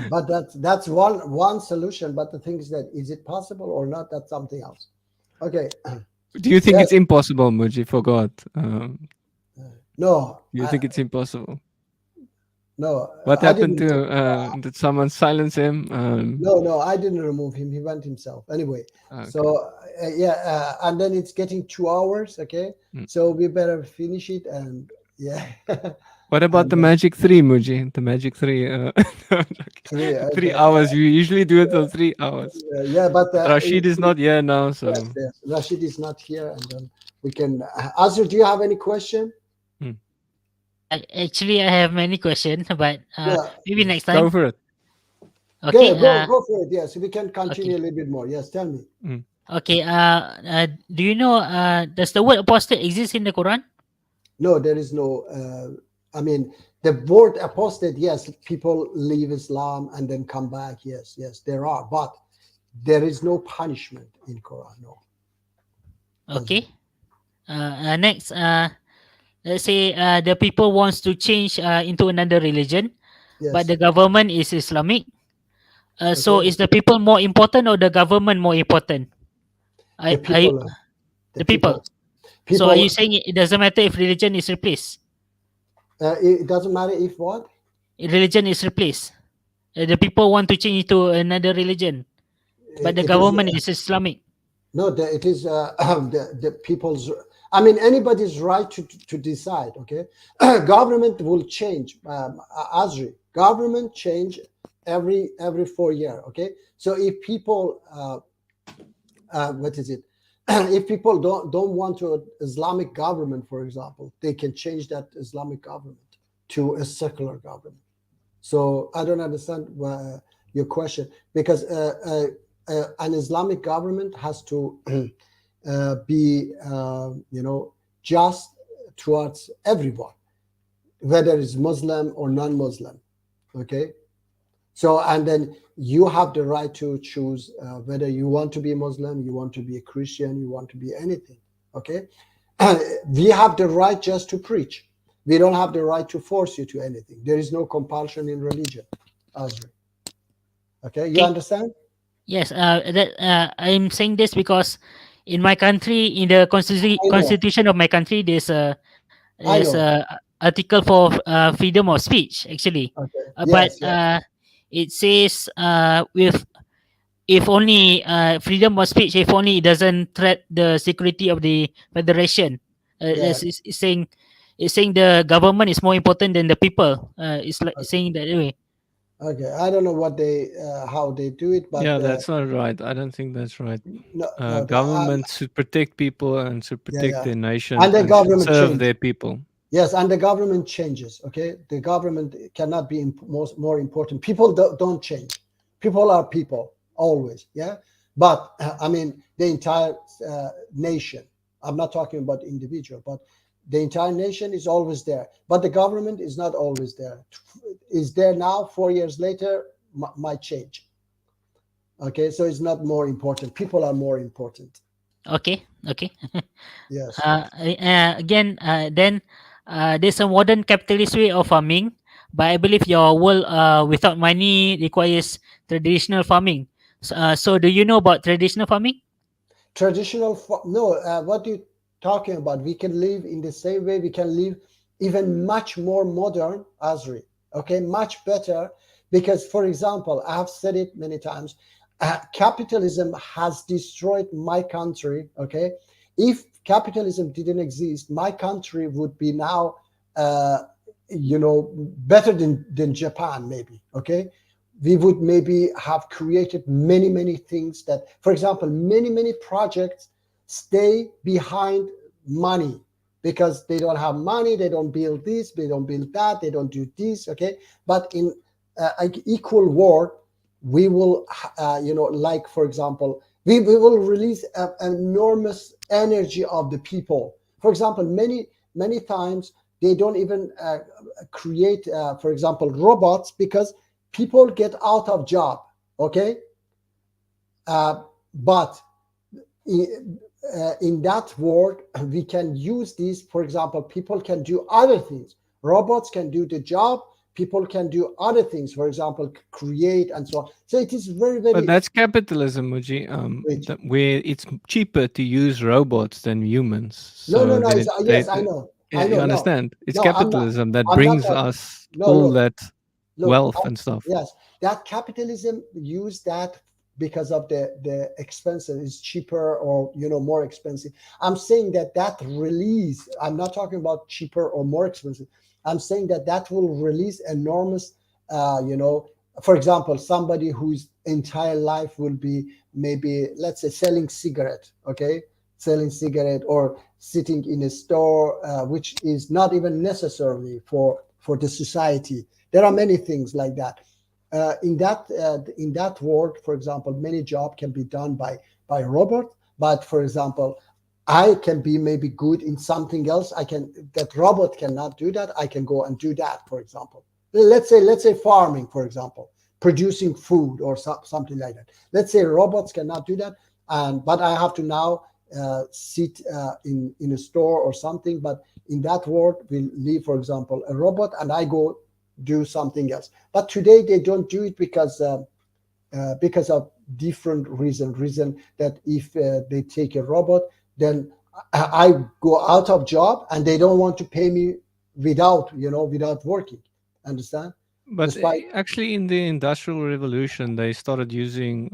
But that's one solution. But the thing is that is it possible or not? That's something else. Okay. do you think Yeah. it's impossible, Muji, for God? No. You think it's impossible? No. What I happened didn't- to did someone silence him? No, I didn't remove him. He went himself. Anyway, Okay. so and then it's getting 2 hours. Okay, so we better finish it and yeah. What about the Magic 3, Muji? The Magic 3. No, I'm joking. 3 hours. You usually do it for 3 hours. Yeah, but Rashid is not here now, so Yes, Rashid is not here, and then we can. Azur, do you have any question? Actually, I have many questions, but maybe next time. go for it. Okay. Go for it. Yes, we can continue a little bit more. Yes, tell me. Okay. Do you know? Does the word apostate exist in the Quran? No, there is no. I mean, the word apostate. Yes, people leave Islam and then come back. Yes, there are, but there is no punishment in Quran. No. Okay. Next, let's say the people wants to change into another religion. but Yes. the government is Islamic. So Okay. is the people more important or the government more important? The people. The people. People. So are you saying it doesn't matter if religion is replaced? It doesn't matter if what? Religion is replaced. The people want to change to another religion, but the It is, government is Islamic. No, it is the people's. I mean, anybody's right to decide. Okay, government will change. Azri, government change every 4 year. Okay, so if people, what is it? If people don't want to Islamic government, for example, they can change that Islamic government to a secular government. So I don't understand your question, because an Islamic government has to be, just towards everyone, whether it's Muslim or non-Muslim. Okay. So, and then you have the right to choose whether you want to be Muslim, you want to be a Christian, you want to be anything. Okay. We have the right just to preach. We don't have the right to force you to anything. There is no compulsion in religion, Azri. Okay, you understand? Yes, I'm saying this because in my country, in the constitution of my country, there's a article for freedom of speech, actually. Okay. But Yes. it says if only freedom of speech, if only it doesn't threat the security of the federation. It's saying the government is more important than the people. It's like saying that way. Okay, I don't know what how they do it, but yeah, that's not right. I don't think that's right. no, Government should protect people and should protect yeah. their nation And the and should government serve changes. their people. Yes, and the government changes. Okay, the government cannot be more important. People don't change. People are people always. Yeah, but I mean the entire nation. I'm not talking about individual, but the entire nation is always there. But the government is not always there. Is there now? 4 years later, might change. Okay, so it's not more important. People are more important. Okay. Yes. Again, then there's a modern capitalist way of farming, but I believe your world without money requires traditional farming. So do you know about traditional farming? No, what you talking about? We can live in the same way. We can live even much more modern, Azri. Okay, much better, because, for example, I have said it many times. Capitalism has destroyed my country. Okay, if capitalism didn't exist, my country would be now, better than Japan, maybe. Okay, we would maybe have created many things that, for example, many projects stay behind money because they don't have money. They don't build this, they don't build that, they don't do this. Okay, but in an equal world, we will, like, for example, we will release an enormous energy of the people. For example, many times they don't even create, for example, robots, because people get out of job. Okay, but in that world, we can use these. For example, people can do other things. Robots can do the job. People can do other things, for example, create and so on. So it is very But that's capitalism, Muji, where it's cheaper to use robots than humans. No. Yes, I know. You understand? It's No, capitalism that I'm not brings talking- us No, all look, that wealth and stuff. Yes, that capitalism use that because of the expenses. It's cheaper or more expensive. I'm saying that release. I'm not talking about cheaper or more expensive. I'm saying that will release enormous. For example, somebody whose entire life will be maybe, let's say, selling cigarette. Okay, selling cigarette or sitting in a store, which is not even necessarily for the society. There are many things like that. In that world, for example, many jobs can be done by a robot. But for example, I can be maybe good in something else. That robot cannot do that. I can go and do that. For example, let's say farming, for example, producing food or something like that. Let's say robots cannot do that, but I have to now sit in a store or something. But in that world, we leave, for example, a robot, and I go do something else. But today they don't do it because of different reason that if they take a robot, then I go out of job and they don't want to pay me without working. Understand? But Despite actually, in the Industrial Revolution, they started using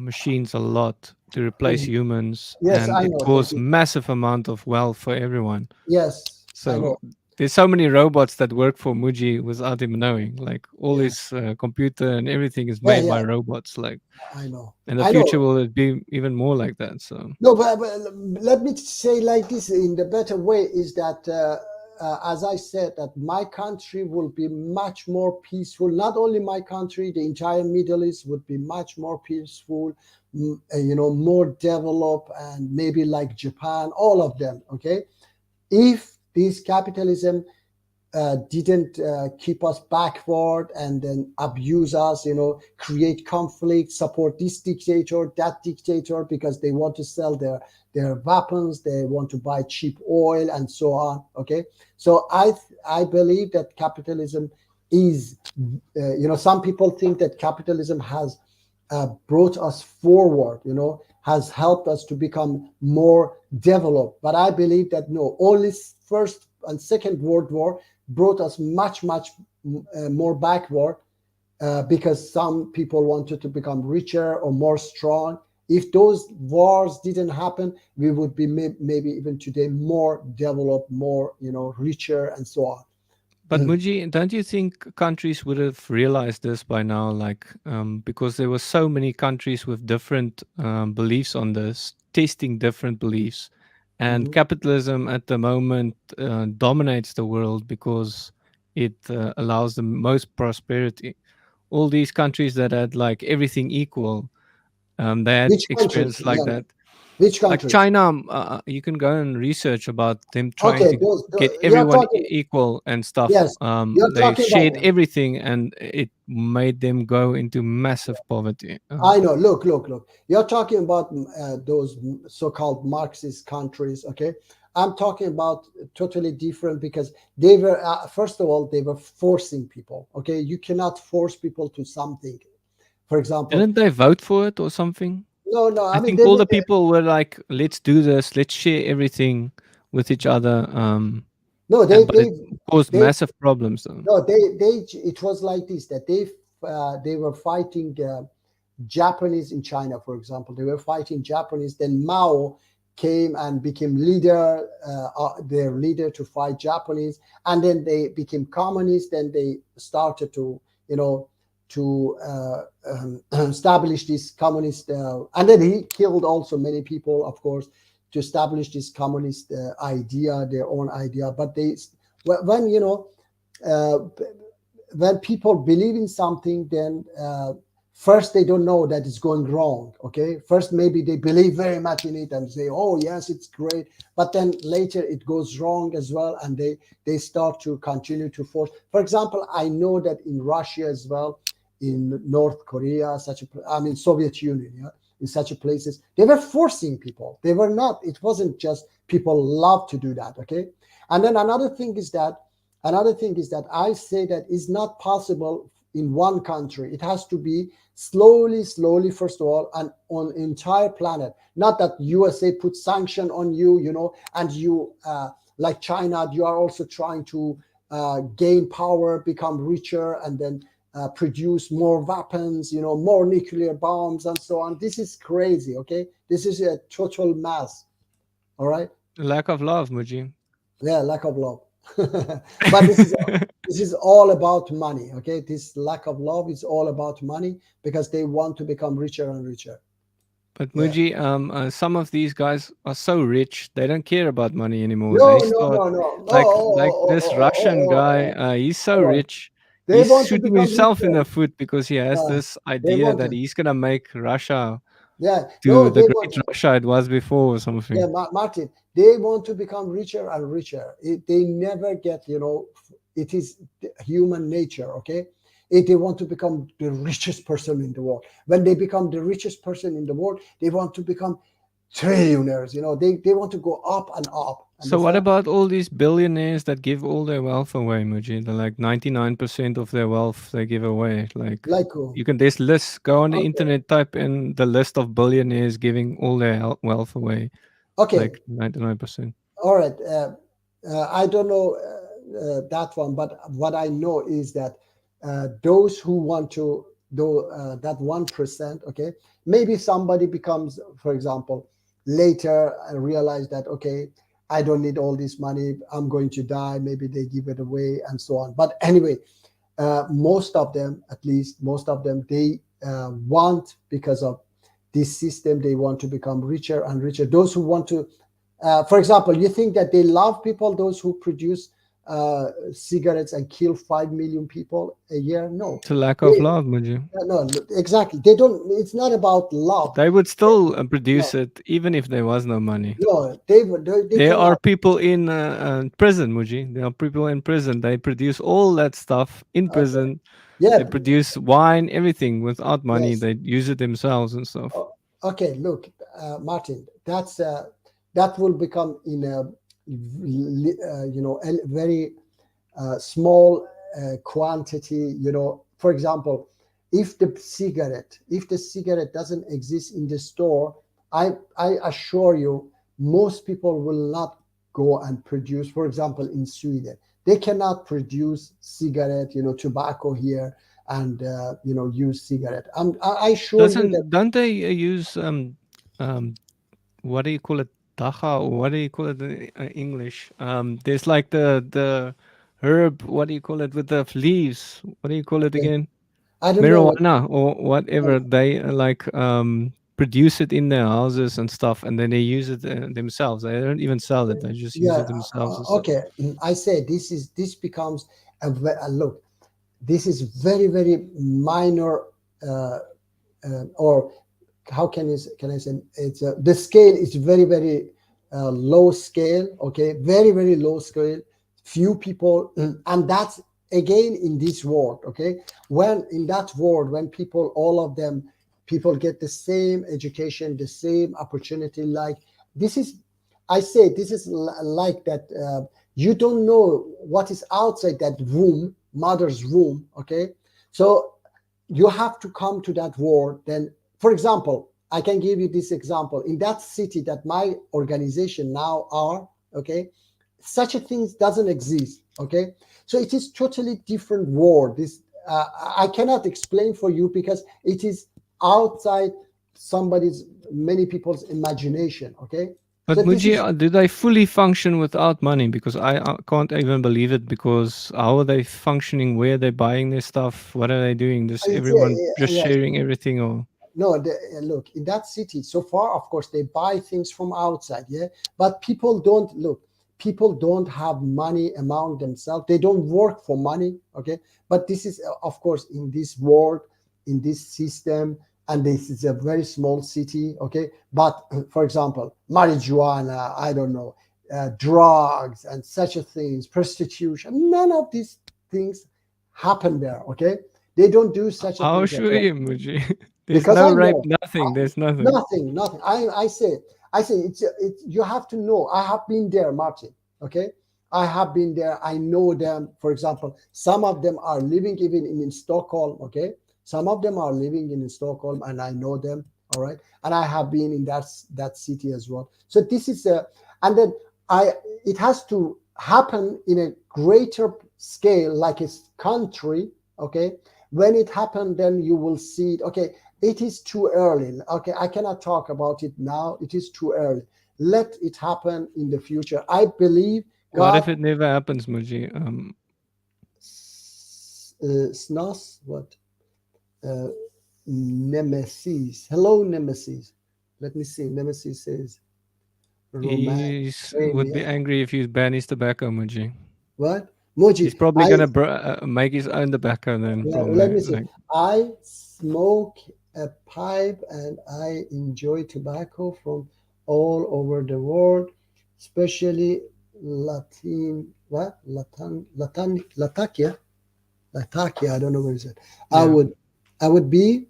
machines a lot to replace humans, Yes, and I it know. caused massive amount of wealth for everyone. Yes, I So know. there's so many robots that work for Muji without him knowing. Like all Yeah. his computer and everything is Yeah, made by yeah. robots. Like I know. in the I future, know. will it be even more like that? So No, but let me say like this in the better way is that, as I said, that my country will be much more peaceful. Not only my country, the entire Middle East would be much more peaceful, more developed, and maybe like Japan, all of them, okay? If this capitalism didn't keep us backward and then abuse us, create conflict, support this dictator, that dictator, because they want to sell their weapons, they want to buy cheap oil and so on. Okay, so I believe that capitalism is, some people think that capitalism has brought us forward, has helped us to become more developed. But I believe that no, only First and Second World War brought us much more backward because some people wanted to become richer or more strong. If those wars didn't happen, we would be maybe even today more developed, more richer and so on. but Muji, don't you think countries would have realized this by now? Like, because there were so many countries with different beliefs on this, testing different beliefs, and capitalism at the moment dominates the world because it allows the most prosperity. All these countries that had like everything equal, they had Which countries? experience like Yeah. that. Which Like countries? China, you can go and research about them trying Okay, to get you're everyone talking. equal and stuff. Yes, you're They talking shared about. everything, and it made them go into massive poverty. I know. Look. You're talking about those so-called Marxist countries. Okay, I'm talking about totally different because they were first of all they were forcing people. Okay, you cannot force people to something. For example, Didn't they vote for it or something? no. I I mean, think all the people were like, "Let's do this. Let's share everything with each other." no, But it caused massive problems. Though. No, it was like this that they were fighting Japanese in China, for example. They were fighting Japanese. Then Mao came and became their leader to fight Japanese, and then they became communists. Then they started to establish this communist, and then he killed also many people, of course, to establish this communist idea, their own idea. But when people believe in something, then first they don't know that it's going wrong. Okay, first maybe they believe very much in it and say, oh yes, it's great, but then later it goes wrong as well, and they start to continue to force. For example, I know that in Russia as well, in North Korea, Soviet Union, in such places, they were forcing people. They were not, it wasn't just people love to do that. Okay, and then another thing is that I say that it's not possible in one country. It has to be slowly, first of all, and on entire planet. Not that USA put sanction on you, and you, like China, you are also trying to gain power, become richer, and then produce more weapons, more nuclear bombs and so on. This is crazy, okay? This is a total mess, all right? Lack of love, Muji. Yeah, lack of love. But this is all about money, okay? This lack of love is all about money because they want to become richer and richer. But Muji, some of these guys are so rich they don't care about money anymore. No. Like this Russian guy, he's so rich. They He's want to shooting become himself in richer. the foot because he has this idea that he's gonna make Russia to the great Russia it was before or something. Yeah, Martin, they want to become richer and richer. They never get, it is human nature, okay? If they want to become the richest person in the world. When they become the richest person in the world, they want to become trillionaires. You know, they want to go up and up. So what Understand? about all these billionaires that give all their wealth away, Muji? They're like 99% of their wealth they give away. Like who? you can there's lists. Go on the Okay. internet, type in the list of billionaires giving all their wealth away. Okay. Like 99%. All right. I don't know that one, but what I know is that those who want to do that 1%, okay, maybe somebody becomes, for example, later realize that, okay, I don't need all this money, I'm going to die, maybe they give it away and so on. But anyway, most of them, at least most of them, they want, because of this system, they want to become richer and richer. Those who want to, for example, you think that they love people, those who produce cigarettes and kill 5 million people a year? No. It's a lack of love, Muji. No, exactly. They don't, it's not about love. They would still produce it even if there was no money. No, they There are cannot. people in prison, Muji. There are people in prison. They produce all that stuff in prison. Yeah. They produce wine, everything without money. Yes. They use it themselves and stuff. Okay, look, Martin, that's that will become in a you know, a very small quantity. You know, for example, if the cigarette doesn't exist in the store, I assure you, most people will not go and produce. For example, in Sweden, they cannot produce cigarette, you know, tobacco here, and you know, use cigarette. I assure you that. Don't they use what do you call it, taha, or what do you call it in English? There's like the herb. What do you call it with the leaves? What do you call it again? I don't know. Marijuana or whatever. They like produce it in their houses and stuff, and then they use it themselves. They don't even sell it. They just use it themselves. and stuff. Okay, I say this becomes a look. This is very, very minor, or how can I say, it's the scale is very, very low scale. Okay, very, very low scale. Few people, and that's again in this world. Okay, when in that world, when people, all of them, people get the same education, the same opportunity. Like this is, I say, this is like that. You don't know what is outside that womb, mother's womb. Okay, so you have to come to that world. Then, for example, I can give you this example. In that city that my organization now are, okay, such a thing doesn't exist. Okay, so it is totally different world. This I cannot explain for you because it is outside many people's imagination. Okay. But So this Muji, is- do they fully function without money? Because I can't even believe it. Because how are they functioning? Where are they buying their stuff? What are they doing? Just Yeah, everyone just yes. sharing everything, or No, look, in that city, so far, of course, they buy things from outside, yeah? But people don't have money among themselves. They don't work for money, okay? But this is, of course, in this world, in this system, and this is a very small city, okay? But, for example, marijuana, I don't know, drugs and such a things, prostitution, none of these things happen there, okay? They don't do such a how thing. sure you, Muji? There's Because no I rape, know. nothing. There's nothing. Nothing. I say it's you have to know. I have been there, Martin. Okay, I have been there. I know them. For example, some of them are living even in Stockholm. Okay, some of them are living in Stockholm, and I know them. All right, and I have been in that city as well. So this is and then it has to happen in a greater scale, like a country. Okay, when it happened, then you will see it. Okay. It is too early. Okay, I cannot talk about it now. It is too early. Let it happen in the future. I believe God. What if it never happens, Muji? Snos, what? Nemesis. Hello, Nemesis. Let me see. Nemesis says, He would be angry if you ban his tobacco, Muji. What? Muji. He's probably gonna make his own tobacco then. Yeah, probably. let me see. Like, I smoke a pipe and I enjoy tobacco from all over the world, especially Latakia. I don't know what is it. Yeah. I would be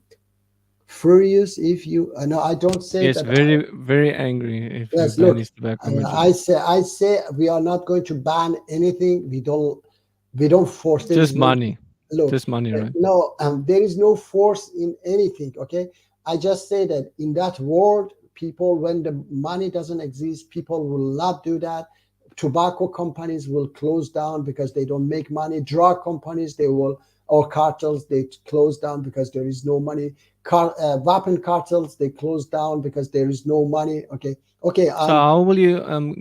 furious if you. No, I don't say Yes, that. very, very angry if Yes, you ban look, his tobacco, I Muji. I say we are not going to ban anything. We don't force. There is Just no money. look. Just money, right? No, there is no force in anything. Okay, I just say that in that world, people, when the money doesn't exist, people will not do that. Tobacco companies will close down because they don't make money. Drug companies, they will, or cartels, they close down because there is no money. Weapon cartels, they close down because there is no money. Okay, So how will you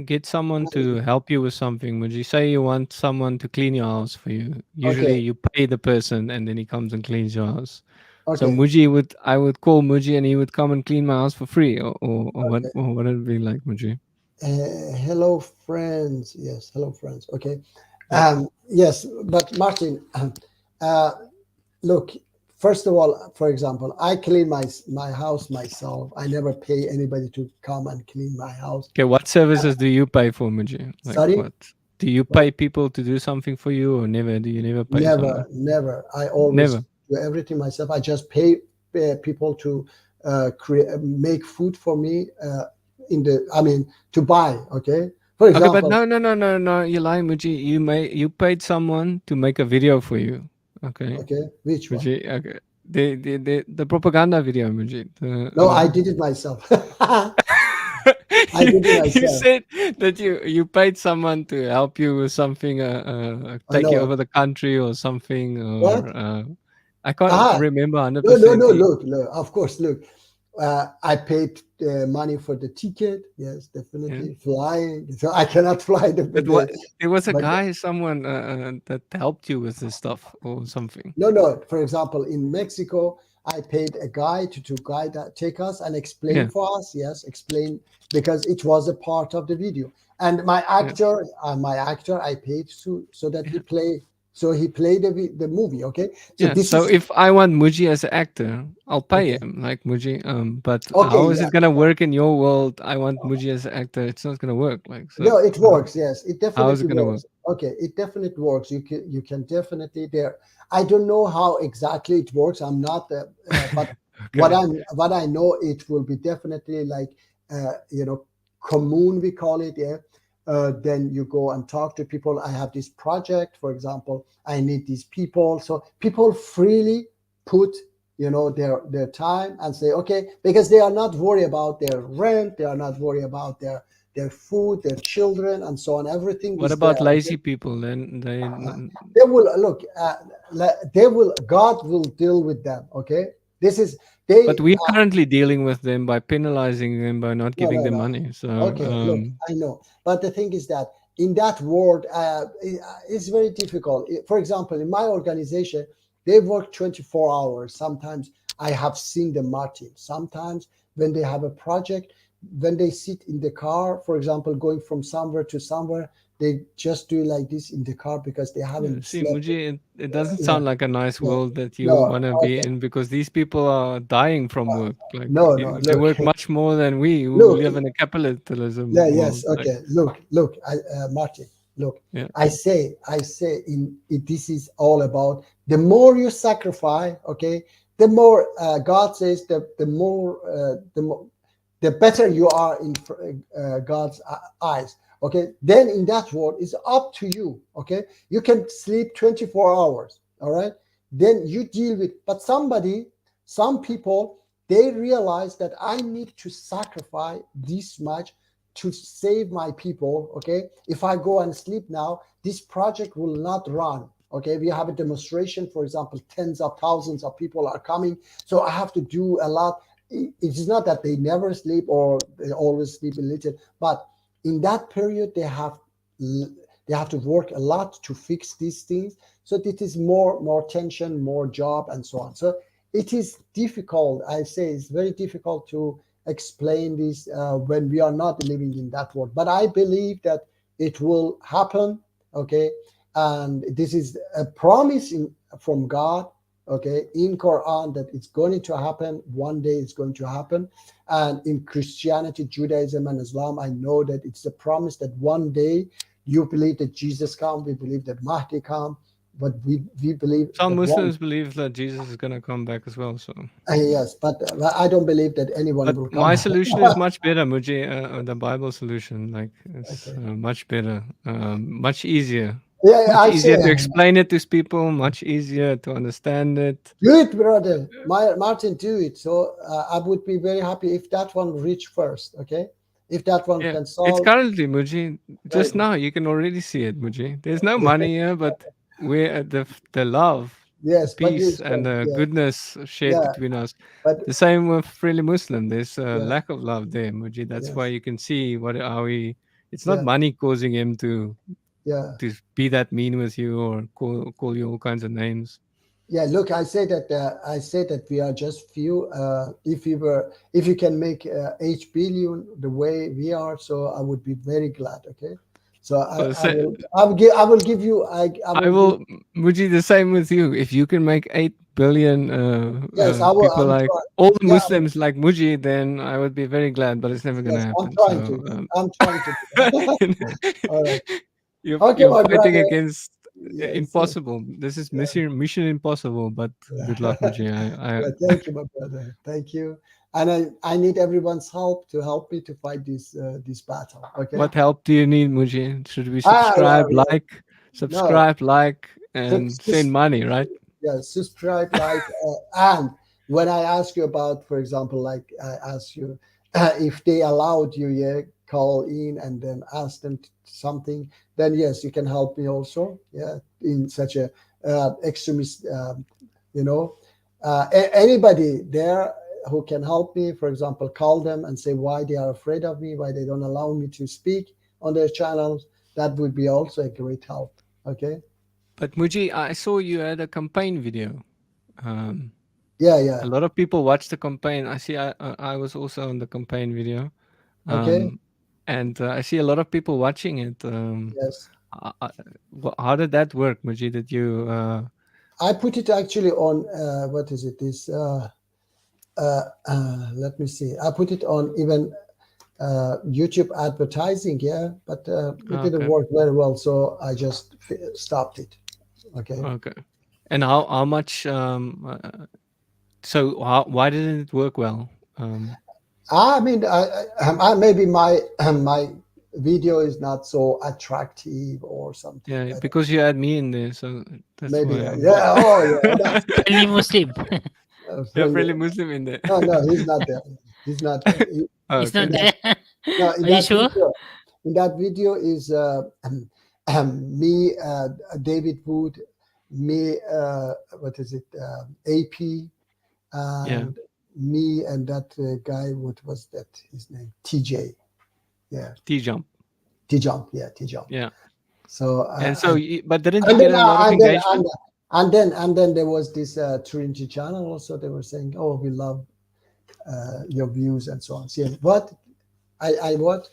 get someone to help you with something? Would you say you want someone to clean your house for you? Usually you pay the person and then he comes and cleans your house. So Okay. I would call Muji and he would come and clean my house for free, or what would it be like, Muji? Hello, friends. Yes, hello, friends. Okay. Yeah. Yes, but Martin, look, first of all, for example, I clean my house myself. I never pay anybody to come and clean my house. Okay, what services do you pay for, Muji? Like Sorry? what? Do you pay people to do something for you, or never? Do you never pay someone? Never. I always Never. do everything myself. I just pay people to make food for me to buy. Okay. For Okay, example, but no, you lying, Muji. You paid someone to make a video for you. Okay. Okay, which one? Muji, okay. The propaganda video, Muji. No, I did it myself. I did it You myself. said that you paid someone to help you with something, take you know. over the country or something, or What? I can't Ah, remember no. 100%. Look. Of course, look. I paid money for the ticket. Yes, definitely flying. So I cannot fly But there was a guy, someone that helped you with this stuff or something. No. For example, in Mexico, I paid a guy to guide take us and explain for us. Yes, explain, because it was a part of the video. And my actor, I paid so that he play. So he played the movie. Okay. So So if I want Muji as an actor, I'll pay him like Muji. But how is it gonna work in your world? I want Muji as an actor. It's not gonna work. Like so. No, it works. Yes, it How is definitely it gonna works. work? Okay, it definitely works. You can definitely there. I don't know how exactly it works. I'm not, but what I know, it will be definitely like commune, we call it. Yeah. Then you go and talk to people. I have this project, for example. I need these people. So people freely put their time and say, okay, because they are not worried about their rent, they are not worried about their food, their children, and so on. Everything What is about there. lazy people? Then They will look. God will deal with them. Okay, this is they. But we're currently dealing with them by penalizing them by not giving them money. So Okay, look, I know, but the thing is that in that world, it's very difficult. For example, in my organization, they work 24 hours. Sometimes I have seen them, Martin. Sometimes when they have a project, when they sit in the car, for example, going from somewhere to somewhere, they just do like this in the car because they haven't see, slept. Muji, it doesn't sound like a nice world that you No, want to be okay. in, because these people are dying from work. Like No, they look. work much more than we who Look. live in a capitalism Yeah, world. yes, okay. Look, Martin. Look, Yeah. I say, this is all about the more you sacrifice. Okay, the more God says the better you are in God's eyes. Okay, then in that world, it's up to you. Okay, you can sleep 24 hours. All right, then you deal with. But some people, they realize that I need to sacrifice this much to save my people. Okay, if I go and sleep now, this project will not run. Okay, we have a demonstration, for example, tens of thousands of people are coming, so I have to do a lot. It is not that they never sleep or they always sleep a little, but in that period they have to work a lot to fix these things. So it is more tension, more job, and so on. So it is difficult. I say it's very difficult to explain this when we are not living in that world. But I believe that it will happen. Okay, and this is a promise from God. Okay, in Quran, that it's going to happen. One day it's going to happen. And in Christianity, Judaism, and Islam, I know that it's a promise that one day you believe that Jesus come, we believe that Mahdi come, but we believe Some that one- Muslims believe that Jesus is going to come back as well. So yes, but I don't believe that anyone will but come. my solution is much better, Muji. The Bible solution, like it's Okay. much better, much easier. Yeah, I Much easier say to explain it to people. Much easier to understand it. do it, brother. Martin, do it. So I would be very happy if that one reach first. Okay, if that one Yeah, can it's solve. currently Muji. Just Right. now, you can already see it, Muji. There's no money here, but we're at the love, Yes, but peace, you and said, yeah, goodness shared Yeah, between us. but The same with Freely Muslim. There's a Yeah. lack of love there, Muji. That's Yes. why you can see how he. It's not Yeah. money causing him to yeah. be that mean with you or call you all kinds of names. Yeah, look, I say that we are just few. If you can make 8 billion the way we are, so I would be very glad. Okay, so I will give you. I will, Muji, the same with you. If you can make 8 billion Yes, I will. people I'm like trying. all the Yeah, Muslims like Muji, then I would be very glad. But it's never gonna Yes, happen. I'm trying So, to. I'm trying to. All right. you're Okay, my fighting brother. against Yes, impossible. This is mission impossible. But good luck, Muji. Yeah, thank you, my brother. Thank you. And I need everyone's help to help me to fight this battle. Okay. What help do you need, Muji? Should we Ah, subscribe, well, like, and send money, right? Yeah, subscribe, like, and when I ask you about, for example, like I ask you if they allowed you, yeah, call in and then ask them something, then yes, you can help me also, yeah, in such a extremist, anybody there who can help me, for example, call them and say why they are afraid of me, why they don't allow me to speak on their channels. That would be also a great help. Okay. But Muji, I saw you had a campaign video. Yeah. A lot of people watched the campaign. I see. I was also on the campaign video. Okay. And I see a lot of people watching it. Yes. How did that work, Muji? Did you? I put it actually on what is it? This let me see. I put it on even YouTube advertising, yeah, but it didn't work very well, so I just stopped it. Okay. Okay. And how much? So why didn't it work well? I mean, I maybe my video is not so attractive or something. Yeah, because you had me in there, so that's Maybe. why. Yeah. Oh, yeah. Friendly Muslim. You're really Muslim in there. No, he's not there. He's not there. It's not there. No, Are you sure? In that video is me, David Wood, me, what is it, AP, and me and that guy, what was that, his name? TJ. Yeah. T-Jump. Yeah, T-Jump. Yeah. So but didn't you get a lot of engagement? And then there was this Trinity channel also. They were saying, "Oh, we love your views and so on." See, what? I what?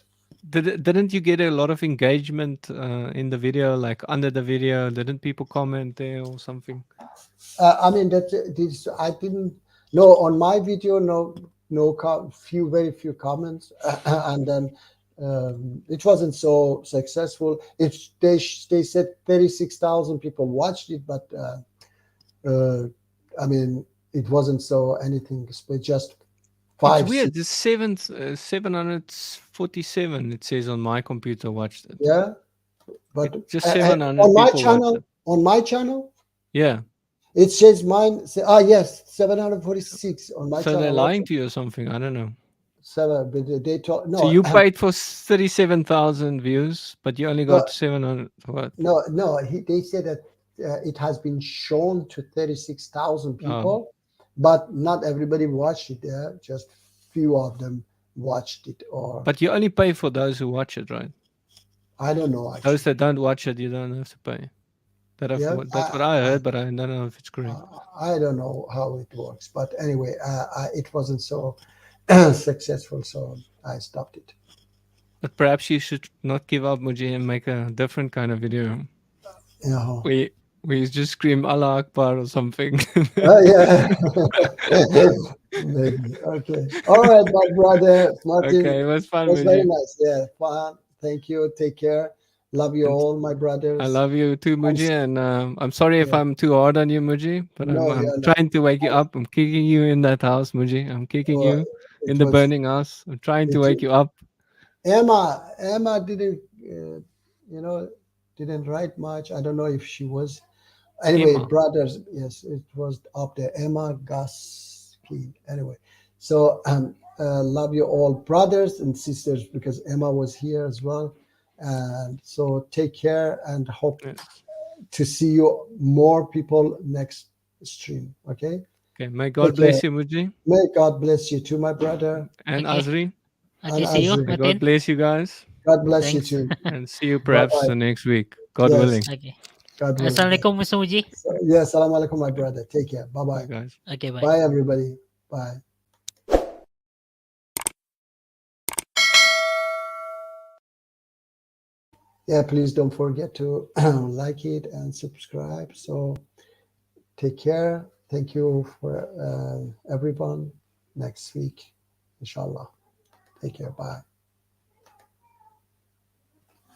Didn't you get a lot of engagement in the video, like under the video? Didn't people comment there or something? I mean I didn't. No, on my video, very few comments, and then it wasn't so successful. They said 36,000 people watched it, but I mean it wasn't so anything. Just five. It's weird. It's 747. It says on my computer watched it. Yeah, but just 700 on my people channel. watched it. On my channel. Yeah. It says mine. Yes, 746 on my so channel. They're lying to you or something. I don't know. But they told no. So you paid for 37,000 views, but you only got 700. What? No. They said that it has been shown to 36,000 people, but not everybody watched it. Yeah, just few of them watched it. But you only pay for those who watch it, right? I don't know. Actually. Those that don't watch it, you don't have to pay. That's what I heard, but I don't know if it's correct. I don't know how it works, but anyway, it wasn't so successful, so I stopped it. But perhaps you should not give up, Muji, and make a different kind of video. We just scream Allah Akbar or something. Yeah. Maybe. Okay. All right, my brother Martin. Okay, it was fun. It was very nice. Yeah, fun. Thank you. Take care. Love you And all, my brothers. I love you too, Muji, and I'm sorry if Yeah. I'm too hard on you, Muji, but No, I'm you're not. trying to wake you up. I'm kicking you in that house, Muji. I'm kicking Oh, you in it the was burning house. I'm trying to wake you up. Emma didn't, didn't write much. I don't know if she was. Anyway, Emma. brothers, yes, it was up there. Emma Gusky. Anyway, so love you all, brothers and sisters, because Emma was here as well. And so take care and hope Yes. to see you more people next stream. Okay. Okay. May God Take bless care. you, Muji, May God bless you too, my brother. and Okay. Azri. Okay, And see you, Azri. May God Martin. bless you guys, God bless Thanks. you too. and see you Bye perhaps bye. next week, God Yes. willing. Okay. God willing. Assalamualaikum, Mr. Muji. So, yeah, salam alaikum, my brother. Take care. Bye Bye, bye. guys. Okay, bye. Bye, everybody. Bye. Yeah, please don't forget to like it and subscribe. So take care. Thank you for everyone. Next week, inshallah. Take care. Bye.